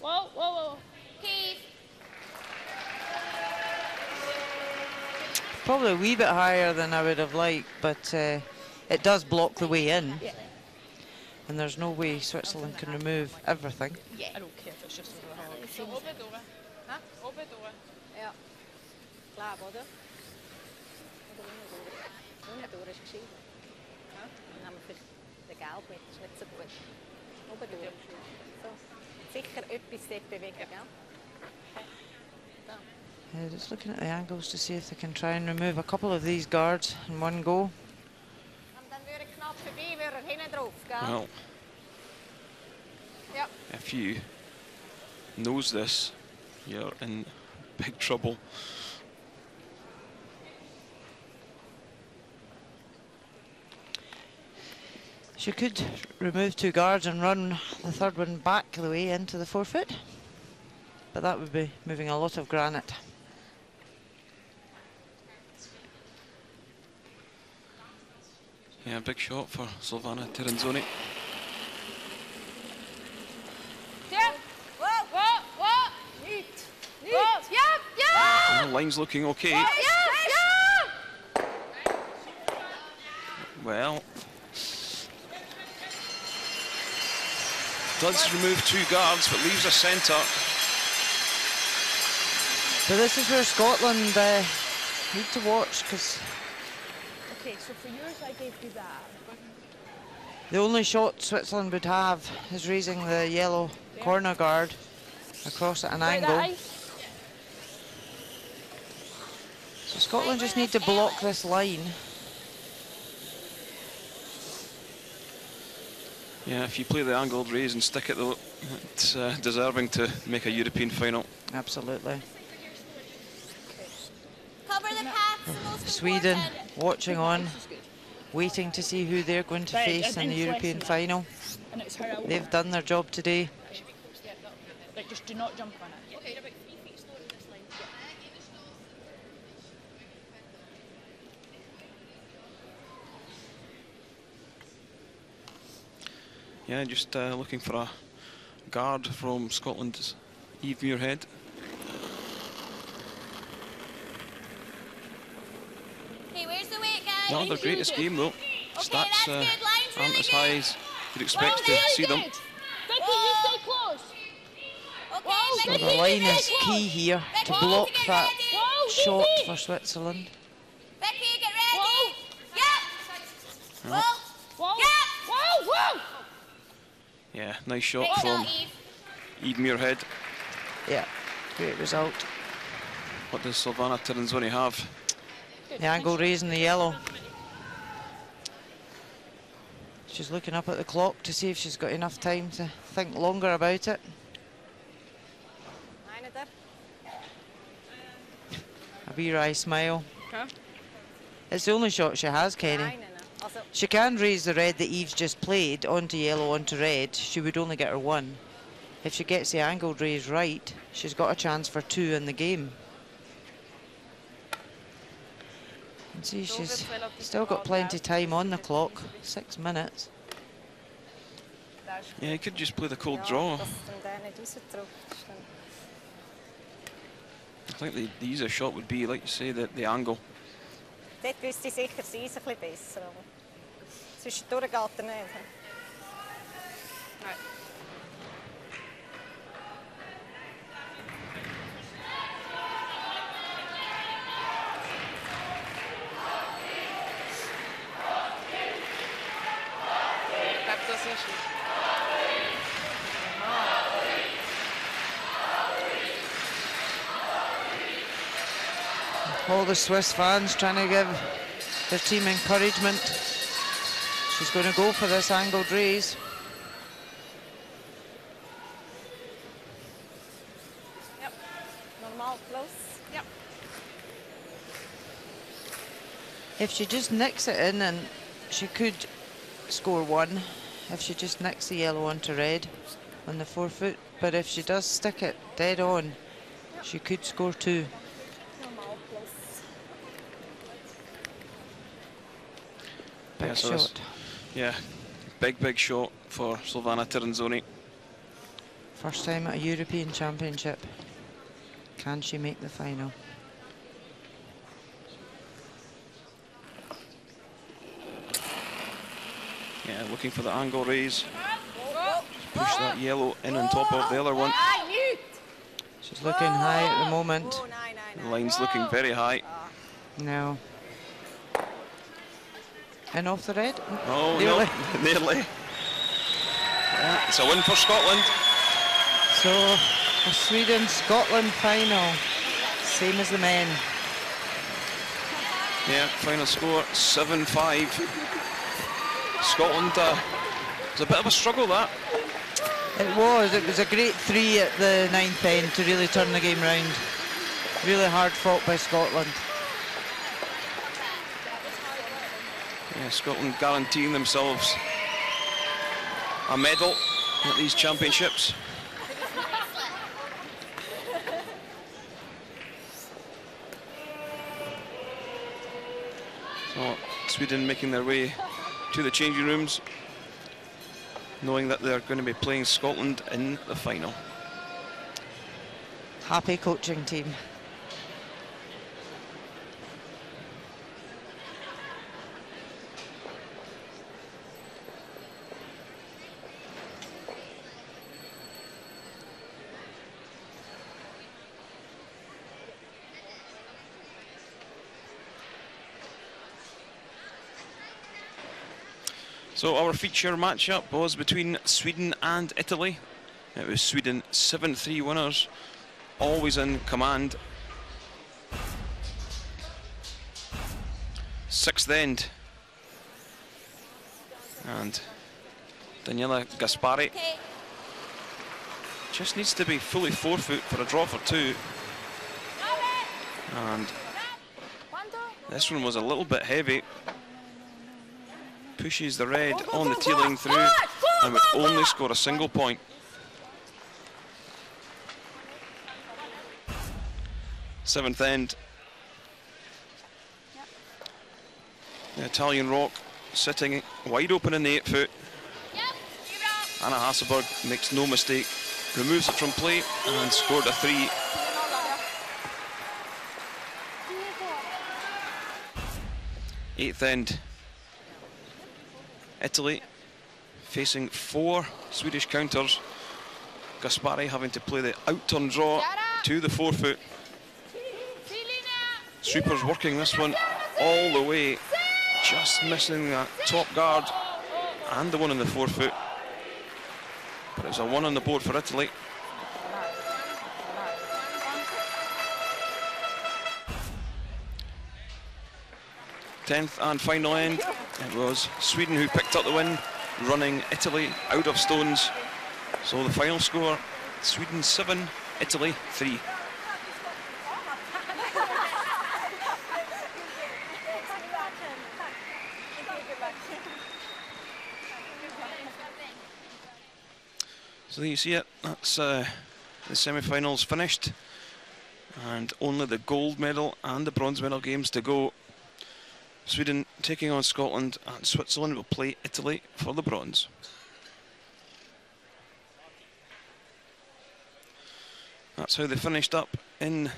[SPEAKER 11] Whoa, whoa, whoa. Okay.
[SPEAKER 3] Probably a wee bit higher than I would have liked, but it does block the way in.
[SPEAKER 11] Yeah.
[SPEAKER 3] And there's no way Switzerland can remove everything.
[SPEAKER 11] Yeah. I don't care if it's just over the
[SPEAKER 9] Zo open door. Huh? Open door. Ja. Klaar worden. Open door is gezien. Dan voor de Gelb mit ist nicht so gut. Open door. So. Sicher etwas dort bewegen, gell?
[SPEAKER 3] Just looking at the angles to see if they can try and remove a couple of these guards in one go. Well, if you knows this, you're in big trouble. She could remove two guards and run the third one back the way into the forefoot, but that would be moving a lot of granite.
[SPEAKER 1] Yeah, big shot for Silvana Tirinzoni.
[SPEAKER 4] Yeah. Whoa, whoa, whoa. Neat. Neat. Yep, yeah.
[SPEAKER 1] The line's looking okay.
[SPEAKER 4] Yeah, yeah.
[SPEAKER 1] Well, does remove two guards, but leaves a centre.
[SPEAKER 3] But this is where Scotland need to watch, because
[SPEAKER 11] Okay, so for yours I gave you that.
[SPEAKER 3] the only shot Switzerland would have is raising the yellow corner guard across at an angle. So Scotland just need to block this line.
[SPEAKER 1] Yeah, if you play the angled raise and stick it though, it's deserving to make a European final.
[SPEAKER 3] Absolutely.
[SPEAKER 4] Cover the path.
[SPEAKER 3] Sweden watching on, waiting to see who they're going to face in the European final. They've done their job today.
[SPEAKER 11] Like, just do not jump on it. Okay, about 3 feet slower than this line.
[SPEAKER 1] Yeah, just looking for a guard from Scotland's Eve Muirhead.
[SPEAKER 4] Okay, where's the weight, guys?
[SPEAKER 1] Not their greatest game though. Stats aren't as high as you'd expect to see them.
[SPEAKER 11] Vicky, you stay close.
[SPEAKER 3] So the line is key here to block that shot for Switzerland.
[SPEAKER 4] Becky, get ready. Yep.
[SPEAKER 1] Well,
[SPEAKER 11] Whoa. Whoa. Whoa.
[SPEAKER 1] yeah, nice shot from Eve Muirhead.
[SPEAKER 3] Yeah, great result.
[SPEAKER 1] What does Silvana Tirinzoni have?
[SPEAKER 3] The angle raising the yellow. She's looking up at the clock to see if she's got enough time to think longer about it. A wee wry smile.
[SPEAKER 11] Huh?
[SPEAKER 3] It's the only shot she has, Kenny. She can raise the red that Eve's just played onto yellow, onto red. She would only get her one. If she gets the angled raise right, she's got a chance for two in the game. And see, she's still got plenty of time on the clock, 6 minutes.
[SPEAKER 1] Yeah, you could just play the cold draw. I think the easier shot would be, like you say, the angle.
[SPEAKER 9] Dort wüsste ich sicher, sie ist ein bisschen besser. Aber zwischendurch geht er nicht. Nein.
[SPEAKER 3] All the Swiss fans trying to give their team encouragement. She's going to go for this angled raise.
[SPEAKER 9] Yep. Normal, close. Yep.
[SPEAKER 3] If she just nicks it in, and she could score 1 if she just nicks the yellow onto red on the forefoot, but if she does stick it dead on, she could score 2. Big shot.
[SPEAKER 1] Yeah, big shot for Silvana Tiranzoni.
[SPEAKER 3] First time at a European Championship. Can she make the final?
[SPEAKER 1] Yeah, looking for the angle raise. Push that yellow in on top of the other one.
[SPEAKER 3] She's looking high at the moment.
[SPEAKER 1] The line's looking very high.
[SPEAKER 3] No. And off the red.
[SPEAKER 1] Oh,
[SPEAKER 3] nearly.
[SPEAKER 1] No, nearly. Yeah, it's a win for Scotland.
[SPEAKER 3] So, a Sweden-Scotland final, same as the men.
[SPEAKER 1] Yeah, final score 7-5. Scotland, it was a bit of a struggle, that.
[SPEAKER 3] It was a great 3 at the 9th end to really turn the game round. Really hard fought by Scotland.
[SPEAKER 1] Yeah, Scotland guaranteeing themselves a medal at these championships. So Sweden making their way to the changing rooms, knowing that they're going to be playing Scotland in the final.
[SPEAKER 3] Happy coaching team.
[SPEAKER 1] So our feature matchup was between Sweden and Italy. It was Sweden 7-3 winners, always in command. 6th end. And Daniela Gaspari just needs to be fully forefoot for a draw for 2. And this one was a little bit heavy. Pushes the red on the tee-line through and would only score a single point. Seventh end. The Italian rock sitting wide open in the 8-foot. Anna Hasselberg makes no mistake, removes it from play and scored a 3. Eighth end. Italy facing 4 Swedish counters. Gaspari having to play the out-turn draw to the 4-foot. Sweepers working this one all the way, just missing that top guard and the one in the 4-foot. But it was a 1 on the board for Italy. Tenth and final end. It was Sweden who picked up the win, running Italy out of stones. So the final score, Sweden 7, Italy 3. So there you see it, that's the semi-finals finished. And only the gold medal and the bronze medal games to go. Sweden taking on Scotland, and Switzerland will play Italy for the bronze. That's how they finished up in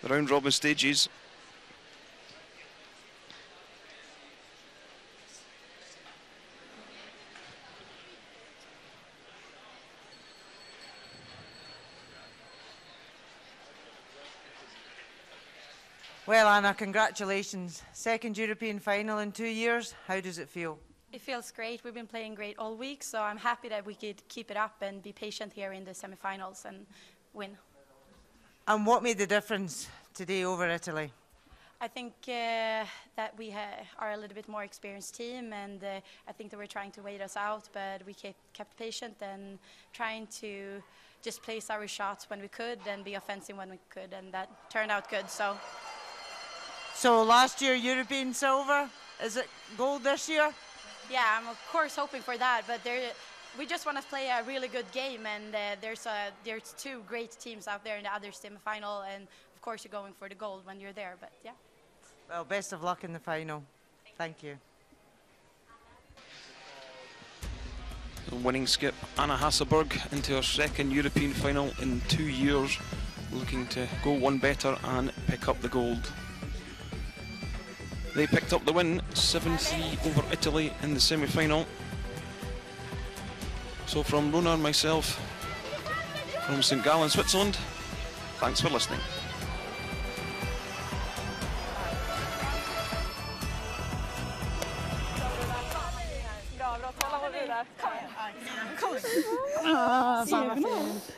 [SPEAKER 1] the round-robin stages.
[SPEAKER 3] Well, Anna, congratulations. Second European final in 2 years. How does it feel?
[SPEAKER 12] It feels great. We've been playing great all week, so I'm happy that we could keep it up and be patient here in the semi-finals and win.
[SPEAKER 3] And what made the difference today over Italy?
[SPEAKER 12] I think that we are a little bit more experienced team, and I think that we're trying to wait us out, but we kept patient and trying to just place our shots when we could and be offensive when we could, and that turned out good. So
[SPEAKER 3] last year European silver, is it gold this year?
[SPEAKER 12] yeah, I'm of course hoping for that, but we just want to play a really good game, and there's two great teams out there in the other semi-final, and of course you're going for the gold when you're there, but yeah.
[SPEAKER 3] Well, best of luck in the final. Thank you.
[SPEAKER 1] The winning skip Anna Hasselberg into her second European final in 2 years, looking to go one better and pick up the gold. They picked up the win 7-3 over Italy in the semi-final. So from Rona and myself from St. Gallen, Switzerland, thanks for listening.
[SPEAKER 2] Bra, bra. Kolla vad vi där. Kom igen.
[SPEAKER 11] Fan vad fint.